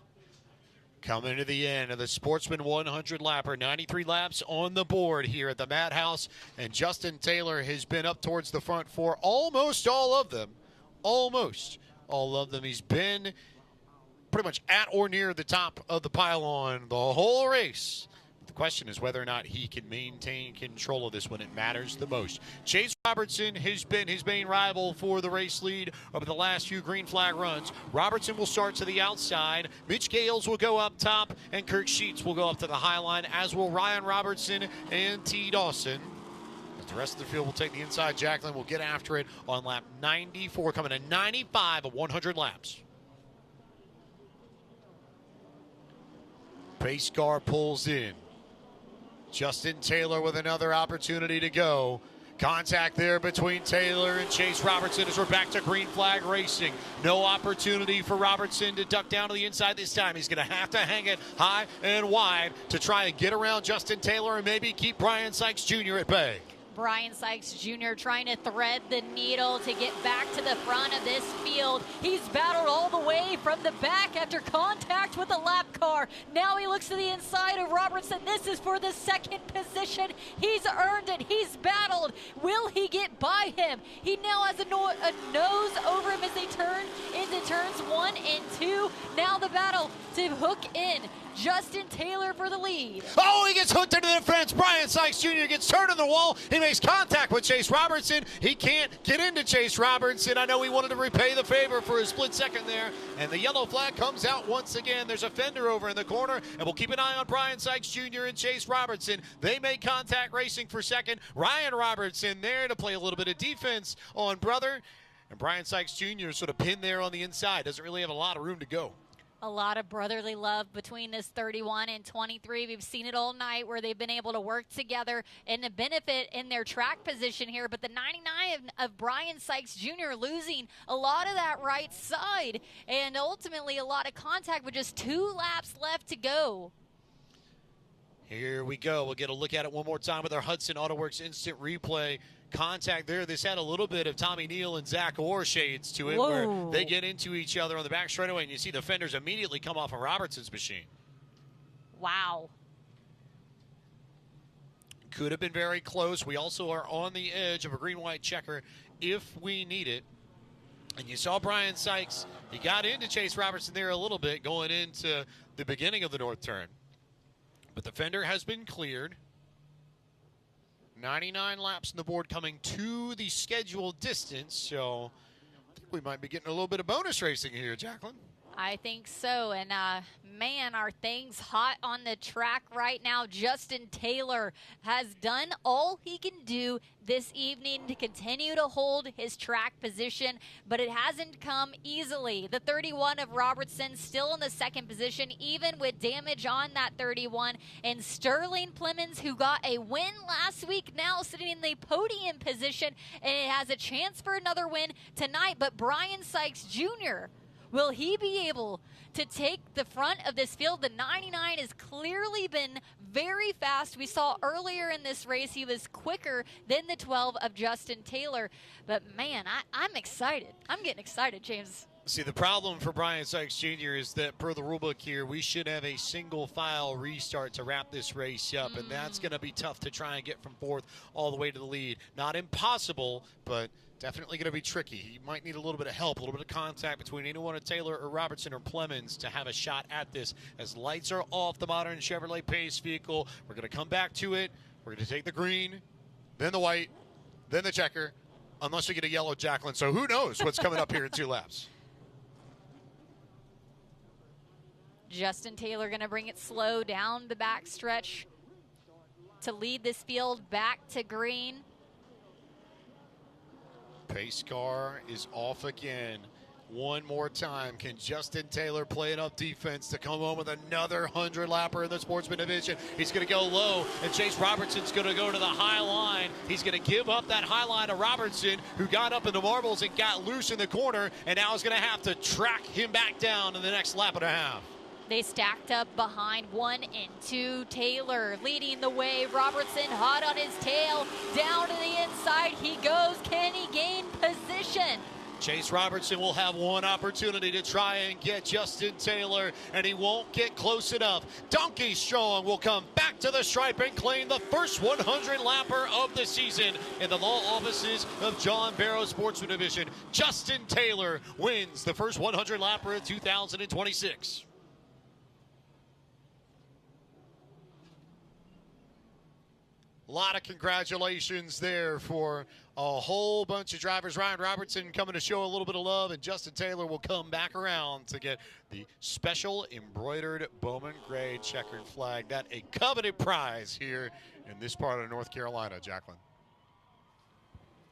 Coming to the end of the Sportsman 100 lapper, 93 laps on the board here at the Madhouse, and Justin Taylor has been up towards the front for almost all of them. Almost all of them. He's been pretty much at or near the top of the pylon the whole race. The question is whether or not he can maintain control of this when it matters the most. Chase Robertson has been his main rival for the race lead over the last few green flag runs. Robertson will start to the outside. Mitch Gales will go up top, and Kirk Sheets will go up to the high line, as will Ryan Robertson and T. Dawson. But the rest of the field will take the inside. Jacqueline will get after it on lap 94, coming to 95 of 100 laps. Pace car pulls in. Justin Taylor with another opportunity to go. Contact there between Taylor and Chase Robertson as we're back to green flag racing. No opportunity for Robertson to duck down to the inside this time. He's going to have to hang it high and wide to try and get around Justin Taylor and maybe keep Brian Sykes Jr. at bay. Brian Sykes Jr. trying to thread the needle to get back to the front of this field. He's battled all the way from the back after contact with the lap car. Now he looks to the inside of Robertson. This is for the second position. He's earned it. He's battled. Will he get by him? He now has a nose over him as they turn into turns 1 and 2. Now the battle to hook in Justin Taylor for the lead. Oh, he gets hooked into the fence. Brian Sykes Jr. gets turned on the wall. He makes contact with Chase Robertson. He can't get into Chase Robertson. I know he wanted to repay the favor for a split second there. And the yellow flag comes out once again. There's a fender over in the corner. And we'll keep an eye on Brian Sykes Jr. and Chase Robertson. They make contact racing for second. Ryan Robertson there to play a little bit of defense on brother. And Brian Sykes Jr. sort of pinned there on the inside. Doesn't really have a lot of room to go. A lot of brotherly love between this 31 and 23. We've seen it all night where they've been able to work together and to benefit in their track position here. But the 99 of Brian Sykes Jr. losing a lot of that right side and ultimately a lot of contact with just 2 laps left to go. Here we go. We'll get a look at it one more time with our Hudson AutoWorks instant replay. Contact there. This had a little bit of Tommy Neal and Zach Orr shades to it. Whoa. Where they get into each other on the back straightaway, and you see the fenders immediately come off of Robertson's machine. Wow. Could have been very close. We also are on the edge of a green-white checker if we need it. And you saw Brian Sykes. He got into Chase Robertson there a little bit going into the beginning of the north turn. But the fender has been cleared. 99 laps on the board coming to the scheduled distance, so I think we might be getting a little bit of bonus racing here, Jacqueline. I think so, and man, are things hot on the track right now. Justin Taylor has done all he can do this evening to continue to hold his track position, but it hasn't come easily. The 31 of Robertson still in the second position, even with damage on that 31, and Sterling Plemons, who got a win last week, now sitting in the podium position, and it has a chance for another win tonight. But Brian Sykes Jr., will he be able to take the front of this field? The 99 has clearly been very fast. We saw earlier in this race he was quicker than the 12 of Justin Taylor. But, man, I'm excited. I'm getting excited, James. See, the problem for Brian Sykes Jr. is that per the rulebook here, we should have a single file restart to wrap this race up, and that's going to be tough to try and get from fourth all the way to the lead. Not impossible, but definitely going to be tricky. He might need a little bit of help, a little bit of contact between anyone of Taylor or Robertson or Plemons to have a shot at this. As lights are off the modern Chevrolet Pace vehicle, we're going to come back to it. We're going to take the green, then the white, then the checker, unless we get a yellow, Jacqueline. So who knows what's coming up here in 2 laps. Justin Taylor going to bring it slow down the backstretch to lead this field back to green. Pace car is off again. One more time. Can Justin Taylor play enough defense to come home with another 100-lapper in the Sportsman division? He's going to go low, and Chase Robertson's going to go to the high line. He's going to give up that high line to Robertson, who got up in the marbles and got loose in the corner, and now is going to have to track him back down in the next lap and a half. They stacked up behind 1 and 2. Taylor leading the way. Robertson hot on his tail. Down to the inside he goes. Can he gain position? Chase Robertson will have one opportunity to try and get Justin Taylor, and he won't get close enough. Donkey Strong will come back to the stripe and claim the first 100-lapper of the season in the law offices of John Barrow Sportsman Division. Justin Taylor wins the first 100-lapper of 2026. A lot of congratulations there for a whole bunch of drivers. Ryan Robertson coming to show a little bit of love, and Justin Taylor will come back around to get the special embroidered Bowman gray checkered flag. That a coveted prize here in this part of North Carolina, Jacqueline.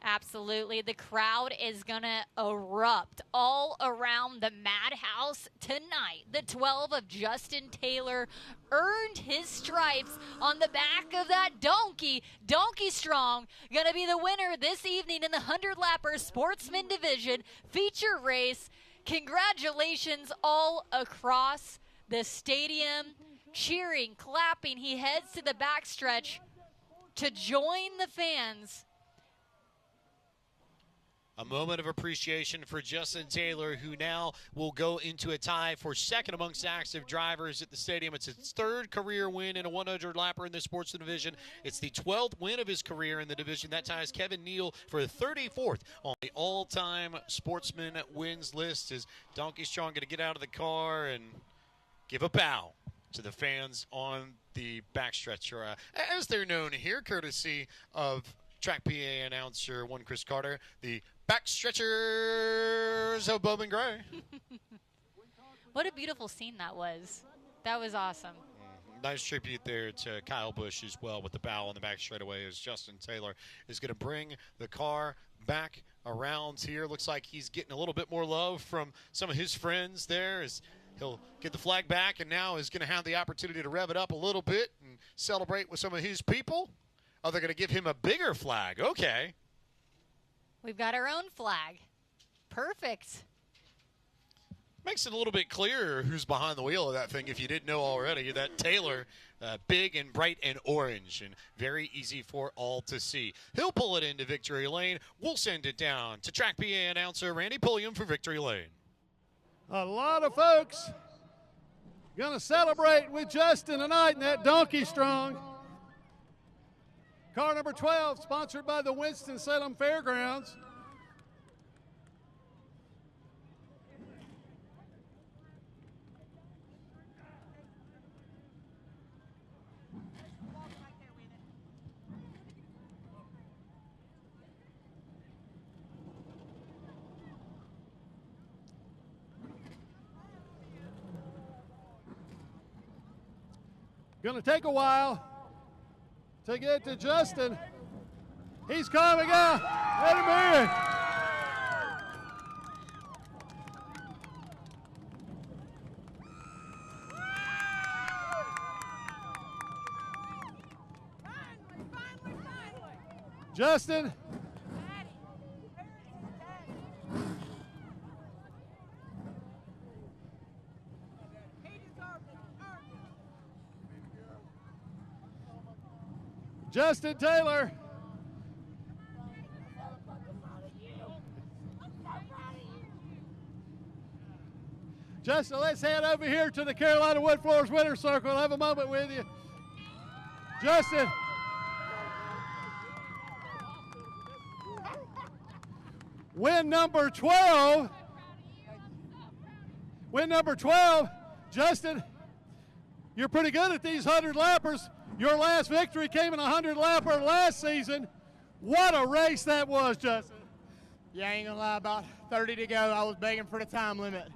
Absolutely. The crowd is going to erupt all around the Madhouse tonight. The 12 of Justin Taylor earned his stripes on the back of that donkey. Donkey Strong going to be the winner this evening in the 100-lapper Sportsman Division feature race. Congratulations all across the stadium. Cheering, clapping. He heads to the backstretch to join the fans. A moment of appreciation for Justin Taylor, who now will go into a tie for second amongst active drivers at the stadium. It's his third career win in a 100-lapper in the Sportsman Division. It's the 12th win of his career in the division. That ties Kevin Neal for 34th on the all-time sportsman wins list. Is Donkey Strong going to get out of the car and give a bow to the fans on the backstretch, or as they're known here, courtesy of track PA announcer one Chris Carter, the backstretchers of Bowman Gray. What a beautiful scene that was. That was awesome. Nice tribute there to Kyle Busch as well with the bow on the back straightaway, as Justin Taylor is going to bring the car back around here. Looks like he's getting a little bit more love from some of his friends there, as he'll get the flag back and now is going to have the opportunity to rev it up a little bit and celebrate with some of his people. Oh, they're going to give him a bigger flag. Okay. We've got our own flag. Perfect. Makes it a little bit clearer who's behind the wheel of that thing if you didn't know already. That Taylor, big and bright and orange and very easy for all to see. He'll pull it into victory lane. We'll send it down to track PA announcer Randy Pulliam for victory lane. A lot of folks going to celebrate with Justin tonight in that Donkey Strong. Car number 12, sponsored by the Winston-Salem Fairgrounds. Going to take a while to get to Justin. He's coming out. Let him in. Justin. Justin Taylor. Justin, let's head over here to the Carolina Wood Floors Winner's Circle and have a moment with you. Justin. Win number 12. Win number 12. Justin, you're pretty good at these 100-lappers. Your last victory came in a 100-lapper last season. What a race that was, Justin. Yeah, I ain't gonna lie, about 30 to go, I was begging for the time limit.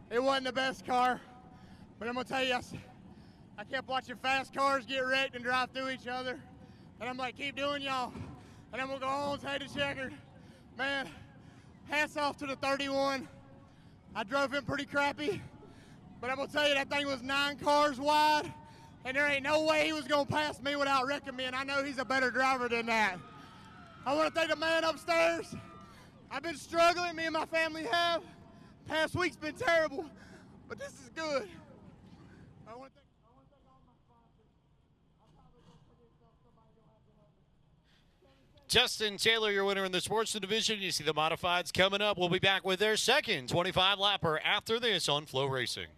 It wasn't the best car, but I'm gonna tell you, I kept watching fast cars get wrecked and drive through each other. And I'm like, keep doing y'all. And I'm gonna go on, take the checkered. Man, hats off to the 31. I drove him pretty crappy, but I'm gonna tell you, that thing was 9 cars wide. And there ain't no way he was going to pass me without wrecking me, and I know he's a better driver than that. I want to thank the man upstairs. I've been struggling, me and my family have. Past week's been terrible, but this is good. I want to thank all my sponsors. Justin Taylor, your winner in the sports division. You see the modifieds coming up. We'll be back with their second 25-lapper after this on Flow Racing.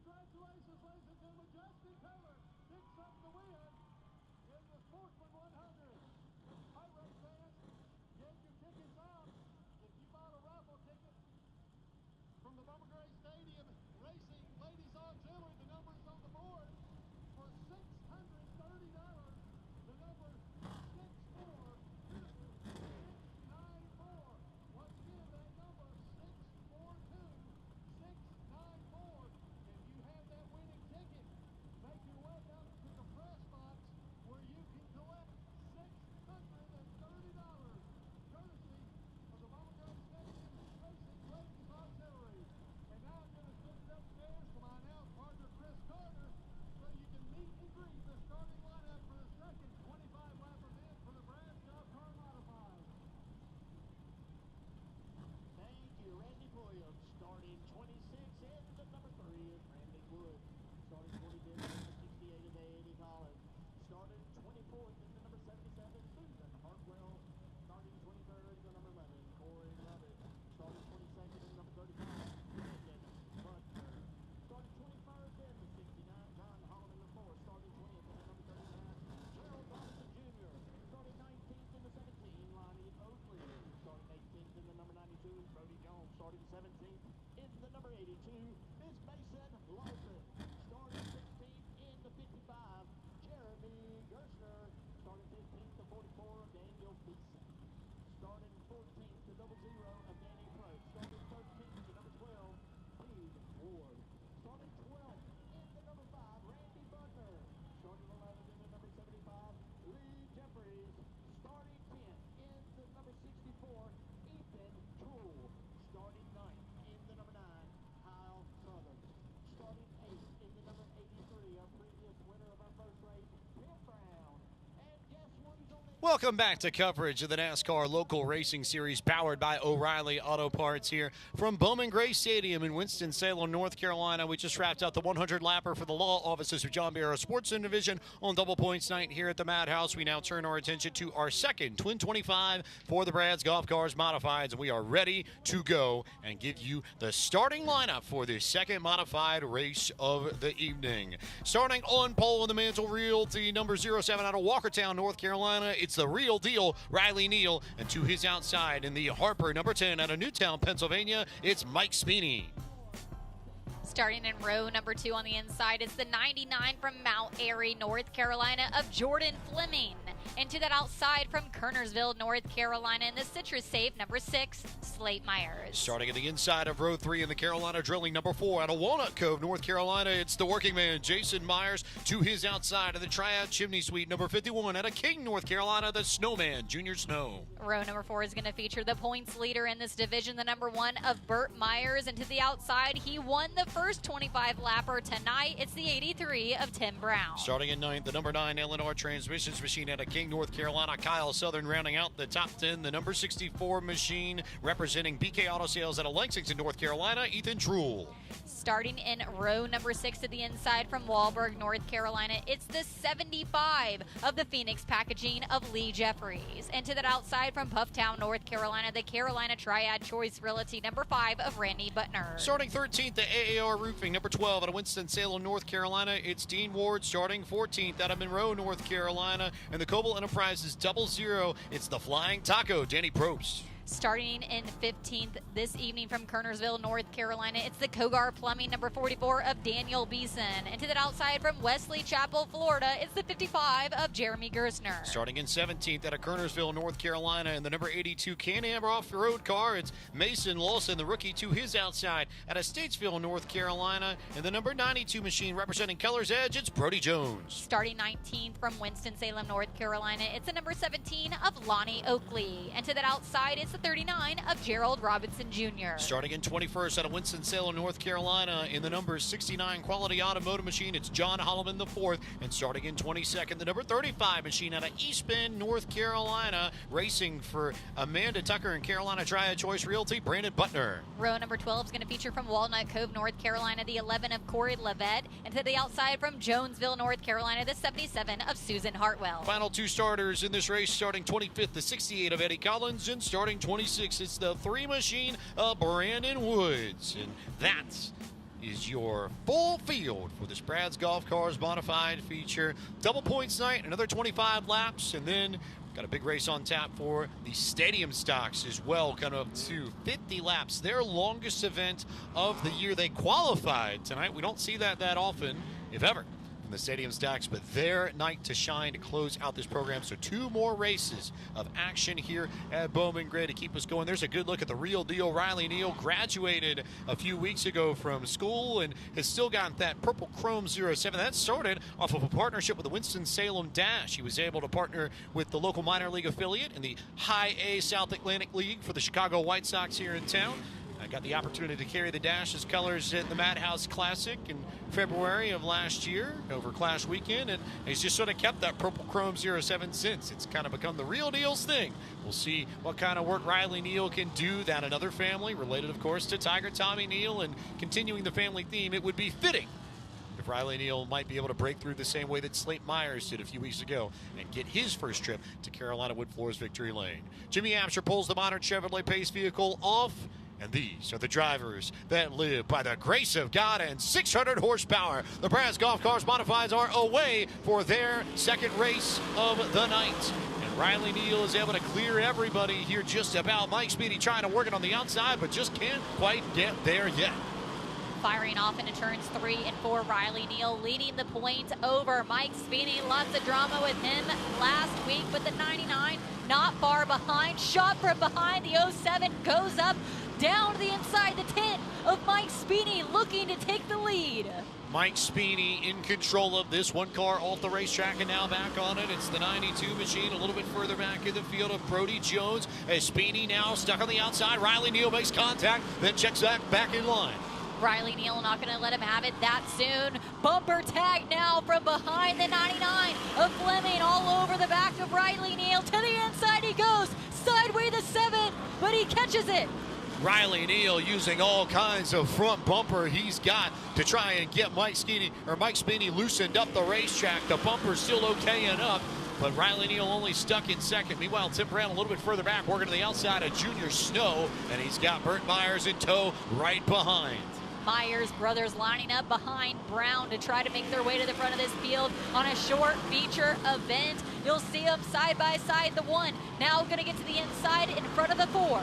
Congratulations, ladies and gentlemen. Justin Taylor picks up the win in the Sportsman 100. Hi, race fans. Get your tickets out. If you bought a raffle ticket from the Bowman Gray Stadium Racing Ladies Auxiliary, the number's on the board for $630. The number 64694. Once again, that number 642694. You have that winning ticket. Make your way up to the press box where you can collect $630, courtesy of the Bowman Gray Stadium Racing Ladies Auxiliary. And now I'm going to send it upstairs to my announce partner, Chris Carter, so you can meet and greet the starting lineup for the second 25-lap event for the Brass Golf Car Modified. Thank you, Randy Williams, starting 26 in the number 3 is Randy Wood. Starting 45th in the 68 is A.A.D. Collins. Starting 24th in the number 77, Susan Hartwell. Starting 23rd in the number 11, Corey Lovett. Starting 22nd in the number 35, Brandon Butler. Starting 21st in the 69, John Holland in the 4. Starting 20th in the number 39, Gerald Dawson Jr. Starting 19th in the 17, Lonnie Oakley. Starting 18th in the number 92 is Brody Jones. Starting 17th in the number 82 is Mason Larson. Starting 16th in the 55, Jeremy Gerstner. Starting 15th to 44, Daniel Beeson. Starting 14th to 00 of Danny Price. Starting 13th to number 12, Reed Ward. Starting 12th in the number 5, Randy Butler. Starting 11th in the number 75, Lee Jeffries. Starting 10th in the number 64, Ethan Toole. Starting 9th in the number 9, Kyle Southern. Starting 8th in the number 83, our previous winner of our first race, Tim Brown. And guess what? He's only Welcome back to coverage of the NASCAR Local Racing Series powered by O'Reilly Auto Parts here from Bowman Gray Stadium in Winston-Salem, North Carolina. We just wrapped out the 100-lapper for the law offices of John Barrow Sports Division on double points night here at the Madhouse. We now turn our attention to our second Twin 25 for the Brad's Golf Cars Modifieds, and we are ready to go and give you the starting lineup for the second modified race of the evening. Starting on pole in the Mantle Realty, number 07 out of Walkertown, North Carolina. It's the real deal, Riley Neal. And to his outside in the Harper, number 10 out of Newtown, Pennsylvania, it's Mike Speeney. Starting in row number 2 on the inside is the 99 from Mount Airy, North Carolina of Jordan Fleming. And to that outside from Kernersville, North Carolina in the Citrus Safe, number 6, Slate Myers. Starting at the inside of row 3 in the Carolina Drilling, number 4 out of Walnut Cove, North Carolina, it's the working man, Jason Myers. To his outside of the Triad Chimney Suite, number 51 out of King, North Carolina, the Snowman, Junior Snow. Row number 4 is going to feature the points leader in this division, the number 1 of Burt Myers. And to the outside, he won the first 25-lapper tonight. It's the 83 of Tim Brown. Starting in 9th, the number 9 L&R Transmissions machine out of King, North Carolina, Kyle Southern rounding out the top 10. The number 64 machine representing BK Auto Sales out of Lexington, North Carolina, Ethan Truhl. Starting in row number 6 to the inside from Walburg, North Carolina, it's the 75 of the Phoenix Packaging of Lee Jeffries. And to that outside from Pufftown, North Carolina, the Carolina Triad Choice Realty, number 5 of Randy Butner. Starting 13th, the AAR Roofing, number 12 out of Winston-Salem, North Carolina, it's Dean Ward. Starting 14th out of Monroe, North Carolina, and the Coble Enterprises 00, it's the Flying Taco, Danny Probst. Starting in 15th this evening from Kernersville, North Carolina, it's the Kogar Plumbing, number 44 of Daniel Beeson. And to the outside from Wesley Chapel, Florida, it's the 55 of Jeremy Gersner. Starting in 17th out of Kernersville, North Carolina, and the number 82 Can-Am off-road car, it's Mason Lawson, the rookie, to his outside. Out of Statesville, North Carolina, and the number 92 machine representing Colors Edge, it's Brody Jones. Starting 19th from Winston-Salem, North Carolina, it's the number 17 of Lonnie Oakley. And to that outside, it's the 39 of Gerald Robinson Jr. Starting in 21st out of Winston-Salem, North Carolina, in the number 69 Quality Automotive machine, it's John Holloman IV. And starting in 22nd, the number 35 machine out of East Bend, North Carolina, racing for Amanda Tucker and Carolina Triad Choice Realty, Brandon Butner. Row number 12 is going to feature from Walnut Cove, North Carolina, the 11 of Corey Levette. And to the outside from Jonesville, North Carolina, the 77 of Susan Hartwell. Final two starters in this race, starting 25th, the 68 of Eddie Collins, and starting 26th, it's the 3 machine of Brandon Woods. And that is your full field for this Brad's Golf Cars Modified feature. Double points night, another 25 laps, and then got a big race on tap for the Stadium Stocks as well, kind of up to 50 laps. Their longest event of the year. They qualified tonight. We don't see that often, if ever, from the Stadium Stocks, but their night to shine to close out this program. So 2 more races of action here at Bowman Gray to keep us going. There's a good look at the real deal. Riley Neal graduated a few weeks ago from school and has still got that purple chrome 07. That started off of a partnership with the Winston-Salem Dash. He was able to partner with the local minor league affiliate in the High A South Atlantic League for the Chicago White Sox here in town. I got the opportunity to carry the Dash's colors at the Madhouse Classic in February of last year over Clash Weekend, and he's just sort of kept that purple chrome 07 since. It's kind of become the real deal's thing. We'll see what kind of work Riley Neal can do. That another family related, of course, to Tiger Tommy Neal, and continuing the family theme, it would be fitting if Riley Neal might be able to break through the same way that Slate Myers did a few weeks ago and get his first trip to Carolina Wood Floors Victory Lane. Jimmy Absher pulls the modern Chevrolet Pace vehicle off. And these are the drivers that live by the grace of God and 600 horsepower. The Brad's Golf Cars Modifieds are away for their second race of the night. And Riley Neal is able to clear everybody here just about. Mike Speedy trying to work it on the outside, but just can't quite get there yet. Firing off into turns 3 and 4, Riley Neal leading the point over Mike Speedy. Lots of drama with him last week, but the 99 not far behind. Shot from behind, the 07 goes up down to the inside, the 10 of Mike Speedy looking to take the lead. Mike Speedy in control of this. One car off the racetrack and now back on it. It's the 92 machine a little bit further back in the field of Brody Jones. As Speedy now stuck on the outside. Riley Neal makes contact, then checks back in line. Riley Neal not going to let him have it that soon. Bumper tag now from behind the 99 of Fleming, all over the back of Riley Neal. To the inside he goes, sideway the 7, but he catches it. Riley Neal using all kinds of front bumper he's got to try and get Mike Speedy loosened up the racetrack. The bumper's still okay enough, but Riley Neal only stuck in second. Meanwhile, Tim Brown a little bit further back, working to the outside of Junior Snow, and he's got Burt Myers in tow right behind. Myers brothers lining up behind Brown to try to make their way to the front of this field on a short feature event. You'll see them side by side. The 1 now going to get to the inside in front of the 4.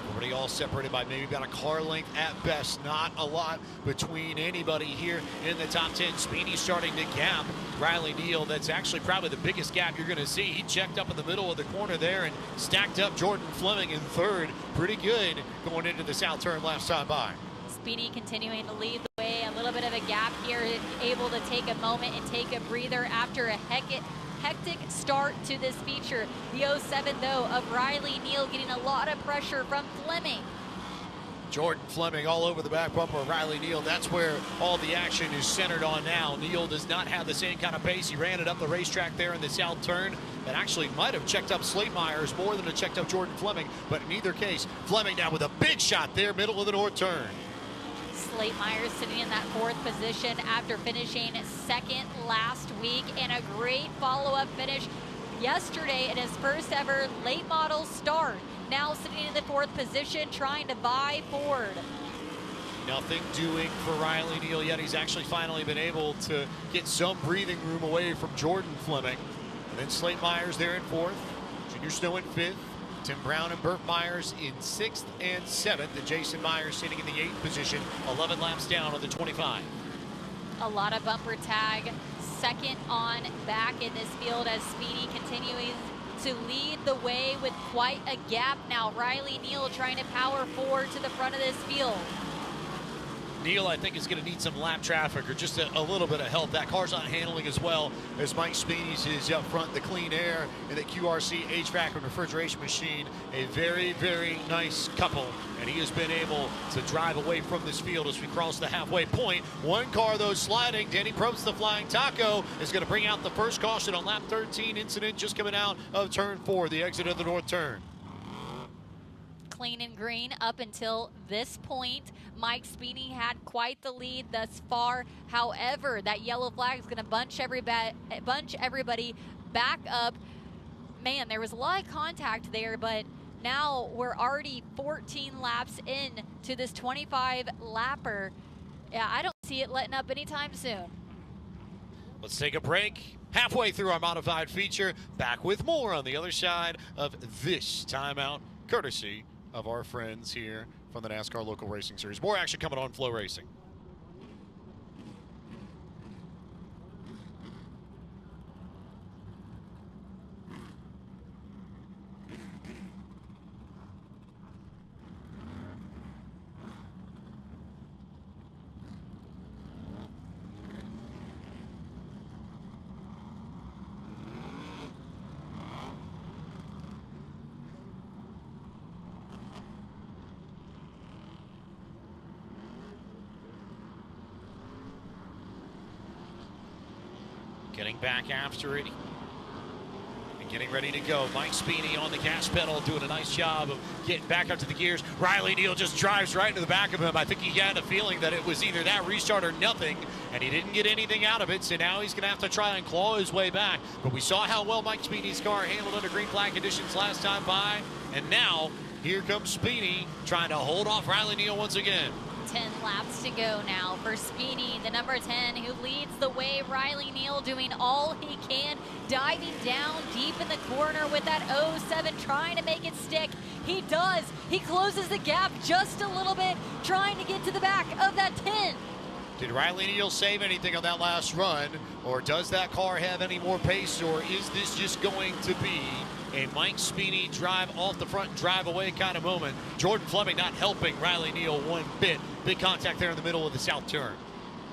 Everybody all separated by maybe about a car length at best. Not a lot between anybody here in the top 10. Speedy starting to gap Riley Neal. That's actually probably the biggest gap you're going to see. He checked up in the middle of the corner there and stacked up Jordan Fleming in third. Pretty good going into the south turn last time by. Speedy continuing to lead the way. A little bit of a gap here, able to take a moment and take a breather after a hectic start to this feature. The 07, though, of Riley Neal getting a lot of pressure from Fleming. Jordan Fleming all over the back bumper of Riley Neal. That's where all the action is centered on now. Neal does not have the same kind of pace. He ran it up the racetrack there in the south turn. That actually might have checked up Slate Myers more than it checked up Jordan Fleming. But in either case, Fleming now with a big shot there, middle of the north turn. Slate Myers sitting in that 4th position after finishing 2nd last week, and a great follow-up finish yesterday in his first ever late model start. Now sitting in the 4th position, trying to buy forward. Nothing doing for Riley Neal yet. He's actually finally been able to get some breathing room away from Jordan Fleming. And then Slate Myers there in 4th. Junior Snow in 5th. Tim Brown and Burt Myers in 6th and 7th, and Jason Myers sitting in the 8th position, 11 laps down on the 25. A lot of bumper tag, second on back in this field as Speedy continues to lead the way with quite a gap now. Riley Neal trying to power forward to the front of this field. Neal, I think, is going to need some lap traffic or just a little bit of help. That car's not handling as well as Mike Speedy's is up front. The clean air and the QRC HVAC and refrigeration machine, a very, very nice couple. And he has been able to drive away from this field as we cross the halfway point. One car, though, sliding. Danny Probst, the Flying Taco, is going to bring out the first caution on lap 13 incident just coming out of turn 4, the exit of the north turn. Clean and green up until this point. Mike Speedy had quite the lead thus far. However, that yellow flag is going to bunch everybody back up. Man, there was a lot of contact there, but now we're already 14 laps in to this 25 lapper. Yeah, I don't see it letting up anytime soon. Let's take a break. Halfway through our modified feature, back with more on the other side of this timeout, courtesy of our friends here from the NASCAR Local Racing Series. More action coming on Flow Racing. Getting back after it and getting ready to go. Mike Speedy on the gas pedal doing a nice job of getting back up to the gears. Riley Neal just drives right into the back of him. I think he had a feeling that it was either that restart or nothing, and he didn't get anything out of it, so now he's going to have to try and claw his way back. But we saw how well Mike Speedy's car handled under green flag conditions last time by, and now here comes Speedy trying to hold off Riley Neal once again. 10 laps to go now for Speedy, the number 10, who leads the way. Riley Neal doing all he can, diving down deep in the corner with that 07, trying to make it stick. He does. He closes the gap just a little bit, trying to get to the back of that 10. Did Riley Neal save anything on that last run, or does that car have any more pace, or is this just going to be a Mike Speedy drive off the front and drive away kind of moment? Jordan Fleming not helping Riley Neal one bit. Big contact there in the middle of the south turn.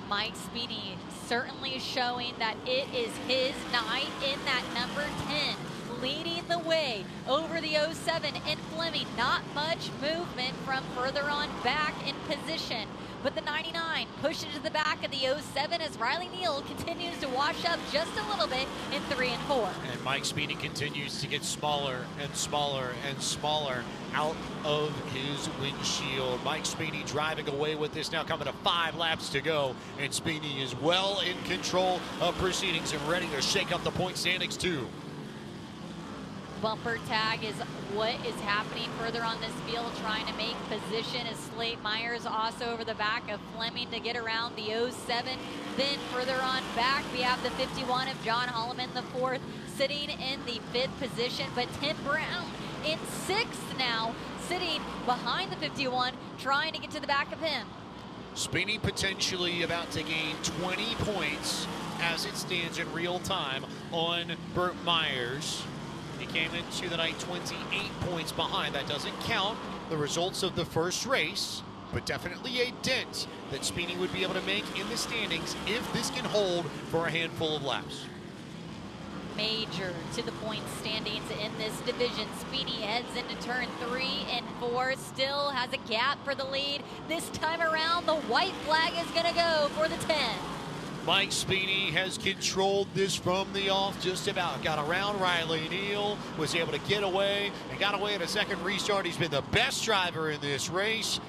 Mike Speedy certainly showing that it is his night in that number 10, leading the way over the 07 and Fleming. Not much movement from further on back in position, but the 99 pushes to the back of the 07 as Riley Neal continues to wash up just a little bit in 3 and 4. And Mike Speedy continues to get smaller and smaller and smaller out of his windshield. Mike Speedy driving away with this, now coming to 5 laps to go, and Speedy is well in control of proceedings and ready to shake up the point standings too. Bumper tag is what is happening further on this field, trying to make position as Slate Myers also over the back of Fleming to get around the 07. Then further on back, we have the 51 of John Holloman, the 4th, sitting in the 5th position. But Tim Brown in 6th now, sitting behind the 51, trying to get to the back of him. Speedy potentially about to gain 20 points as it stands in real time on Burt Myers. He came into the night 28 points behind. That doesn't count the results of the first race, but definitely a dent that Speedy would be able to make in the standings if this can hold for a handful of laps. Major to the point standings in this division. Speedy heads into turn 3 and 4, still has a gap for the lead. This time around, the white flag is going to go for the 10. Mike Speedy has controlled this from the off just about. Got around Riley Neal, was able to get away, and got away at a second restart. He's been the best driver in this race.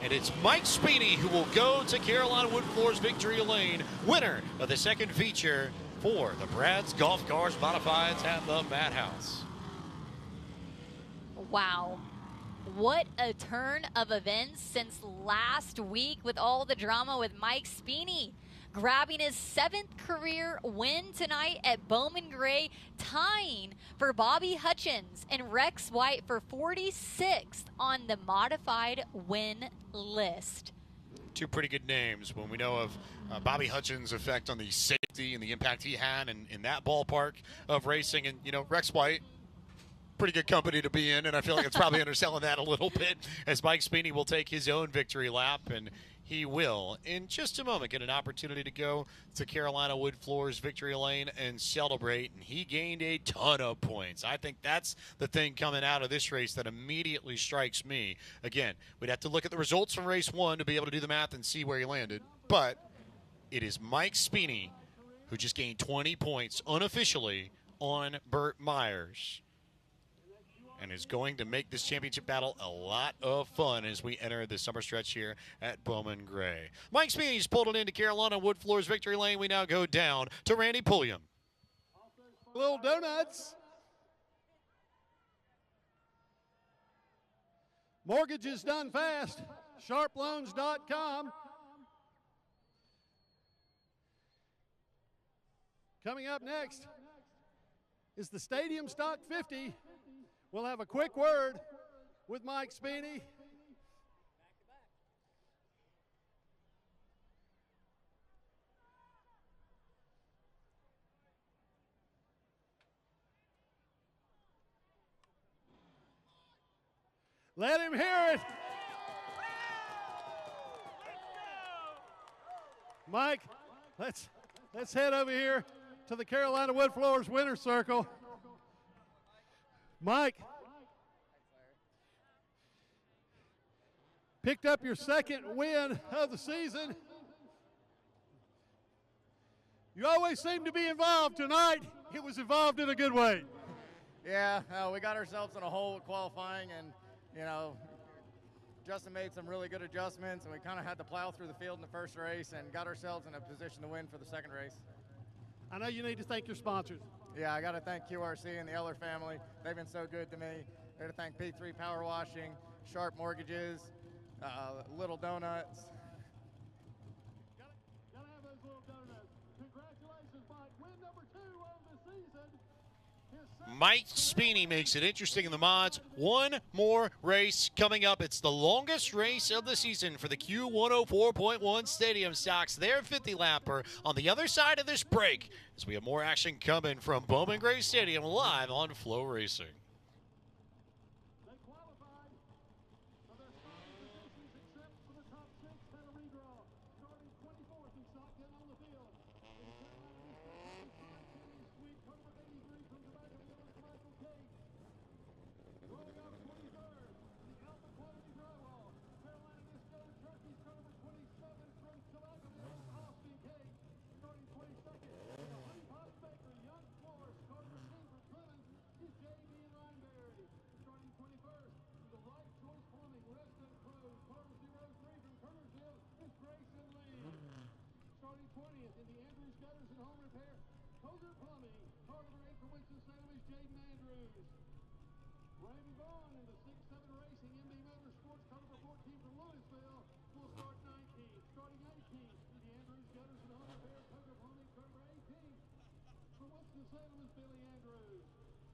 And it's Mike Speedy who will go to Carolina Woodfloor's victory lane, winner of the second feature for the Brad's Golf Cars Modifieds at the Madhouse. Wow. What a turn of events since last week with all the drama with Mike Speedy. grabbing his 7th career win tonight at Bowman Gray, tying for Bobby Hutchins and Rex White for 46th on the modified win list. Two pretty good names when we know of Bobby Hutchins' effect on the safety and the impact he had in that ballpark of racing. And, you know, Rex White, pretty good company to be in, and I feel like it's probably underselling that a little bit as Mike Spini will take his own victory lap, and he will, in just a moment, get an opportunity to go to Carolina Wood Floors Victory Lane and celebrate, and he gained a ton of points. I think that's the thing coming out of this race that immediately strikes me. Again, we'd have to look at the results from race 1 to be able to do the math and see where he landed, but it is Mike Spini who just gained 20 points unofficially on Burt Myers, and is going to make this championship battle a lot of fun as we enter the summer stretch here at Bowman Gray. Mike Spini's pulled it into Carolina Wood Floors Victory Lane. We now go down to Randy Pulliam. Little donuts. Mortgages done fast. Sharploans.com. Coming up next is the Stadium Stock 50. We'll have a quick word with Mike Spini. Let him hear it. Mike, let's head over here to the Carolina Wood Floors Winner's Circle. Mike, picked up your 2nd win of the season. You always seem to be involved. Tonight, it was involved in a good way. Yeah, we got ourselves in a hole with qualifying, and, you know, Justin made some really good adjustments, and we kind of had to plow through the field in the first race and got ourselves in a position to win for the 2nd race. I know you need to thank your sponsors. Yeah, I got to thank QRC and the Eller family. They've been so good to me. I got to thank P3 Power Washing, Sharp Mortgages, Little Donuts. Gotta have those little donuts. Congratulations, Mike. Win number 2 of the season. Mike Spini makes it interesting in the mods. One more race coming up. It's the longest race of the season for the Q104.1 Stadium Stocks. Their 50-lapper on the other side of this break, as we have more action coming from Bowman Gray Stadium live on Flow Racing. They qualified for their starting positions except for the top 6 had a redraw. Starting 24th in shotgun on the field. Sweet cover 83 from Tobacco Village, Michael Cate. Rolling up 23rd in the Alpha Quality Drywall. Carolina Disco Turkeys cover 27 from Tobacco Village, Austin Cate. Starting 22nd in the Honey Pot Bakery, Young Florist, Carter Machine for Clemens is J.B. Rhineberry. Starting 21st in the Right Choice Plumbing, Reston Pros, Pharmacy Road 3 from Kernersville is Grayson Lee. Starting 20th in the Andrews Gutters and Home Repair, Koger Plumbing. Carter 8 from Winston-Salem is Jaden Andrews. Brandon Vaughn in the 6-7 Racing MB Motorsports, Carter 14 from Louisville will start 19th. Starting 18th in the Andrews Gutters and Home Repair, Koger Plumbing, Carter 18th. From Winston-Salem is Billy Andrews.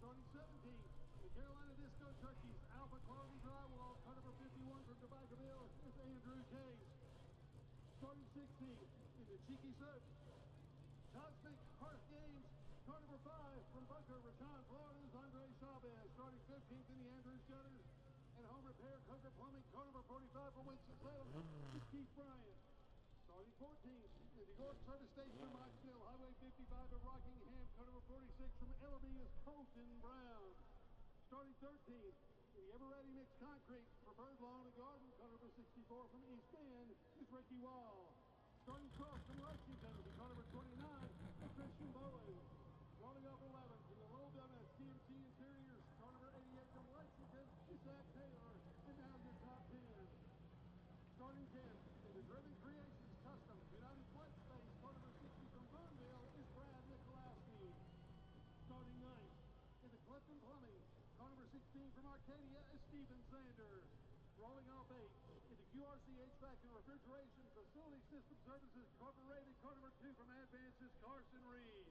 Starting 17th in the Carolina Disco Turkeys, Alpha Quality Drywall, Carter 51 from Tobaccoville is Andrew Case. Starting 16th in the Cheeky Surf Cosmic Hearth Games, car number 5 from Bunker, Rashawn Florida is Andre Chavez. Starting 15th in the Andrews Gutters and Home Repair, Coker Plumbing, car number 45 from Winston-Salem is Keith Bryant. Starting 14th in the York Service Station from Knoxville, Highway 55 of Rockingham, car number 46 from Ellerby is Colton Brown. Starting 13th in the Ever-Ready Mixed Concrete for Bird Lawn and Garden, car number 64 from East Bend is Ricky Wall. Starting 12th from Lexington is car number 29 for Christian Bowen. Rolling up 11th in the Low Donuts CMC Interiors, car number 88 from Lexington is Zach Taylor. And now your top 10. Starting 10th in the Driven Creations Custom United Flex Space, car number 60 from Boonville is Brad Nikolowski. Starting 9th in the Clifton Plumbing, car number 16 from Arcadia is Stephen Sanders. Rolling off 8th in the QRC HVAC and Refrigeration Facility System Services Incorporated, car number 2 from Advances, Carson Reed.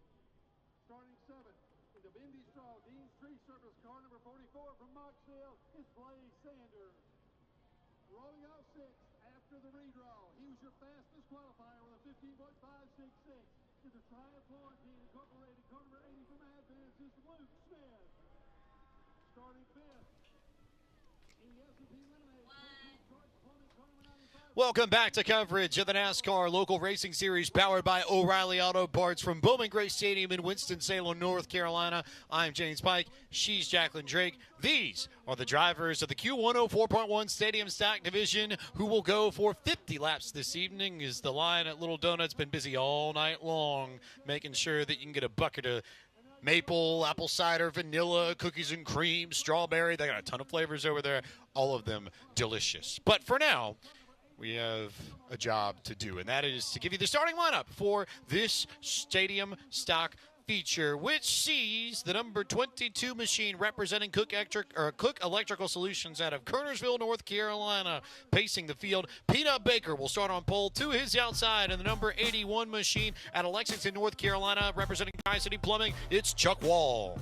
Starting 7th in the Bendy Straw Dean's Tree Service, car number 44 from Moxville, it's Blaze Sanders. Rolling out 6th after the redraw. He was your fastest qualifier with a 15.566. Is the Triumph Florentine Incorporated, car number 80 from Advances, Luke Smith. Starting 5th in the S&P Lemonade, George Plumbing, car number 95. Welcome back to coverage of the NASCAR Local Racing Series powered by O'Reilly Auto Parts from Bowman Gray Stadium in Winston-Salem, North Carolina. I'm James Pike. She's Jacqueline Drake. These are the drivers of the Q104.1 Stadium Stock Division who will go for 50 laps this evening as the line at Little Donut's been busy all night long making sure that you can get a bucket of maple, apple cider, vanilla, cookies and cream, strawberry. They got a ton of flavors over there, all of them delicious. But for now, we have a job to do, and that is to give you the starting lineup for this Stadium Stock feature, which sees the number 22 machine representing Cook Electrical Solutions out of Kernersville, North Carolina, pacing the field. Peanut Baker will start on pole to his outside, and the number 81 machine out of Lexington, North Carolina, representing Tri-City Plumbing, it's Chuck Wall.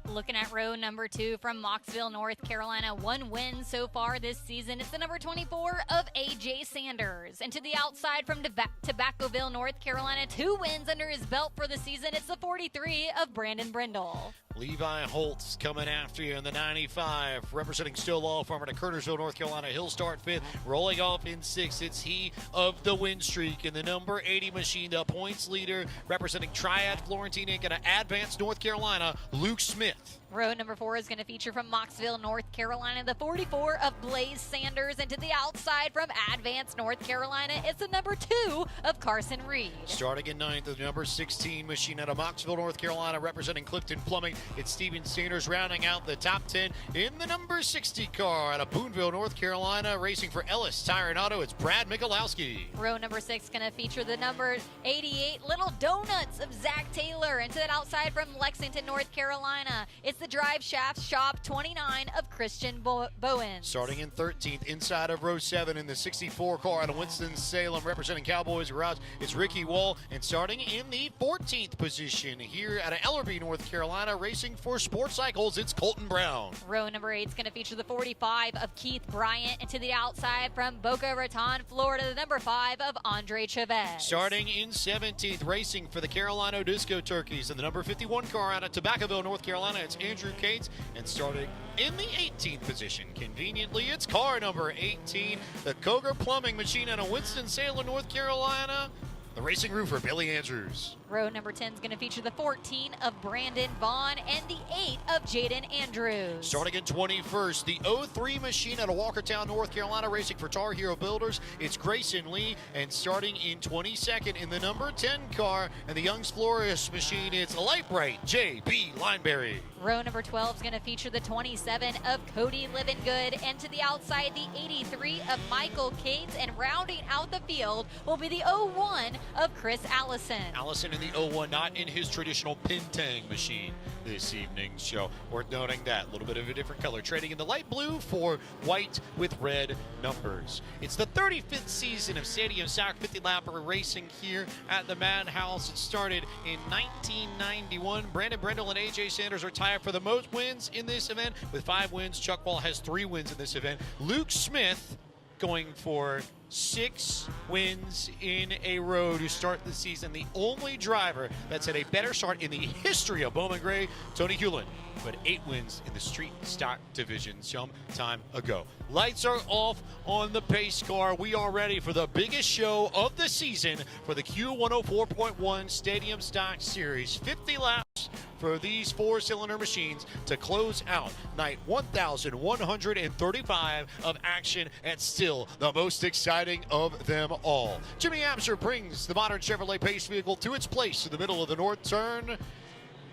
Looking at row number 2 from Moxville, North Carolina. 1 win so far this season. It's the number 24 of A.J. Sanders. And to the outside from Tobaccoville, North Carolina, 2 wins under his belt for the season. It's the 43 of Brandon Brindle. Levi Holtz coming after you in the 95, representing Stillwell Farmer to Kernersville, North Carolina. He'll start 5th, rolling off in 6th. It's he of the win streak in the number 80 machine, the points leader, representing Triad Florentine Inc. and Advanced North Carolina, Luke Smith. Row number 4 is going to feature from Moxville, North Carolina, the 44 of Blaze Sanders. And to the outside from Advanced North Carolina, it's the number 2 of Carson Reed. Starting in 9th, the number 16 machine out of Moxville, North Carolina, representing Clifton Plumbing. It's Steven Sanders rounding out the top 10 in the number 60 car out of Boonville, North Carolina, racing for Ellis Tire and Auto. It's Brad Michalowski. Row number 6 is going to feature the number 88 Little Donuts of Zach Taylor. And to that outside from Lexington, North Carolina, it's the Drive Shaft Shop 29 of Christian Bowen. Starting in 13th, inside of row 7 in the 64 car out of Winston-Salem, representing Cowboys Garage, it's Ricky Wall. And starting in the 14th position here out of Ellerby, North Carolina, racing for Sports Cycles, it's Colton Brown. Row number 8 is going to feature the 45 of Keith Bryant. And to the outside from Boca Raton, Florida, the number 5 of Andre Chavez. Starting in 17th, racing for the Carolina Disco Turkeys in the number 51 car out of Tobaccoville, North Carolina, it's Andrew Cates. And starting in the 18th position, conveniently, it's car number 18, the Coger Plumbing machine out of Winston-Salem, North Carolina, the racing roofer, Billy Andrews. Row number 10 is going to feature the 14 of Brandon Vaughn and the 8 of Jaden Andrews. Starting in 21st, the 03 machine out of Walkertown, North Carolina, racing for Tar Hero Builders, it's Grayson Lee. And starting in 22nd in the number 10 car and the Young's Florist machine, it's Light Bright, J.B. Lineberry. Row number 12 is going to feature the 27 of Cody Livingood, and to the outside, the 83 of Michael Cates, and rounding out the field will be the 01 of Chris Allison. Allison in the 01, not in his traditional Pintang machine this evening. So worth noting that. A little bit of a different color. Trading in the light blue for white with red numbers. It's the 35th season of Stadium Stock 50-lapper racing here at the Madhouse. It started in 1991. Brandon Brindle and A.J. Sanders are tied for the most wins in this event with 5 wins. Chuck Wall has 3 wins in this event. Luke Smith going for 6 wins in a row to start the season. The only driver that's had a better start in the history of Bowman Gray, Tony Hewlin, who had 8 wins in the street stock division some time ago. Lights are off on the pace car. We are ready for the biggest show of the season for the Q104.1 Stadium Stock Series. 50 laps for these 4-cylinder machines to close out night 1,135 of action, and still the most exciting of them all. Jimmy Absher brings the modern Chevrolet Pace vehicle to its place in the middle of the north turn.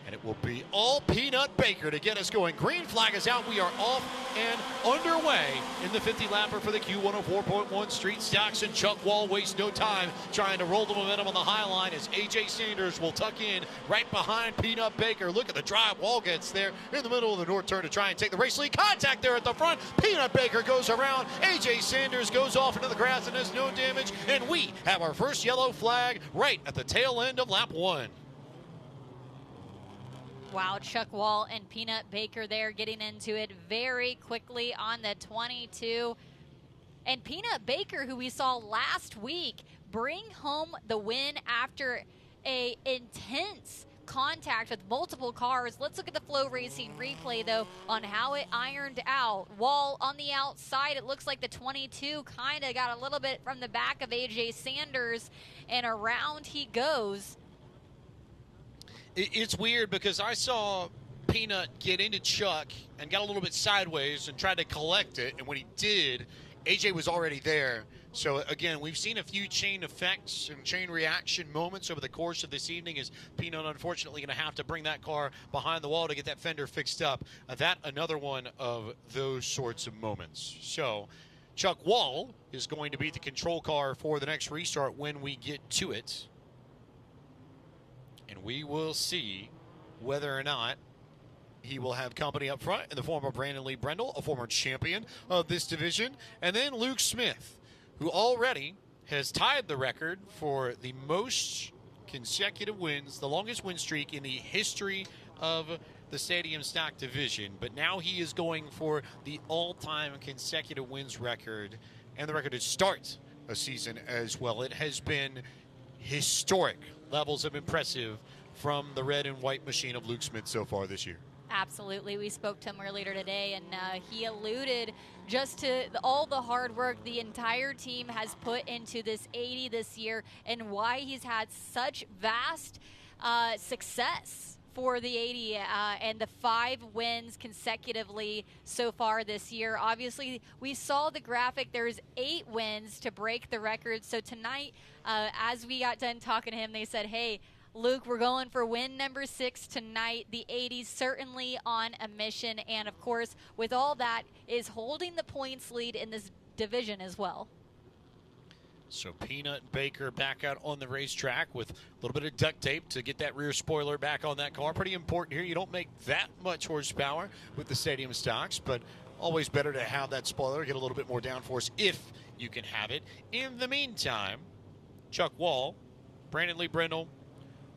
And it will be all Peanut Baker to get us going. Green flag is out. We are off and underway in the 50-lapper for the Q104.1 Street Stocks, and Chuck Wall wastes no time trying to roll the momentum on the high line as A.J. Sanders will tuck in right behind Peanut Baker. Look at the drive. Wall gets there in the middle of the north turn to try and take the race lead. Contact there at the front. Peanut Baker goes around. A.J. Sanders goes off into the grass and has no damage. And we have our first yellow flag right at the tail end of lap 1. Wow, Chuck Wall and Peanut Baker there getting into it very quickly on the 22. And Peanut Baker, who we saw last week, bring home the win after a intense contact with multiple cars. Let's look at the Flow Racing replay, though, on how it ironed out. Wall on the outside. It looks like the 22 kind of got a little bit from the back of A.J. Sanders, and around he goes. It's weird because I saw Peanut get into Chuck and got a little bit sideways and tried to collect it, and when he did, AJ was already there. So again, we've seen a few chain effects and chain reaction moments over the course of this evening, as Peanut unfortunately going to have to bring that car behind the wall to get that fender fixed up. That another one of those sorts of moments. So Chuck Wall is going to be the control car for the next restart when we get to it. And we will see whether or not he will have company up front in the form of Brandon Lee Brendel, a former champion of this division. And then Luke Smith, who already has tied the record for the most consecutive wins, the longest win streak in the history of the Stadium Stock division. But now he is going for the all-time consecutive wins record, and the record to start a season as well. It has been historic levels of impressive from the red and white machine of Luke Smith so far this year. Absolutely. We spoke to him earlier today, and he alluded just to all the hard work the entire team has put into this 80 this year and why he's had such vast success for the 80 and the 5 wins consecutively so far this year. Obviously, we saw the graphic. There's 8 wins to break the record. So tonight, as we got done talking to him, they said, hey, Luke, we're going for win number 6 tonight. The 80's certainly on a mission. And, of course, with all that, is holding the points lead in this division as well. So Peanut Baker back out on the racetrack with a little bit of duct tape to get that rear spoiler back on that car. Pretty important here. You don't make that much horsepower with the Stadium Stocks, but always better to have that spoiler, get a little bit more downforce if you can have it. In the meantime, Chuck Wall, Brandon Lee Brendel,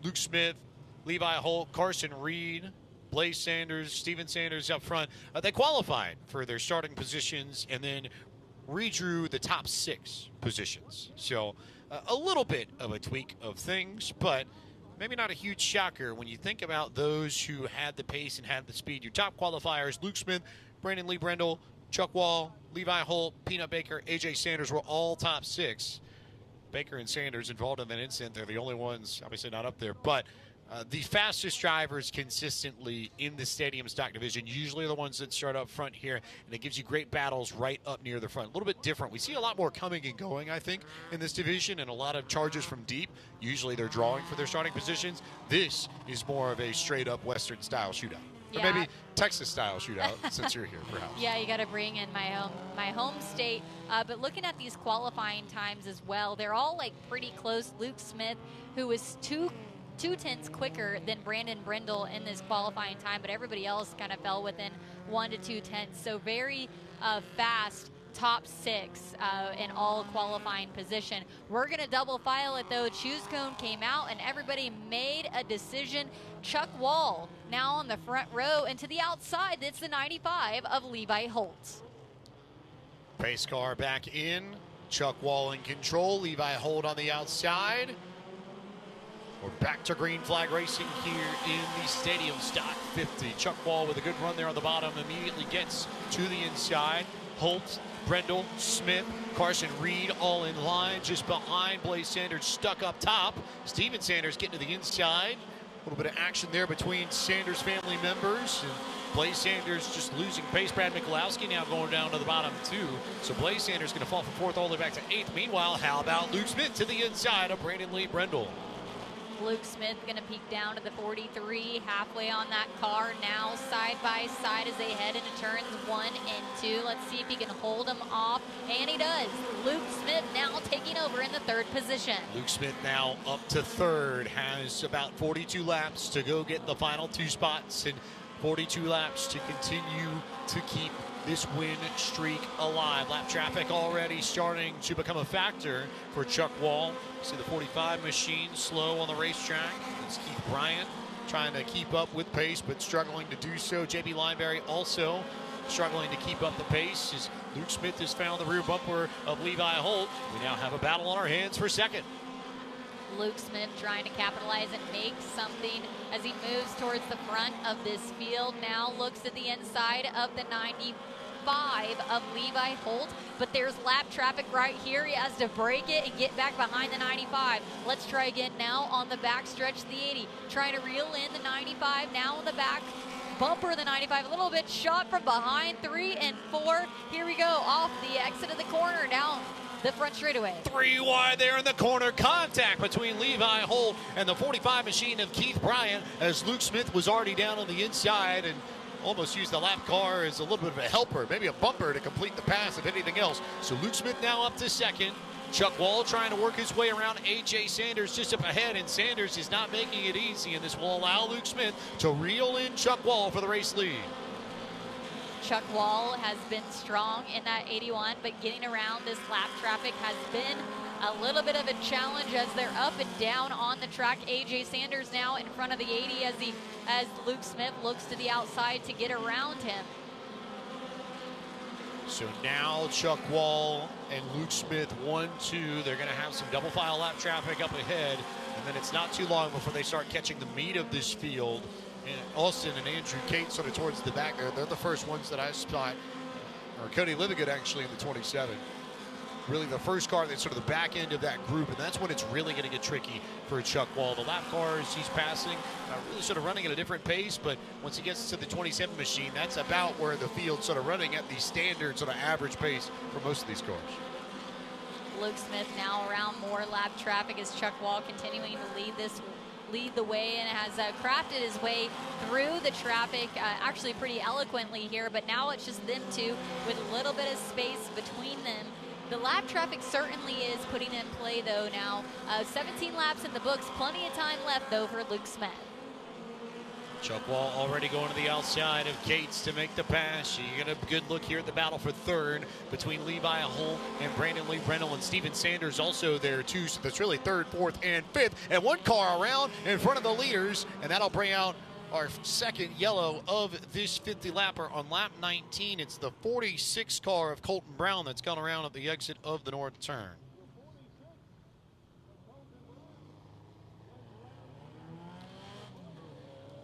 Luke Smith, Levi Holt, Carson Reed, Blaze Sanders, Steven Sanders up front. They qualified for their starting positions and then redrew the top 6 positions. So a little bit of a tweak of things, but maybe not a huge shocker when you think about those who had the pace and had the speed. Your top qualifiers, Luke Smith, Brandon Lee Brendel, Chuck Wall, Levi Holt, Peanut Baker, A.J. Sanders were all top 6. Baker and Sanders involved in that incident. They're the only ones, obviously not up there, but the fastest drivers consistently in the Stadium Stock division, usually are the ones that start up front here, and it gives you great battles right up near the front. A little bit different. We see a lot more coming and going, I think, in this division, and a lot of charges from deep. Usually they're drawing for their starting positions. This is more of a straight-up Western-style shootout. Yeah. Or maybe Texas-style shootout, since you're here, perhaps. Yeah, you got to bring in my home state. But looking at these qualifying times as well, they're all like pretty close. Luke Smith, who was 2/10 quicker than Brandon Brendel in this qualifying time, but everybody else kind of fell within 1 to 2/10. So very fast top 6 in all qualifying position. We're going to double file it, though. Choose cone came out, and everybody made a decision. Chuck Wall now on the front row, and to the outside, it's the 95 of Levi Holt. Pace car back in. Chuck Wall in control. Levi Holt on the outside. We're back to green flag racing here in the Stadium Stock 50. Chuck Wall with a good run there on the bottom immediately gets to the inside. Holt, Brendel, Smith, Carson Reed all in line just behind Blaze Sanders stuck up top. Steven Sanders getting to the inside. A little bit of action there between Sanders family members. And Blaze Sanders just losing pace. Brad Michalowski now going down to the bottom 2. So Blaze Sanders going to fall from 4th all the way back to 8th. Meanwhile, how about Luke Smith to the inside of Brandon Lee Brendel? Luke Smith going to peek down to the 43, halfway on that car now, side by side as they head into turns 1 and 2. Let's see if he can hold them off, and he does. Luke Smith now taking over in the 3rd position. Luke Smith now up to 3rd, has about 42 laps to go get the final 2 spots, and 42 laps to continue to keep this win streak alive. Lap traffic already starting to become a factor for Chuck Wall. See the 45 machine slow on the racetrack. It's Keith Bryant trying to keep up with pace, but struggling to do so. JB Lineberry also struggling to keep up the pace as Luke Smith has found the rear bumper of Levi Holt. We now have a battle on our hands for 2nd. Luke Smith trying to capitalize and make something as he moves towards the front of this field. Now looks at the inside of the 95 of Levi Holt, but there's lap traffic right here. He has to break it and get back behind the 95. Let's try again now on the back stretch, the 80. Trying to reel in the 95, now on the back bumper of the 95. A little bit shot from behind, 3 and 4. Here we go, off the exit of the corner, down the front straightaway. 3 wide there in the corner. Contact between Levi Holt and the 45 machine of Keith Bryant as Luke Smith was already down on the inside and almost used the lap car as a little bit of a helper, maybe a bumper to complete the pass if anything else. So Luke Smith now up to 2nd. Chuck Wall trying to work his way around A.J. Sanders just up ahead, and Sanders is not making it easy, and this will allow Luke Smith to reel in Chuck Wall for the race lead. Chuck Wall has been strong in that 81, but getting around this lap traffic has been a little bit of a challenge as they're up and down on the track. A.J. Sanders now in front of the 80 as Luke Smith looks to the outside to get around him. So now Chuck Wall and Luke Smith 1-2. They're going to have some double file lap traffic up ahead, and then it's not too long before they start catching the meat of this field. And Austin and Andrew Cate sort of towards the back there. They're the first ones that I spot, or Cody Livigood actually in the 27. Really the first car that's sort of the back end of that group, and that's when it's really going to get tricky for Chuck Wall. The lap cars he's passing really sort of running at a different pace, but once he gets to the 27 machine, that's about where the field's sort of running at the standard sort of average pace for most of these cars. Luke Smith now around more lap traffic as Chuck Wall continuing to lead the way and has crafted his way through the traffic actually pretty eloquently here, but now it's just them two with a little bit of space between them. The lap traffic certainly is putting in play though now. 17 laps in the books, plenty of time left though for Luke Smith. Chuck Wall already going to the outside of Cates to make the pass. You get a good look here at the battle for 3rd between Levi Holt and Brandon Lee Brendel, and Steven Sanders also there too. So that's really 3rd, 4th, and 5th. And one car around in front of the leaders, and that'll bring out our 2nd yellow of this 50 lapper on lap 19. It's the 46 car of Colton Brown that's gone around at the exit of the north turn.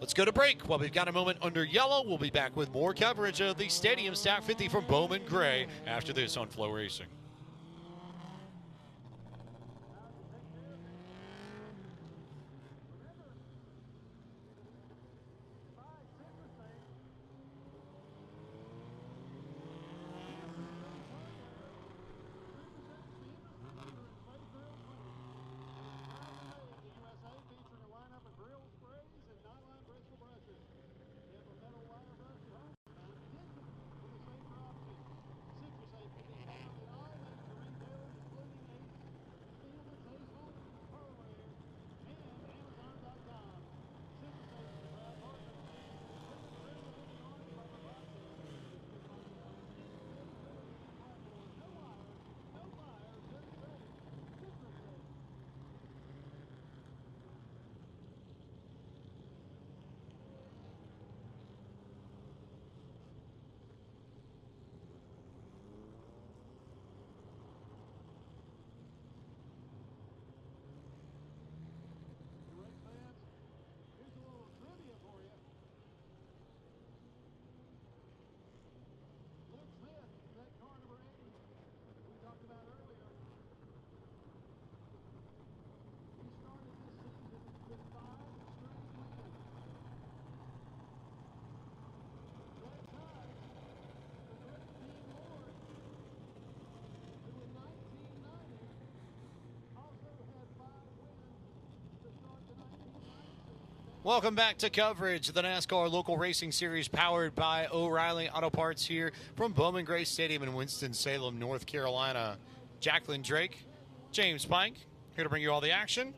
Let's go to break. While we've got a moment under yellow, we'll be back with more coverage of the Stadium Stack 50 from Bowman Gray after this on Flow Racing. Welcome back to coverage of the NASCAR Local Racing Series powered by O'Reilly Auto Parts here from Bowman Gray Stadium in Winston-Salem, North Carolina. Jacqueline Drake, James Pike, here to bring you all the action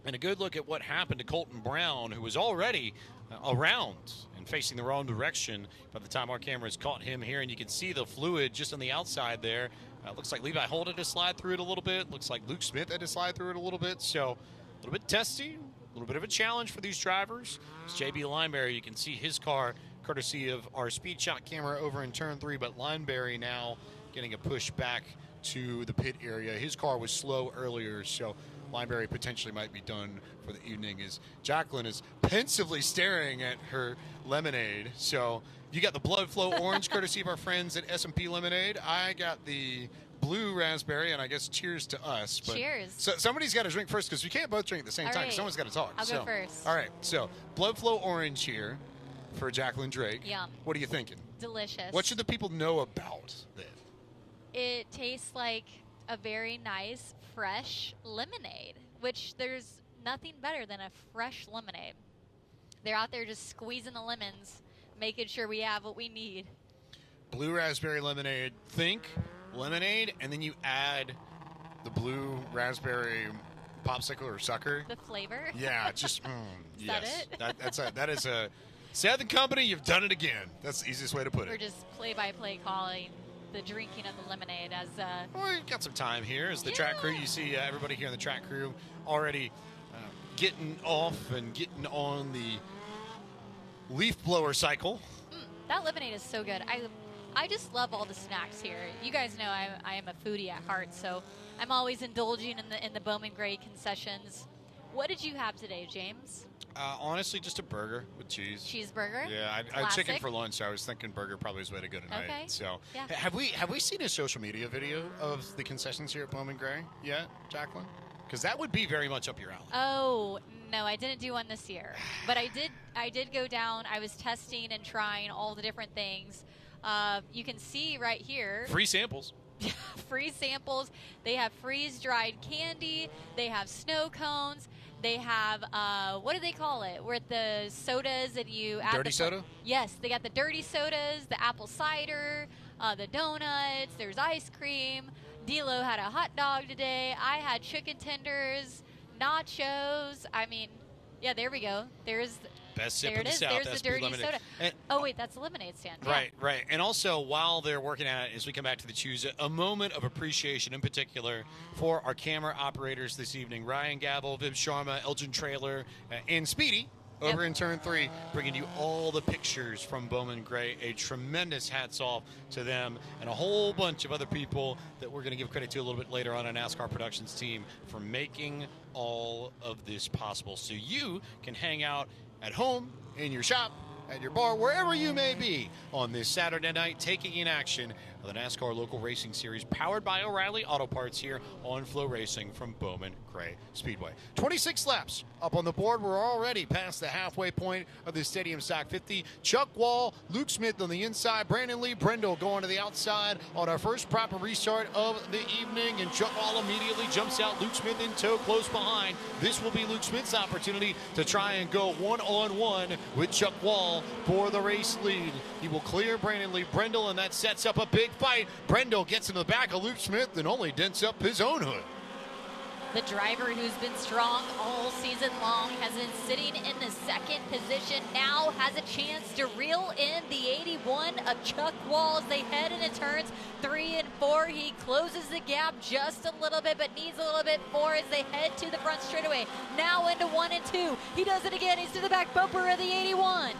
and a good look at what happened to Colton Brown, who was already around and facing the wrong direction by the time our cameras caught him here. And you can see the fluid just on the outside there. Looks like Levi Holt had to slide through it a little bit. Looks like Luke Smith had to slide through it a little bit. So a little bit testy. A little bit of a challenge for these drivers. It's JB Lineberry. You can see his car, courtesy of our speed shot camera over in turn 3, but Lineberry now getting a push back to the pit area. His car was slow earlier, so Lineberry potentially might be done for the evening as Jacqueline is pensively staring at her lemonade. So you got the Blood Flow Orange, courtesy of our friends at S&P Lemonade. I got the blue raspberry, and I guess cheers to us. But cheers. So somebody's got to drink first because we can't both drink at the same time. Right. Someone's got to talk. I'll go first. All right, so Blood Flow Orange here for Jacqueline Drake. Yum. What are you thinking? Delicious. What should the people know about this? It tastes like a very nice, fresh lemonade, which there's nothing better than a fresh lemonade. They're out there just squeezing the lemons, making sure we have what we need. Blue raspberry lemonade. Think lemonade, and then you add the blue raspberry popsicle or sucker. The flavor. Yeah, just yes. That that is a Seth & Company. You've done it again. That's the easiest way to put it. We're just play-by-play calling the drinking of the lemonade as. Well, we've got some time here as the track crew. You see everybody here in the track crew already getting off and getting on the leaf blower cycle. That lemonade is so good. I just love all the snacks here. You guys know I am a foodie at heart, so I'm always indulging in the Bowman Gray concessions. What did you have today, James? Honestly, just a burger with cheese. Cheeseburger? Yeah, I had chicken for lunch, so I was thinking burger probably is the way to go tonight. Okay. So, yeah. Have we seen a social media video of the concessions here at Bowman Gray yet, Jacqueline? Because that would be very much up your alley. Oh, no, I didn't do one this year. But I did go down. I was testing and trying all the different things. You can see right here. Free samples. Free samples. They have freeze-dried candy. They have snow cones. They have, what do they call it? Where the sodas and you add dirty soda? Yes, they got the dirty sodas, the apple cider, the donuts. There's ice cream. D'Lo had a hot dog today. I had chicken tenders, nachos. I mean, yeah, there we go. There's best sip there in it the is. South. There's SP the dirty lemonade. soda. And, oh, wait, that's the lemonade stand. Right, right. And also, while they're working at it, as we come back to the choose, a moment of appreciation in particular for our camera operators this evening. Ryan Gavel, Viv Sharma, Elgin Trailer, and Speedy over in turn 3, bringing you all the pictures from Bowman Gray. A tremendous hats off to them and a whole bunch of other people that we're going to give credit to a little bit later on our NASCAR Productions team for making all of this possible. So you can hang out at home, in your shop, at your bar, wherever you may be on this Saturday night, taking in action of the NASCAR Local Racing Series powered by O'Reilly Auto Parts here on Flow Racing from Bowman Gray Speedway. 26 laps up on the board. We're already past the halfway point of the Stadium Stock 50. Chuck Wall, Luke Smith on the inside, Brandon Lee Brendel going to the outside on our first proper restart of the evening, and Chuck Wall immediately jumps out. Luke Smith in tow close behind. This will be Luke Smith's opportunity to try and go one-on-one with Chuck Wall for the race lead. He will clear Brandon Lee Brendel, and that sets up a big fight. Brendel gets into the back of Luke Smith and only dents up his own hood. The driver who's been strong all season long has been sitting in the second position, now has a chance to reel in the 81 of Chuck Wall as they head into turns 3 and 4. He closes the gap just a little bit, but needs a little bit more as they head to the front straightaway. Now into 1 and 2. He does it again. He's to the back bumper of the 81.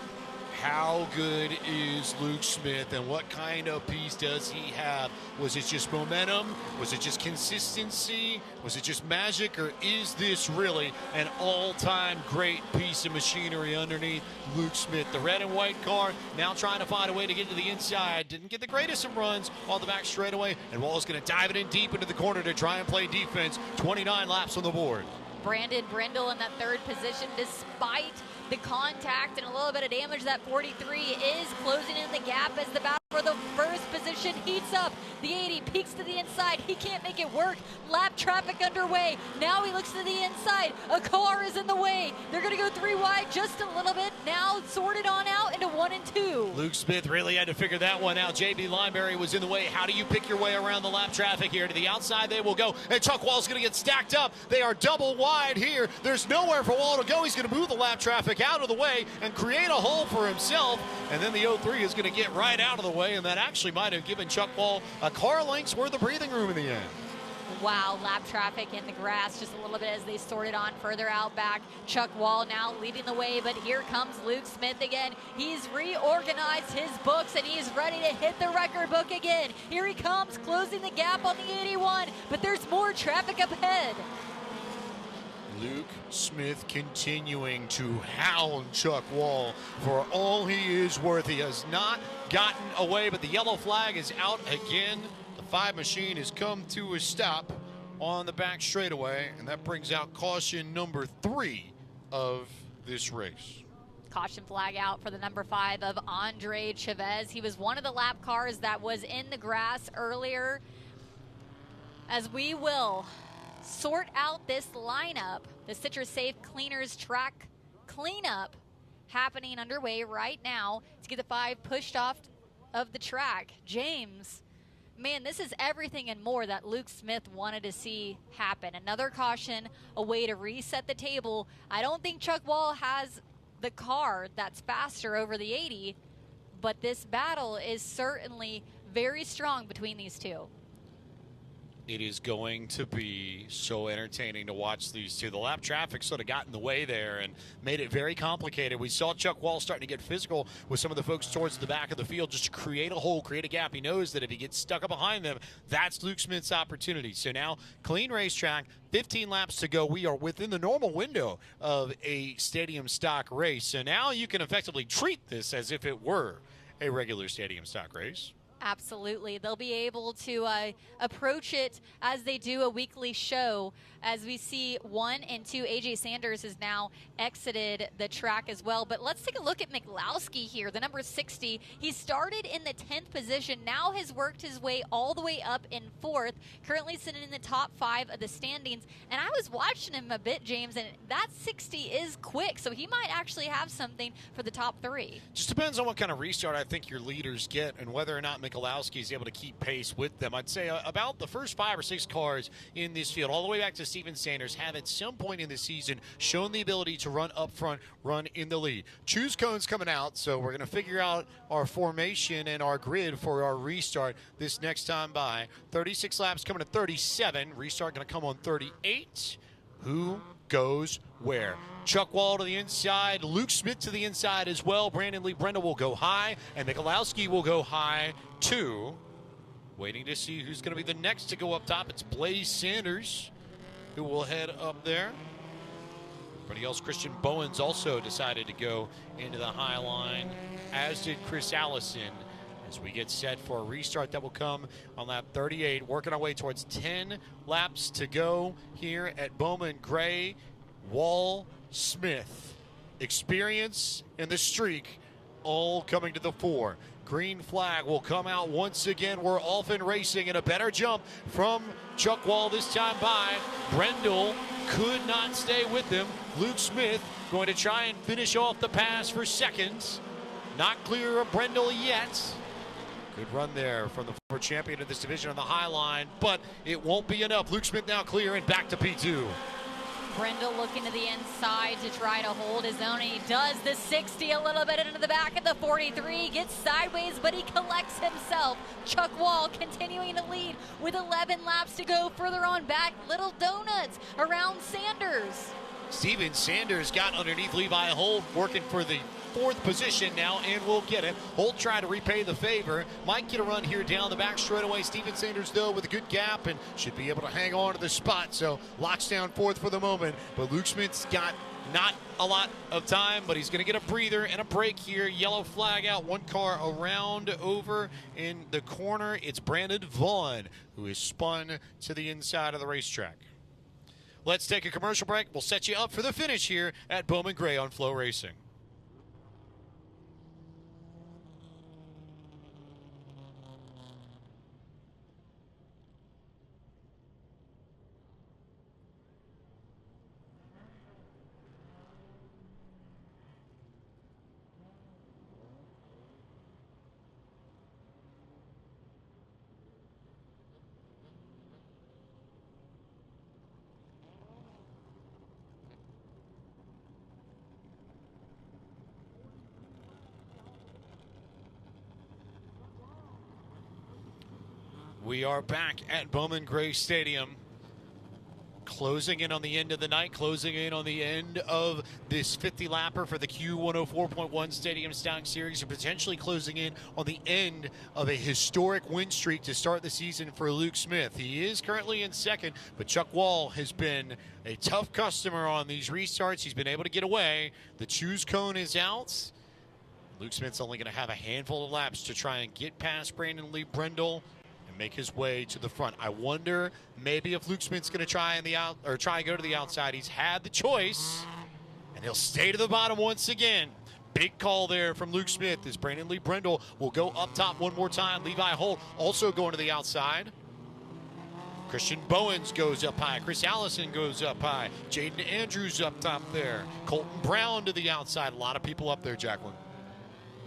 How good is Luke Smith, and what kind of piece does he have? Was it just momentum? Was it just consistency? Was it just magic? Or is this really an all-time great piece of machinery underneath Luke Smith? The red and white car now trying to find a way to get to the inside. Didn't get the greatest of runs on the back straightaway, and Wall's going to dive it in deep into the corner to try and play defense. 29 laps on the board. Brandon Brendel in that third position, despite the contact and a little bit of damage. That 43 is closing in the gap as the battle for the first position heats up. The 80 peeks to the inside. He can't make it work. Lap traffic underway. Now he looks to the inside. A car is in the way. They're going to go 3 wide just a little bit. Now sorted on out into 1 and 2. Luke Smith really had to figure that one out. JB Lineberry was in the way. How do you pick your way around the lap traffic here? To the outside they will go. And Chuck Wall's going to get stacked up. They are double wide here. There's nowhere for Wall to go. He's going to move the lap traffic out of the way and create a hole for himself. And then the 03 is going to get right out of the way, and that actually might have given Chuck Wall a car length's worth of breathing room in the end. Wow, lap traffic in the grass just a little bit as they sorted on further out back. Chuck Wall now leading the way, but here comes Luke Smith again. He's reorganized his books and he's ready to hit the record book again. Here he comes, closing the gap on the 81, but there's more traffic up ahead. Luke Smith continuing to hound Chuck Wall for all he is worth. He has not gotten away, but the yellow flag is out again. The 5 machine has come to a stop on the back straightaway, and that brings out caution number 3 of this race. Caution flag out for the number 5 of Andre Chavez. He was one of the lap cars that was in the grass earlier. As we will sort out this lineup, the Citrus Safe Cleaners track cleanup happening underway right now to get the 5 pushed off of the track. James, man, this is everything and more that Luke Smith wanted to see happen. Another caution, a way to reset the table. I don't think Chuck Wall has the car that's faster over the 80, but this battle is certainly very strong between these two. It is going to be so entertaining to watch these two. The lap traffic sort of got in the way there and made it very complicated. We saw Chuck Wall starting to get physical with some of the folks towards the back of the field just to create a hole, create a gap. He knows that if he gets stuck up behind them, that's Luke Smith's opportunity. So now, clean racetrack, 15 laps to go. We are within the normal window of a stadium stock race. So now you can effectively treat this as if it were a regular stadium stock race. Absolutely. They'll be able to approach it as they do a weekly show. As we see 1 and 2, AJ Sanders has now exited the track as well. But let's take a look at Miklowski here, the number 60. He started in the 10th position, now has worked his way all the way up in 4th, currently sitting in the top 5 of the standings. And I was watching him a bit, James, and that 60 is quick, so he might actually have something for the top 3. Just depends on what kind of restart I think your leaders get and whether or not Mikulowski is able to keep pace with them. I'd say about the first 5 or 6 cars in this field, all the way back to Steven Sanders, have at some point in the season shown the ability to run up front, run in the lead. Choose cones coming out, so we're going to figure out our formation and our grid for our restart this next time by. 36 laps coming to 37. Restart going to come on 38. Who goes where? Chuck Wall to the inside, Luke Smith to the inside as well. Brandon Lee Brenda will go high, and Mikulowski will go high too. Waiting to see who's going to be the next to go up top. It's Blaze Sanders who will head up there. Everybody else, Christian Bowens also decided to go into the high line, as did Chris Allison. As we get set for a restart that will come on lap 38, working our way towards 10 laps to go here at Bowman Gray. Wall, Smith, experience and the streak all coming to the fore. Green flag will come out once again. We're off and racing, and a better jump from Chuck Wall this time by. Brendel could not stay with him. Luke Smith going to try and finish off the pass for seconds. Not clear of Brendel yet. Good run there from the former champion of this division on the high line, but it won't be enough. Luke Smith now clear and back to P2. Brendel looking to the inside to try to hold his own. He does the 60 a little bit into the back of the 43. Gets sideways, but he collects himself. Chuck Wall continuing to lead with 11 laps to go. Further on back, Little Donuts around Sanders. Steven Sanders got underneath Levi Holt, working for the 4th position now, and will get it. Holt tried to repay the favor. Might get a run here down the back straightaway. Steven Sanders, though, with a good gap and should be able to hang on to the spot. So locks down 4th for the moment. But Luke Smith's got not a lot of time, but he's going to get a breather and a break here. Yellow flag out. 1 car around over in the corner. It's Brandon Vaughn, who is spun to the inside of the racetrack. Let's take a commercial break. We'll set you up for the finish here at Bowman Gray on Flow Racing. We are back at Bowman Gray Stadium. Closing in on the end of the night, closing in on the end of this 50-lapper for the Q104.1 Stadium Stock Series, and potentially closing in on the end of a historic win streak to start the season for Luke Smith. He is currently in second, but Chuck Wall has been a tough customer on these restarts. He's been able to get away. The choose cone is out. Luke Smith's only going to have a handful of laps to try and get past Brandon Lee Brindle and make his way to the front. I wonder maybe if Luke Smith's going to try and go to the outside. He's had the choice, and he'll stay to the bottom once again. Big call there from Luke Smith as Brandon Lee Brindle will go up top one more time. Levi Holt also going to the outside. Christian Bowens goes up high. Chris Allison goes up high. Jaden Andrews up top there. Colton Brown to the outside. A lot of people up there, Jacqueline.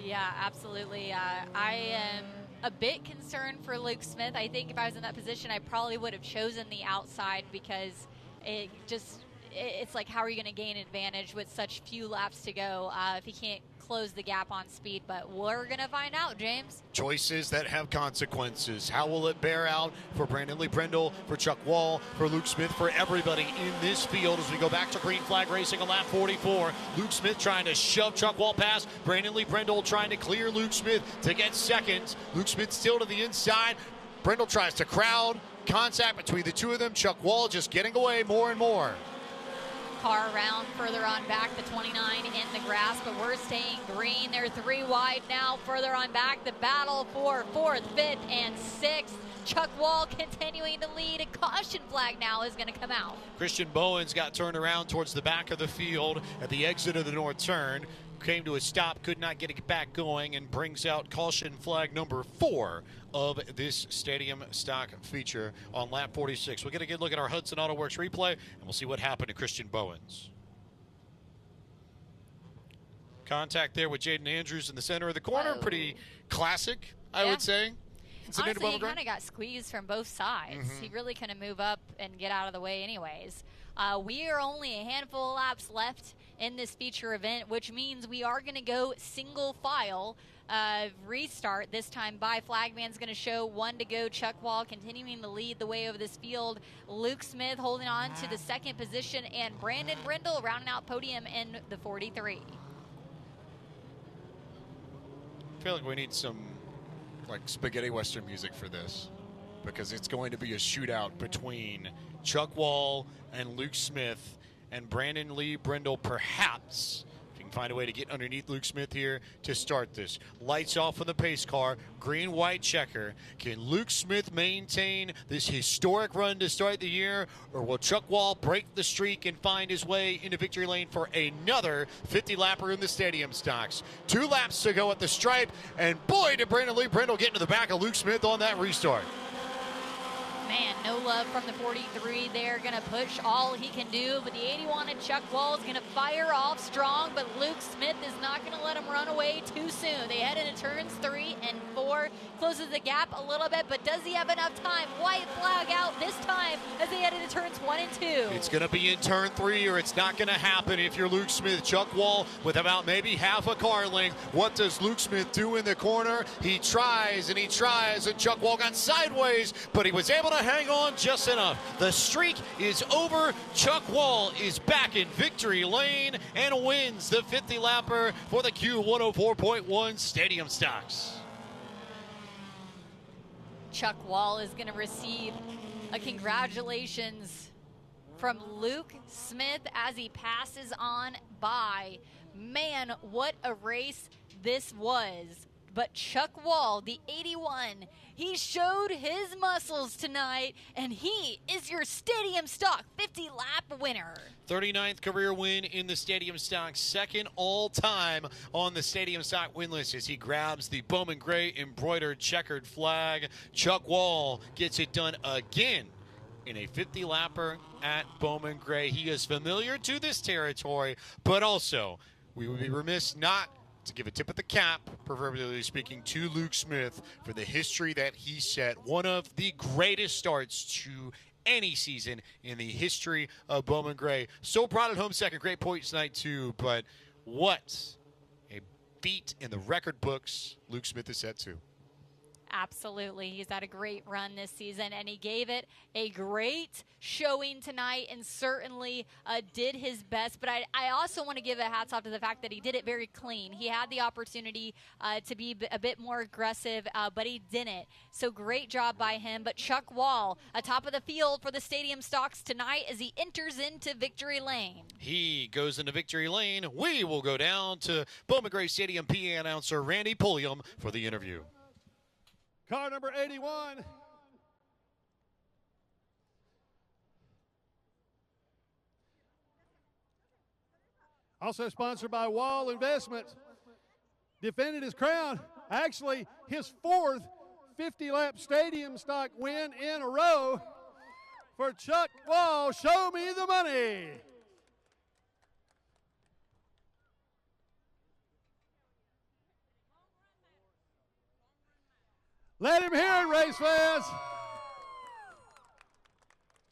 Yeah, absolutely. I am a bit concerned for Luke Smith. I think if I was in that position, I probably would have chosen the outside because it's like, how are you going to gain advantage with such few laps to go if he can't close the gap on speed? But we're going to find out, James. Choices that have consequences. How will it bear out for Brandon Lee Brindle, for Chuck Wall, for Luke Smith, for everybody in this field as we go back to green flag racing on lap 44. Luke Smith trying to shove Chuck Wall past. Brandon Lee Brindle trying to clear Luke Smith to get second. Luke Smith still to the inside. Brindle tries to crowd contact between the two of them. Chuck Wall just getting away more and more. Car around further on back, the 29 in the grass, but we're staying green. They're 3 wide now. Further on back, the battle for 4th, 5th, and 6th. Chuck Wall continuing to lead. A caution flag now is going to come out. Christian Bowens got turned around towards the back of the field at the exit of the north turn. Came to a stop, could not get it back going, and brings out caution flag number 4 of this stadium stock feature on lap 46. We'll get a good look at our Hudson Auto Works replay, and we'll see what happened to Christian Bowens. Contact there with Jaden Andrews in the center of the corner. Whoa. Pretty classic, I would say. Honestly, he kind of got squeezed from both sides. He really couldn't move up and get out of the way anyways. We are only a handful of laps left in this feature event, which means we are going to go single file restart. This time by flagman's going to show 1 to go. Chuck Wall continuing to lead the way over this field. Luke Smith holding on to the 2nd position, and Brandon Brindle rounding out podium in the 43. I feel like we need some spaghetti western music for this, because it's going to be a shootout between Chuck Wall and Luke Smith and Brandon Lee Brindle, perhaps. If you can find a way to get underneath Luke Smith here to start this. Lights off on the pace car, green-white checker. Can Luke Smith maintain this historic run to start the year, or will Chuck Wall break the streak and find his way into victory lane for another 50-lapper in the stadium stocks? 2 laps to go at the stripe, and boy, did Brandon Lee Brindle get into the back of Luke Smith on that restart. Man, no love from the 43 there. Going to push all he can do, but the 81 of Chuck Wall is going to fire off strong, but Luke Smith is not going to let him run away too soon. They head into turns 3 and 4. Closes the gap a little bit, but does he have enough time? White flag out this time as they head into turns 1 and 2. It's going to be in turn 3, or it's not going to happen if you're Luke Smith. Chuck Wall with about maybe half a car length. What does Luke Smith do in the corner? He tries, and Chuck Wall got sideways, but he was able to hang on just enough. The streak is over. Chuck Wall is back in victory lane and wins the 50-lapper for the Q104.1 Stadium Stocks. Chuck Wall is going to receive a congratulations from Luke Smith as he passes on by. Man, what a race this was. But Chuck Wall, the 81, he showed his muscles tonight, and he is your Stadium Stock 50-lap winner. 39th career win in the Stadium Stock, 2nd all-time on the Stadium Stock win list as he grabs the Bowman Gray embroidered checkered flag. Chuck Wall gets it done again in a 50-lapper at Bowman Gray. He is familiar to this territory, but also we would be remiss not to give a tip of the cap, proverbially speaking, to Luke Smith for the history that he set. One of the greatest starts to any season in the history of Bowman Gray. So brought it home second. Great points tonight, too. But what a beat in the record books Luke Smith is set to. Absolutely. He's had a great run this season, and he gave it a great showing tonight and certainly did his best. But I also want to give a hats off to the fact that he did it very clean. He had the opportunity to be a bit more aggressive, but he didn't. So great job by him. But Chuck Wall, atop of the field for the Stadium Stocks tonight as he enters into victory lane. He goes into victory lane. We will go down to Bowman Gray Stadium PA announcer Randy Pulliam for the interview. Car number 81. Also sponsored by Wall Investments. Defended his crown. Actually, his fourth 50-lap Stadium Stock win in a row for Chuck Wall. Show me the money. Let him hear it, race fans.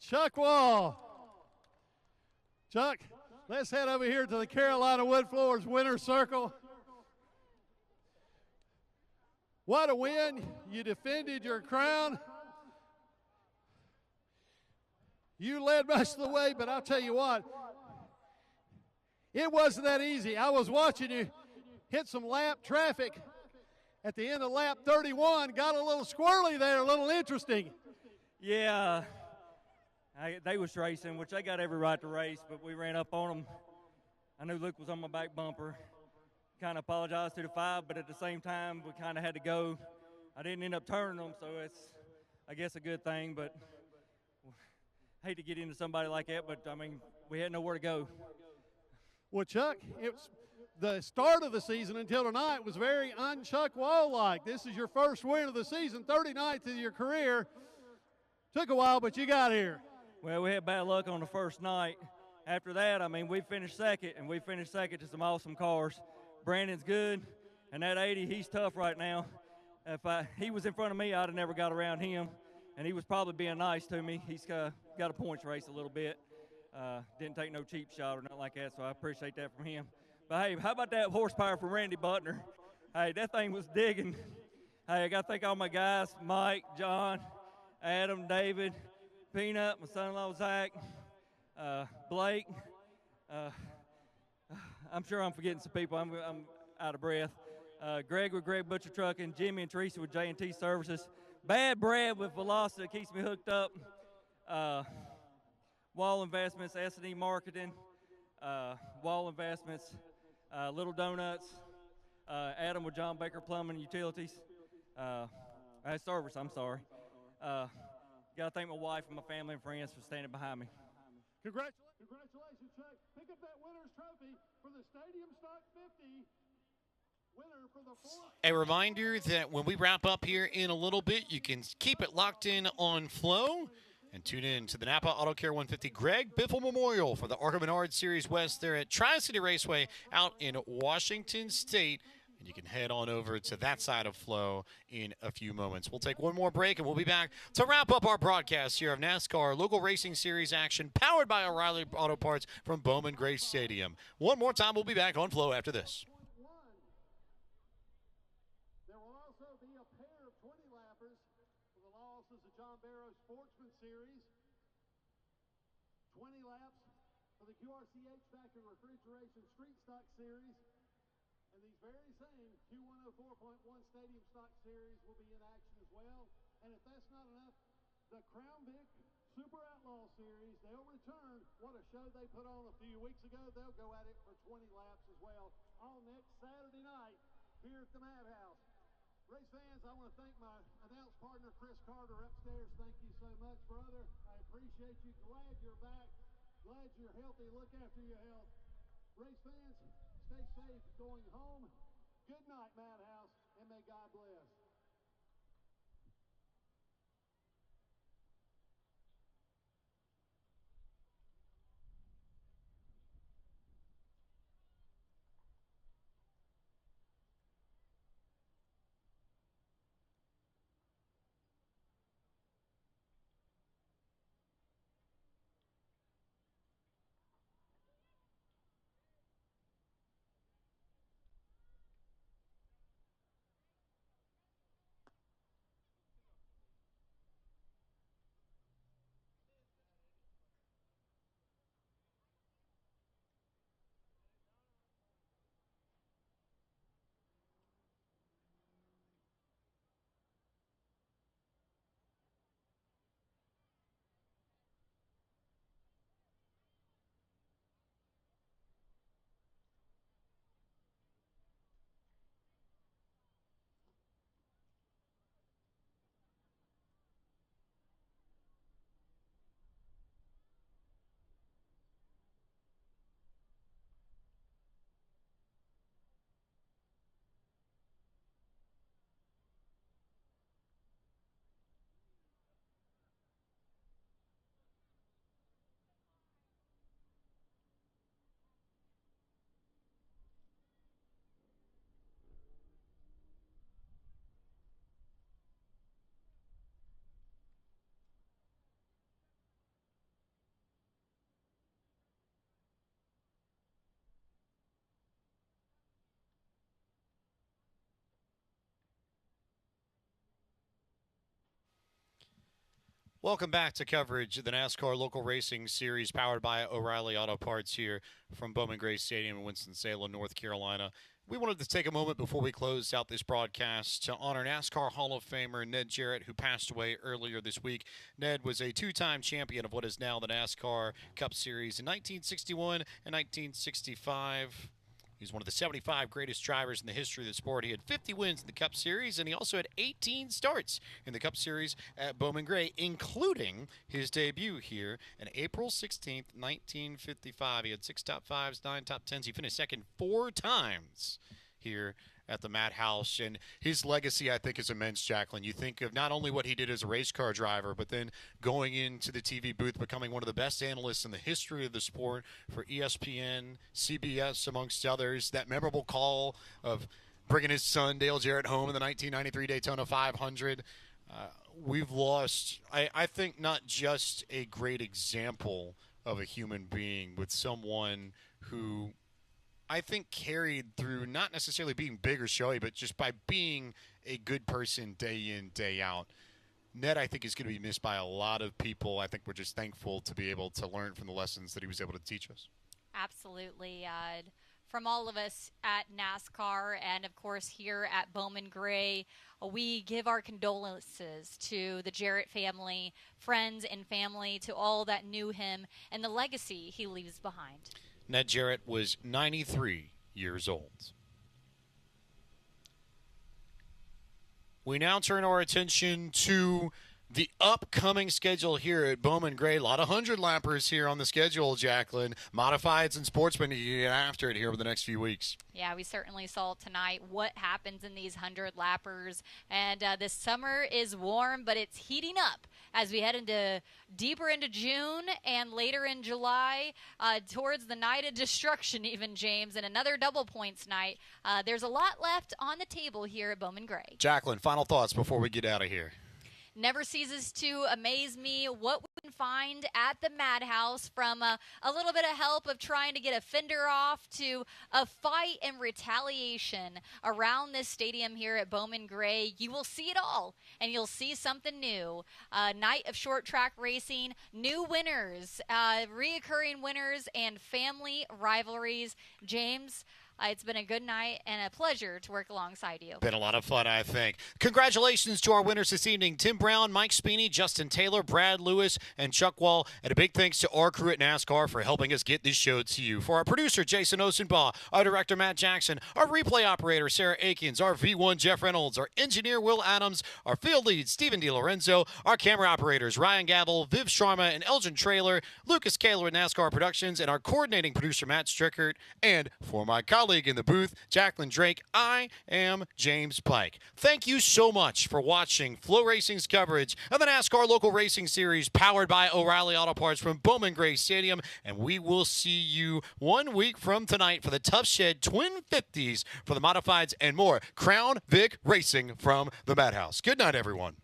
Chuck Wall. Chuck, let's head over here to the Carolina Wood Floors winner's circle. What a win. You defended your crown. You led most of the way, but I'll tell you what, it wasn't that easy. I was watching you hit some lap traffic at the end of lap 31, got a little squirrely there, a little interesting. Yeah, they was racing, which they got every right to race, but we ran up on them. I knew Luke was on my back bumper. Kind of apologized to the 5, but at the same time, we kind of had to go. I didn't end up turning them, so it's, I guess, a good thing, but hate to get into somebody like that, but, I mean, we had nowhere to go. Well, Chuck, it's the start of the season until tonight was very un-Chuck Wall-like. This is your first win of the season, 39th of your career. Took a while, but you got here. Well, we had bad luck on the first night. After that, I mean, we finished second, and we finished second to some awesome cars. Brandon's good, and that 80, he's tough right now. If he was in front of me, I'd have never got around him, and he was probably being nice to me. He's got a points race a little bit. Didn't take no cheap shot or nothing like that, so I appreciate that from him. But, hey, how about that horsepower from Randy Butner? Hey, that thing was digging. Hey, I got to thank all my guys, Mike, John, Adam, David, Peanut, my son-in-law, Zach, Blake. I'm sure I'm forgetting some people. I'm out of breath. Greg with Greg Butcher Trucking, Jimmy and Teresa with J&T Services. Bad Brad with Velocity keeps me hooked up. Wall Investments, S&E Marketing, Wall Investments, Little Donuts, Adam with John Baker Plumbing and Utilities. Service, I'm sorry. Got to thank my wife and my family and friends for standing behind me. Congratulations, Chuck. Pick up that winner's trophy for the Stadium Stock 50. Winner for the fourth. A reminder that when we wrap up here in a little bit, you can keep it locked in on Flow and tune in to the Napa Auto Care 150 Greg Biffle Memorial for the Arca Menard Series West there at Tri-City Raceway out in Washington State. And you can head on over to that side of Flow in a few moments. We'll take one more break, and we'll be back to wrap up our broadcast here of NASCAR Local Racing Series action powered by O'Reilly Auto Parts from Bowman Gray Stadium. One more time, we'll be back on Flow after this. There will also be a pair of 20-lappers for the losses of John Barrow's Sportsman Series. 20 laps for the QRC HVAC and Refrigeration Street Stock Series. And these very same Q104.1 Stadium Stock Series will be in action as well. And if that's not enough, the Crown Vic Super Outlaw Series, they'll return. What a show they put on a few weeks ago. They'll go at it for 20 laps as well on next Saturday night here at the Madhouse. Race fans, I want to thank my announce partner, Chris Carter, upstairs. Thank you so much, brother. I appreciate you. Glad you're back. Glad you're healthy. Look after your health. Race fans, stay safe going home. Good night, Madhouse, and may God bless. Welcome back to coverage of the NASCAR Local Racing Series powered by O'Reilly Auto Parts here from Bowman Gray Stadium in Winston-Salem, North Carolina. We wanted to take a moment before we close out this broadcast to honor NASCAR Hall of Famer Ned Jarrett, who passed away earlier this week. Ned was a two-time champion of what is now the NASCAR Cup Series in 1961 and 1965. He's one of the 75 greatest drivers in the history of the sport. He had 50 wins in the Cup Series, and he also had 18 starts in the Cup Series at Bowman Gray, including his debut here on April 16th, 1955. He had 6 top 5s, 9 top 10s. He finished second 4 times here at the Madhouse, and his legacy, I think, is immense, Jacqueline. You think of not only what he did as a race car driver, but then going into the TV booth, becoming one of the best analysts in the history of the sport for ESPN, CBS, amongst others. That memorable call of bringing his son, Dale Jarrett, home in the 1993 Daytona 500. We've lost, I think, not just a great example of a human being, but someone who I think carried through not necessarily being big or showy, but just by being a good person day in, day out. Ned, I think, is going to be missed by a lot of people. I think we're just thankful to be able to learn from the lessons that he was able to teach us. Absolutely. From all of us at NASCAR and, of course, here at Bowman Gray, we give our condolences to the Jarrett family, friends and family, to all that knew him, and the legacy he leaves behind. Ned Jarrett was 93 years old. We now turn our attention to the upcoming schedule here at Bowman Gray. A lot of 100-lappers here on the schedule, Jacqueline. Modifieds and sportsmen to get after it here over the next few weeks. Yeah, we certainly saw tonight what happens in these 100-lappers. And this summer is warm, but it's heating up as we head deeper into June and later in July towards the night of destruction even, James, and another double points night. There's a lot left on the table here at Bowman Gray. Jacqueline, final thoughts before we get out of here. Never ceases to amaze me what we can find at the Madhouse, from a little bit of help of trying to get a fender off to a fight and retaliation around this stadium here at Bowman Gray. You will see it all, and you'll see something new. Night of short track racing, new winners, reoccurring winners, and family rivalries. James, it's been a good night and a pleasure to work alongside you. Been a lot of fun, I think. Congratulations to our winners this evening: Tim Brown, Mike Speeney, Justin Taylor, Brad Lewis, and Chuck Wall. And a big thanks to our crew at NASCAR for helping us get this show to you. For our producer, Jason Osenbaugh, our director, Matt Jackson, our replay operator, Sarah Akins, our V1, Jeff Reynolds, our engineer, Will Adams, our field lead, Stephen DiLorenzo, our camera operators, Ryan Gavel, Viv Sharma, and Elgin Trailer, Lucas Kaler at NASCAR Productions, and our coordinating producer, Matt Strickert. And for my colleague in the booth, Jacqueline Drake, I am James Pike. Thank you so much for watching Flow Racing's coverage of the NASCAR Local Racing Series powered by O'Reilly Auto Parts from Bowman Gray Stadium, and we will see you 1 week from tonight for the Tough Shed Twin 50s for the Modifieds and more. Crown Vic Racing from the Madhouse. Good night, everyone.